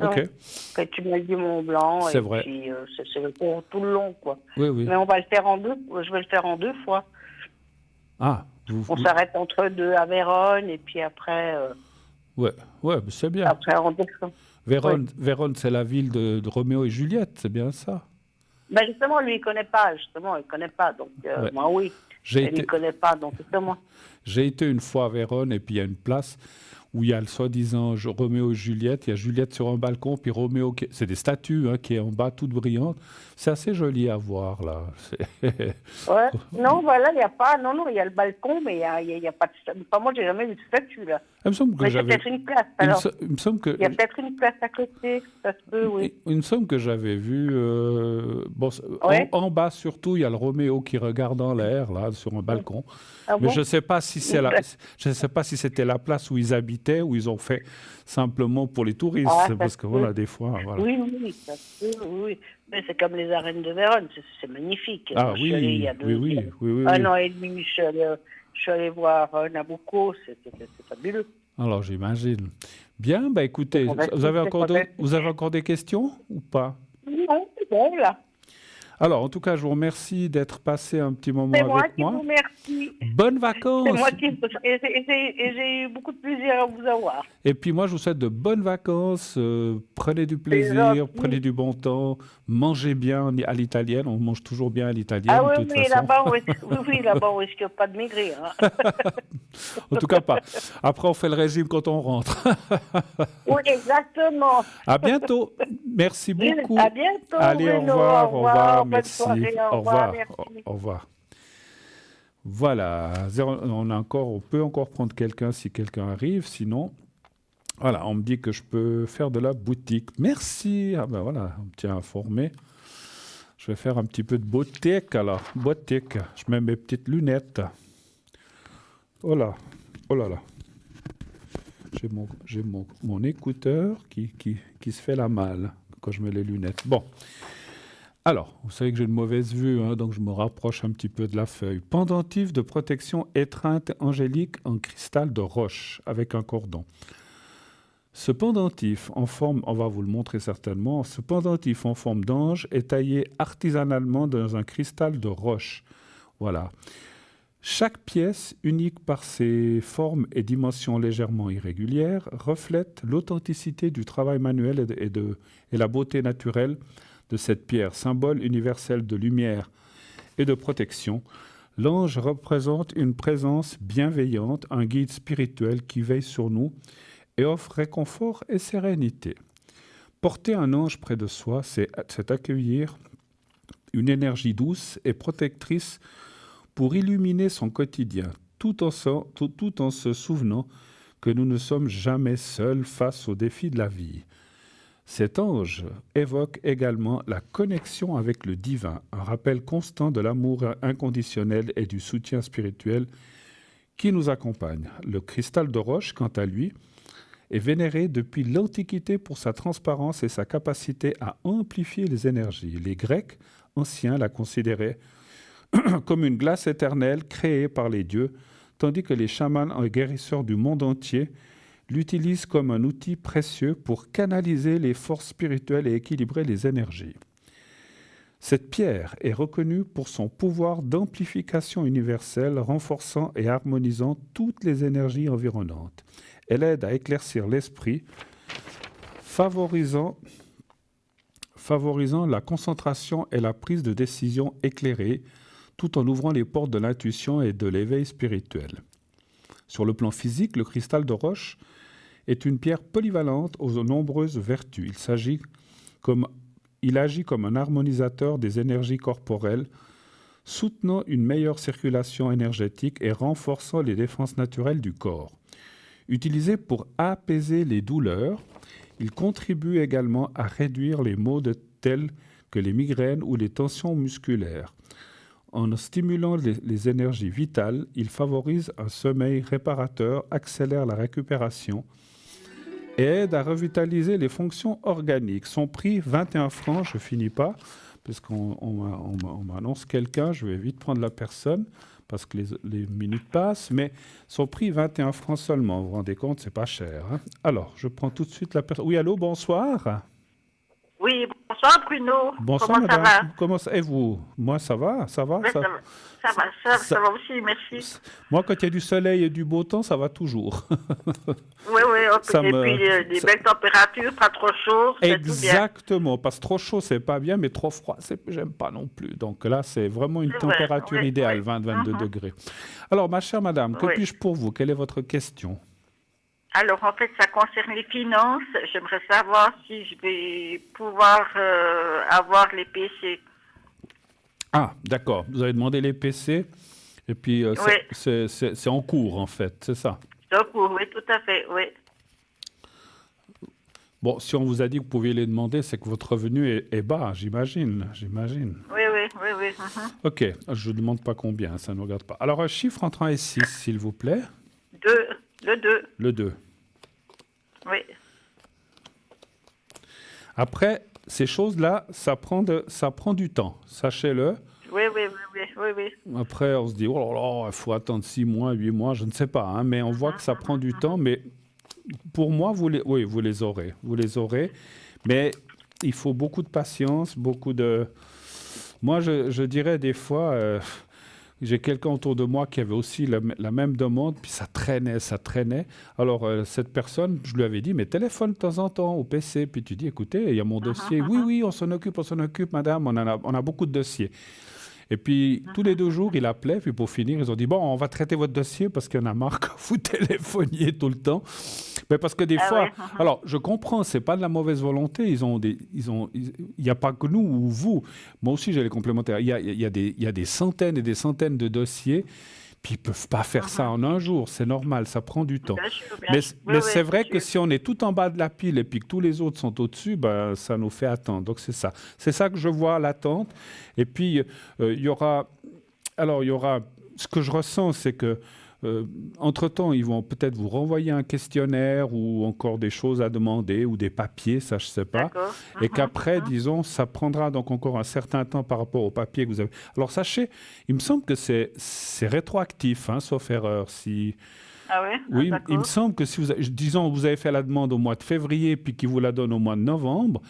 Ok. Le tunnel du Mont Blanc. C'est vrai. Puis, c'est le tour tout le long, quoi. Oui. Mais on va le faire en deux. Je vais le faire en 2 fois. Ah. On s'arrête entre 2 à Vérone et puis après. Ouais, c'est bien. Après, on descend. Vérone, c'est la ville de Roméo et Juliette, c'est bien ça? Ben justement, lui, il ne connaît pas. Donc, moi, oui. Il ne connaît pas, donc justement. J'ai été une fois à Vérone et puis il y a une place où il y a le soi-disant Roméo et Juliette. Il y a Juliette sur un balcon, puis Roméo, c'est des statues qui est en bas, toutes brillantes. C'est assez joli à voir, là. Ouais. Non, voilà, il n'y a pas... Non, il y a le balcon, mais il n'y a pas de... Enfin, moi, j'ai jamais vu de statue, là. Il me semble que mais c'est peut-être une place, alors. Il me semble que... Il y a peut-être une place à côté, ça se peut, oui. Il me semble que j'avais vu... en bas, surtout, il y a le Roméo qui regarde en l'air, là. sur un balcon. Ah Mais bon? je ne sais pas si je sais pas si c'était la place où ils habitaient ou ils ont fait simplement pour les touristes. Ah, ça Parce se que peut. voilà, des fois, voilà. Oui, ça se peut, oui. Mais c'est comme les arènes de Vérone, c'est magnifique. Ah Moi, je suis allée il y oui, a oui. un an et demi, je suis allée voir Nabucco, c'est fabuleux. Alors, j'imagine. Bien, bah écoutez, vous avez encore des questions ou pas? Non, c'est bon, là. Alors, en tout cas, je vous remercie d'être passé un petit moment C'est moi avec qui vous moi. remercie. Bonnes C'est vacances. moi qui... Et j'ai eu beaucoup de plaisir à vous avoir. Et puis moi, je vous souhaite de bonnes vacances. Prenez du C'est plaisir, gentil. prenez du bon temps. Mangez bien à l'italienne. On mange toujours bien à l'italienne, Ah de oui, toute oui, façon. là-bas, on risque pas de maigrir. Hein. En tout cas, pas. Après, on fait le régime quand on rentre. Oui, exactement. À bientôt. Merci beaucoup. À bientôt, Allez, au Bruno. revoir, au revoir. Bonne Merci. soirée, Au revoir. merci. Au revoir. Voilà. On peut encore prendre quelqu'un si quelqu'un arrive. Sinon, voilà, on me dit que je peux faire de la boutique. Merci. Ah ben voilà, on me tient informé. Je vais faire un petit peu de boutique alors. Boutique. Je mets mes petites lunettes. Oh là. Oh là là. J'ai mon écouteur qui se fait la malle quand je mets les lunettes. Bon. Alors, vous savez que j'ai une mauvaise vue, hein, donc je me rapproche un petit peu de la feuille. Pendentif de protection étreinte angélique en cristal de roche avec un cordon. Ce pendentif en forme, on va vous le montrer certainement, ce pendentif en forme d'ange est taillé artisanalement dans un cristal de roche. Voilà. Chaque pièce, unique par ses formes et dimensions légèrement irrégulières, reflète l'authenticité du travail manuel et la beauté naturelle de cette pierre, symbole universel de lumière et de protection. L'ange représente une présence bienveillante, un guide spirituel qui veille sur nous et offre réconfort et sérénité. Porter un ange près de soi, c'est accueillir une énergie douce et protectrice pour illuminer son quotidien, tout en se souvenant que nous ne sommes jamais seuls face aux défis de la vie. Cet ange évoque également la connexion avec le divin, un rappel constant de l'amour inconditionnel et du soutien spirituel qui nous accompagne. Le cristal de roche, quant à lui, est vénéré depuis l'Antiquité pour sa transparence et sa capacité à amplifier les énergies. Les Grecs anciens la considéraient comme une glace éternelle créée par les dieux, tandis que les chamans et guérisseurs du monde entier l'utilisent comme un outil précieux pour canaliser les forces spirituelles et équilibrer les énergies. Cette pierre est reconnue pour son pouvoir d'amplification universelle, renforçant et harmonisant toutes les énergies environnantes. Elle aide à éclaircir l'esprit, favorisant la concentration et la prise de décision éclairée, tout en ouvrant les portes de l'intuition et de l'éveil spirituel. Sur le plan physique, le cristal de roche est une pierre polyvalente aux nombreuses vertus. Il agit comme un harmonisateur des énergies corporelles, soutenant une meilleure circulation énergétique et renforçant les défenses naturelles du corps. Utilisé pour apaiser les douleurs, il contribue également à réduire les maux tels que les migraines ou les tensions musculaires. En stimulant les énergies vitales, il favorise un sommeil réparateur, accélère la récupération et aide à revitaliser les fonctions organiques. Son prix, 21 francs, je ne finis pas, parce qu'on m'annonce quelqu'un, je vais vite prendre la personne, parce que les minutes passent, mais son prix, 21 francs seulement. Vous vous rendez compte, c'est pas cher. Hein. Alors, je prends tout de suite la personne. Oui, allô, bonsoir. Oui, bonsoir Bruno. Bonsoir Comment madame. ça va? Comment ça et vous? Moi, ça va. Oui, ça va aussi, merci. Moi, quand il y a du soleil et du beau temps, ça va toujours. Oui, et puis des belles températures, pas trop chaud, c'est tout bien. Exactement, parce que trop chaud, c'est pas bien, mais trop froid, j'aime pas non plus. Donc là, c'est vraiment une température idéale, 20-22 degrés. Alors, ma chère madame, que puis-je pour vous? Quelle est votre question? Alors, en fait, ça concerne les finances. J'aimerais savoir si je vais pouvoir avoir les PC. Ah, d'accord. Vous avez demandé les PC, et puis c'est en cours, en fait, c'est ça? C'est en cours, oui, tout à fait, oui. Bon, si on vous a dit que vous pouviez les demander, c'est que votre revenu est bas, j'imagine. Oui, oui. Ok, je ne demande pas combien, ça ne regarde pas. Alors, un chiffre entre 1 et 6, s'il vous plaît. 2. Le 2. Le 2. Oui. Après, ces choses-là, ça prend du temps, sachez-le. Oui. Après, on se dit, oh là là, il faut attendre 6 mois, 8 mois, je ne sais pas, hein, mais on voit que ça prend du temps. Mais pour moi, vous les aurez. Vous les aurez, mais il faut beaucoup de patience, beaucoup de... Moi, je dirais des fois, j'ai quelqu'un autour de moi qui avait aussi la même demande, puis ça traînait. Alors, cette personne, je lui avais dit, mais téléphone de temps en temps au PC, puis tu dis, écoutez, il y a mon dossier. Oui, on s'en occupe, madame, on a beaucoup de dossiers. Et puis, tous les 2 jours, il appelait, puis pour finir, ils ont dit, bon, on va traiter votre dossier parce qu'il y en a marre que vous téléphoniez tout le temps. Mais parce que des fois, alors, je comprends, c'est pas de la mauvaise volonté, il n'y a pas que nous ou vous. Moi aussi, j'ai les complémentaires. Il y a des centaines et des centaines de dossiers, puis ils peuvent pas faire ça en un jour, c'est normal, ça prend du temps. Mais c'est vrai que si on est tout en bas de la pile et puis que tous les autres sont au-dessus, ben, ça nous fait attendre. Donc, c'est ça. C'est ça que je vois, l'attente. Et puis, il y aura... Ce que je ressens, c'est que entre-temps, ils vont peut-être vous renvoyer un questionnaire ou encore des choses à demander ou des papiers, ça je ne sais pas. Et qu'après, disons, ça prendra donc encore un certain temps par rapport aux papiers que vous avez. Alors sachez, il me semble que c'est rétroactif, hein, sauf erreur. Ah oui? Oui, il me semble que si vous avez fait la demande au mois de février puis qu'ils vous la donnent au mois de novembre,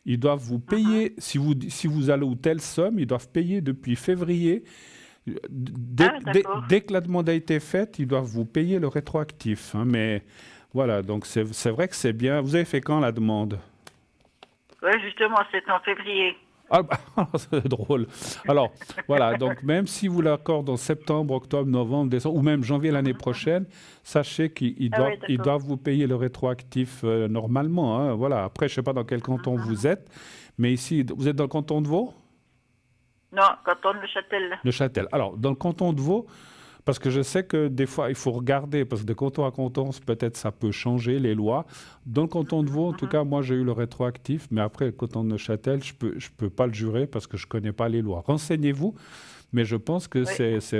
ils doivent vous payer, si vous allez où telle somme, ils doivent payer depuis février. Dès que la demande a été faite, ils doivent vous payer le rétroactif. Hein, mais voilà, donc c'est vrai que c'est bien. Vous avez fait quand la demande? Oui, justement, c'est en février. Ah, c'est drôle. Alors, voilà, donc même si vous l'accordez en septembre, octobre, novembre, décembre, ou même janvier l'année prochaine, sachez qu'ils doivent vous payer le rétroactif normalement. Hein, voilà. Après, je ne sais pas dans quel canton vous êtes, mais ici, vous êtes dans le canton de Vaud? Non, canton de Neuchâtel. Neuchâtel. Alors, dans le canton de Vaud, parce que je sais que des fois, il faut regarder, parce que de canton à canton, peut-être ça peut changer, les lois. Dans le canton de Vaud, en tout cas, moi, j'ai eu le rétroactif, mais après, le canton de Neuchâtel, je peux pas le jurer parce que je ne connais pas les lois. Renseignez-vous, mais je pense que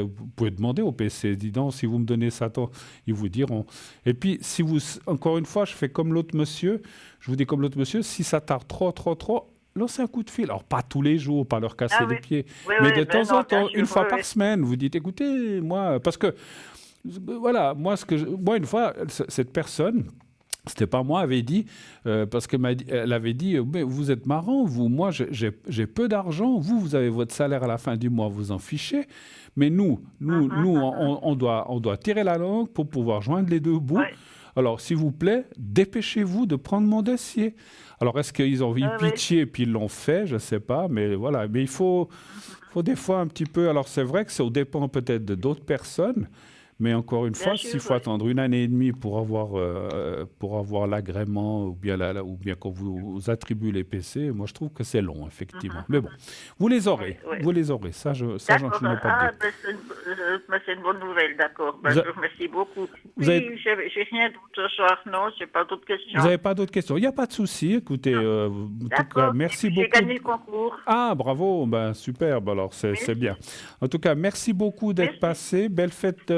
vous pouvez demander au PC, dis donc, si vous me donnez ça, ils vous diront. Et puis, encore une fois, je fais comme l'autre monsieur, je vous dis comme l'autre monsieur, si ça tarde trop, lancez un coup de fil. Alors, pas tous les jours, pas leur casser les pieds, mais de temps en temps, une fois par semaine, vous dites, écoutez, moi, parce que, voilà, moi, une fois, cette personne, c'était pas moi, avait dit, parce qu'elle avait dit, mais vous êtes marrant, vous, moi, j'ai peu d'argent, vous avez votre salaire à la fin du mois, vous en fichez, mais nous, on doit tirer la langue pour pouvoir joindre les 2 bouts. Alors, s'il vous plaît, dépêchez-vous de prendre mon dossier. Alors, est-ce qu'ils ont eu pitié et puis ils l'ont fait? Je ne sais pas, mais voilà. Mais il faut des fois un petit peu... Alors, c'est vrai que ça dépend peut-être de d'autres personnes, mais encore une fois, s'il faut attendre 1 année et demie pour avoir l'agrément ou bien qu'on vous attribue les PC, moi, je trouve que c'est long, effectivement. Mais bon, vous les aurez. Vous les aurez. Ça, je n'ai pas de doute. C'est une bonne nouvelle, d'accord. Je vous remercie beaucoup. J'ai rien d'autre ce soir. Non, je n'ai pas d'autres questions. Vous n'avez pas d'autres questions? Il n'y a pas de souci. Écoutez, en tout cas, merci beaucoup. J'ai gagné le concours. Ah, bravo. Ben, superbe. Alors, c'est bien. En tout cas, merci beaucoup d'être passé. Belle fête.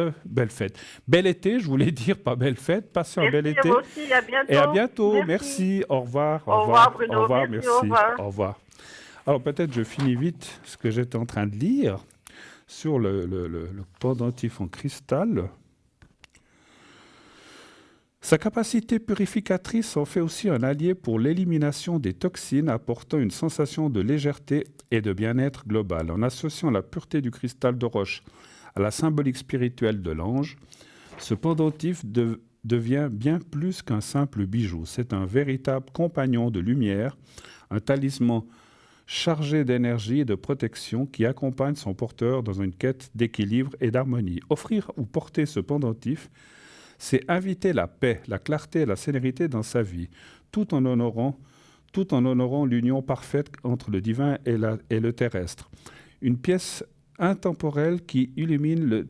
Bel été, je voulais dire, pas belle fête. Passez un bel été. Aussi, à bientôt. Et à bientôt. Merci. Au revoir. Au revoir, Bruno. Au revoir, merci. Au revoir. Alors, peut-être je finis vite ce que j'étais en train de lire sur le pendentif en cristal. Sa capacité purificatrice en fait aussi un allié pour l'élimination des toxines, apportant une sensation de légèreté et de bien-être global. En associant la pureté du cristal de roche à la symbolique spirituelle de l'ange, ce pendentif devient bien plus qu'un simple bijou. C'est un véritable compagnon de lumière, un talisman chargé d'énergie et de protection qui accompagne son porteur dans une quête d'équilibre et d'harmonie. Offrir ou porter ce pendentif, c'est inviter la paix, la clarté et la sérénité dans sa vie, tout en honorant l'union parfaite entre le divin et le terrestre. Une pièce intemporelle qui illumine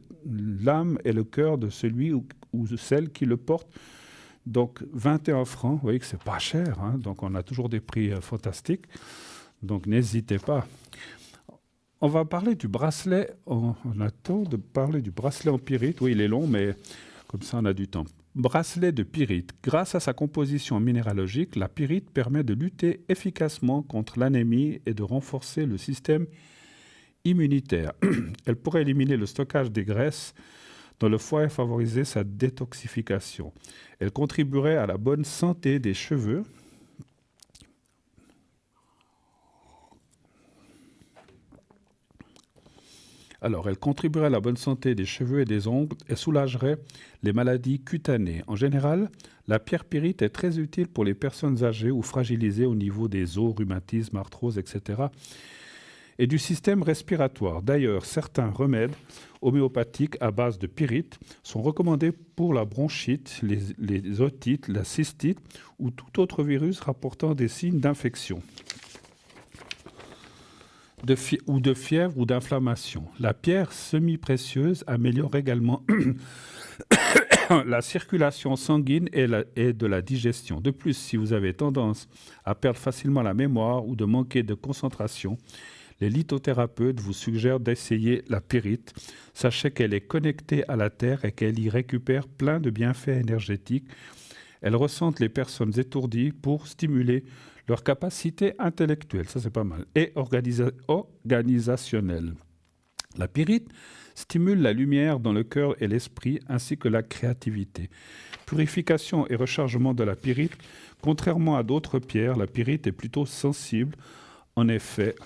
l'âme et le cœur de celui ou de celle qui le porte. Donc 21 francs, vous voyez que c'est pas cher, hein, donc on a toujours des prix fantastiques, donc n'hésitez pas. on va parler du bracelet. On attend de parler du bracelet en pyrite. Oui, il est long, mais comme ça, on a du temps. Bracelet de pyrite. Grâce à sa composition minéralogique, la pyrite permet de lutter efficacement contre l'anémie et de renforcer le système immunitaire. Elle pourrait éliminer le stockage des graisses dans le foie et favoriser sa détoxification. Elle contribuerait à la bonne santé des cheveux. Alors, elle contribuerait à la bonne santé des cheveux et des ongles et soulagerait les maladies cutanées. En général, la pierre pyrite est très utile pour les personnes âgées ou fragilisées au niveau des os, rhumatisme, arthrose, etc. et du système respiratoire. D'ailleurs, certains remèdes homéopathiques à base de pyrite sont recommandés pour la bronchite, les otites, la cystite ou tout autre virus rapportant des signes d'infection. Ou de fièvre ou d'inflammation. La pierre semi-précieuse améliore également la circulation sanguine et de la digestion. De plus, si vous avez tendance à perdre facilement la mémoire ou de manquer de concentration, les lithothérapeutes vous suggèrent d'essayer la pyrite. Sachez qu'elle est connectée à la terre et qu'elle y récupère plein de bienfaits énergétiques. Elle ressente les personnes étourdies pour stimuler leur capacité intellectuelle, ça c'est pas mal, et organisationnelle. La pyrite stimule la lumière dans le cœur et l'esprit, ainsi que la créativité. Purification et rechargement de la pyrite. Contrairement à d'autres pierres, la pyrite est plutôt sensible. En effet,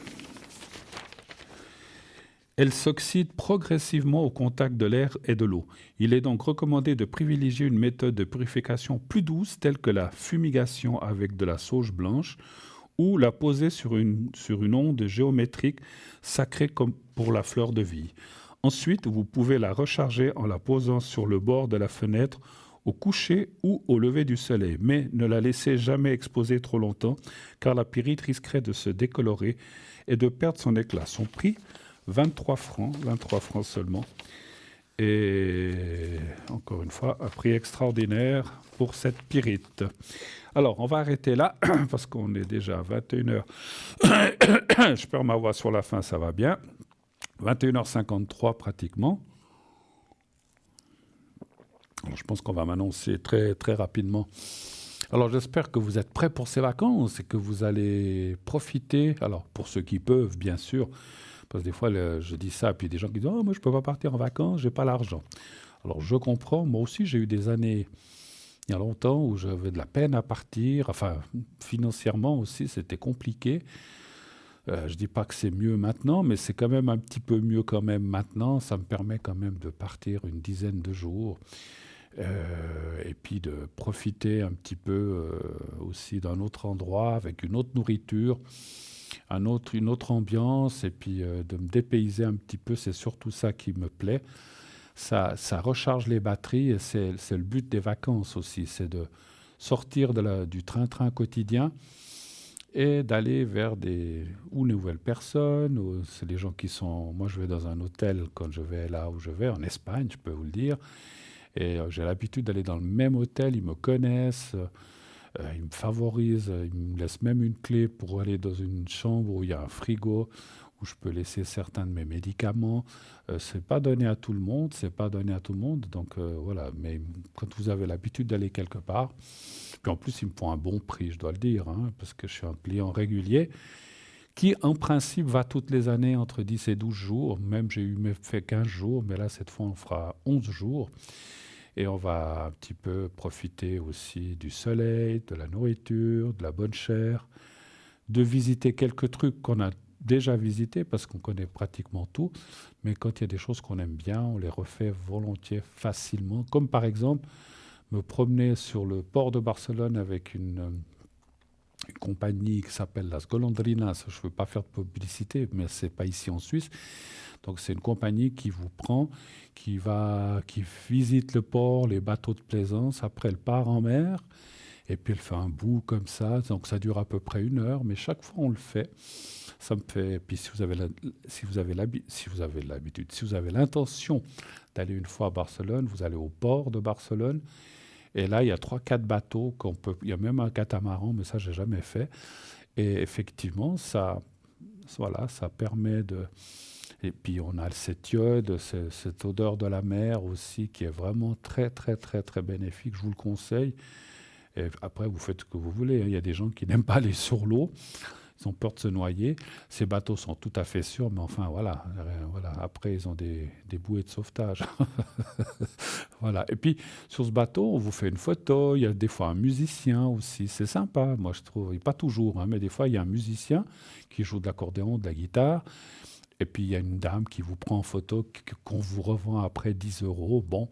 elle s'oxyde progressivement au contact de l'air et de l'eau. Il est donc recommandé de privilégier une méthode de purification plus douce, telle que la fumigation avec de la sauge blanche, ou la poser sur une onde géométrique sacrée comme pour la fleur de vie. Ensuite, vous pouvez la recharger en la posant sur le bord de la fenêtre au coucher ou au lever du soleil. Mais ne la laissez jamais exposer trop longtemps, car la pyrite risquerait de se décolorer et de perdre son éclat. Son prix, 23 francs seulement. Et encore une fois, un prix extraordinaire pour cette pyrite. Alors, on va arrêter là, parce qu'on est déjà à 21h. Je perds ma voix sur la fin, ça va bien. 21h53 pratiquement. Alors, je pense qu'on va m'annoncer très, très rapidement. Alors, j'espère que vous êtes prêts pour ces vacances et que vous allez profiter. Alors, pour ceux qui peuvent, bien sûr. Parce que des fois, je dis ça, et puis des gens qui disent « Oh, moi, je ne peux pas partir en vacances, je n'ai pas l'argent. » Alors, je comprends. Moi aussi, j'ai eu des années, il y a longtemps, où j'avais de la peine à partir. Enfin, financièrement aussi, c'était compliqué. Je ne dis pas que c'est mieux maintenant, mais c'est quand même un petit peu mieux quand même maintenant. Ça me permet quand même de partir une dizaine de jours. Et puis de profiter un petit peu aussi d'un autre endroit, avec une autre nourriture. Une autre ambiance, et puis de me dépayser un petit peu, c'est surtout ça qui me plaît. Ça recharge les batteries, et c'est le but des vacances aussi, c'est de sortir du train-train quotidien et d'aller vers des nouvelles personnes, ou c'est les gens qui sont... Moi, je vais dans un hôtel quand je vais là où je vais, en Espagne, je peux vous le dire, et j'ai l'habitude d'aller dans le même hôtel, ils me connaissent... ils me favorisent, ils me laissent même une clé pour aller dans une chambre où il y a un frigo, où je peux laisser certains de mes médicaments. C'est pas donné à tout le monde, donc voilà. Mais quand vous avez l'habitude d'aller quelque part, puis en plus ils me font un bon prix, je dois le dire, parce que je suis un client régulier, qui en principe va toutes les années entre 10 et 12 jours. Même j'ai fait 15 jours, mais là cette fois on fera 11 jours. Et on va un petit peu profiter aussi du soleil, de la nourriture, de la bonne chair, de visiter quelques trucs qu'on a déjà visités parce qu'on connaît pratiquement tout. Mais quand il y a des choses qu'on aime bien, on les refait volontiers, facilement. Comme par exemple, me promener sur le port de Barcelone avec une compagnie qui s'appelle Las Golondrinas. Je ne veux pas faire de publicité, mais ce n'est pas ici en Suisse. Donc c'est une compagnie qui vous prend, qui visite le port, les bateaux de plaisance, après elle part en mer, et puis elle fait un bout comme ça, donc ça dure à peu près 1 heure, mais chaque fois on le fait. Ça me fait. Puis si vous avez l'habitude, si vous avez l'intention d'aller une fois à Barcelone, vous allez au port de Barcelone, et là il y a 3-4 bateaux il y a même un catamaran, mais ça j'ai jamais fait. Et effectivement, ça Voilà, ça permet de... Et puis on a cette iode, cette odeur de la mer aussi qui est vraiment très très très très bénéfique, je vous le conseille. Et après vous faites ce que vous voulez, hein. Il y a des gens qui n'aiment pas aller sur l'eau, ils ont peur de se noyer. Ces bateaux sont tout à fait sûrs, mais enfin voilà, voilà. Après ils ont des bouées de sauvetage. Voilà. Et puis sur ce bateau, on vous fait une photo, il y a des fois un musicien aussi, c'est sympa, moi je trouve, et pas toujours, hein, mais des fois il y a un musicien qui joue de l'accordéon, de la guitare. Et puis, il y a une dame qui vous prend en photo, qu'on vous revend après 10 euros. Bon,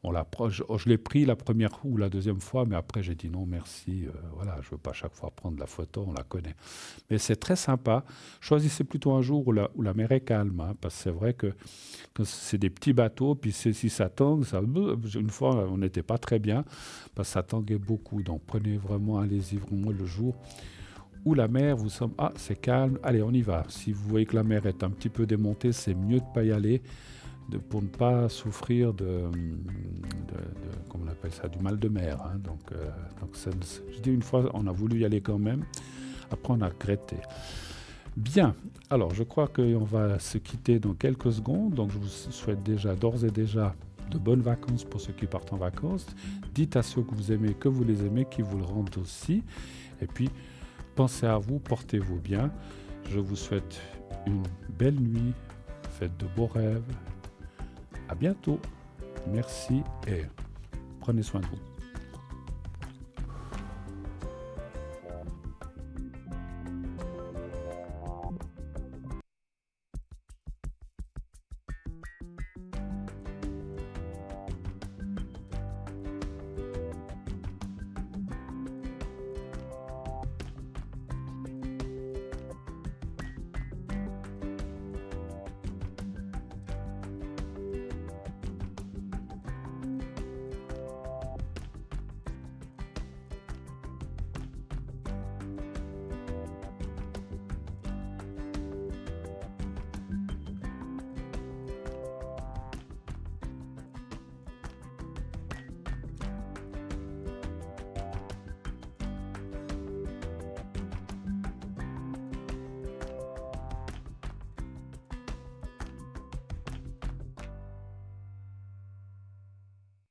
je l'ai pris la première ou la deuxième fois, mais après, j'ai dit non, merci. Voilà, je ne veux pas chaque fois prendre la photo, on la connaît. Mais c'est très sympa. Choisissez plutôt un jour où la mer est calme, hein, parce que c'est vrai que c'est des petits bateaux, puis si ça tangue, une fois, on n'était pas très bien, parce que ça tanguait beaucoup. Donc, prenez vraiment, allez-y vraiment le jour où la mer, vous semble, c'est calme, allez, on y va. Si vous voyez que la mer est un petit peu démontée, c'est mieux de ne pas y aller pour ne pas souffrir comment on appelle ça, du mal de mer. Hein. Donc je dis une fois, on a voulu y aller quand même, après on a regretté. Bien, alors je crois qu'on va se quitter dans quelques secondes, donc je vous souhaite d'ores et déjà de bonnes vacances pour ceux qui partent en vacances. Dites à ceux que vous aimez que vous les aimez, qu'ils vous le rendent aussi. Et puis, pensez à vous, portez-vous bien. Je vous souhaite une belle nuit, faites de beaux rêves. À bientôt. Merci et prenez soin de vous.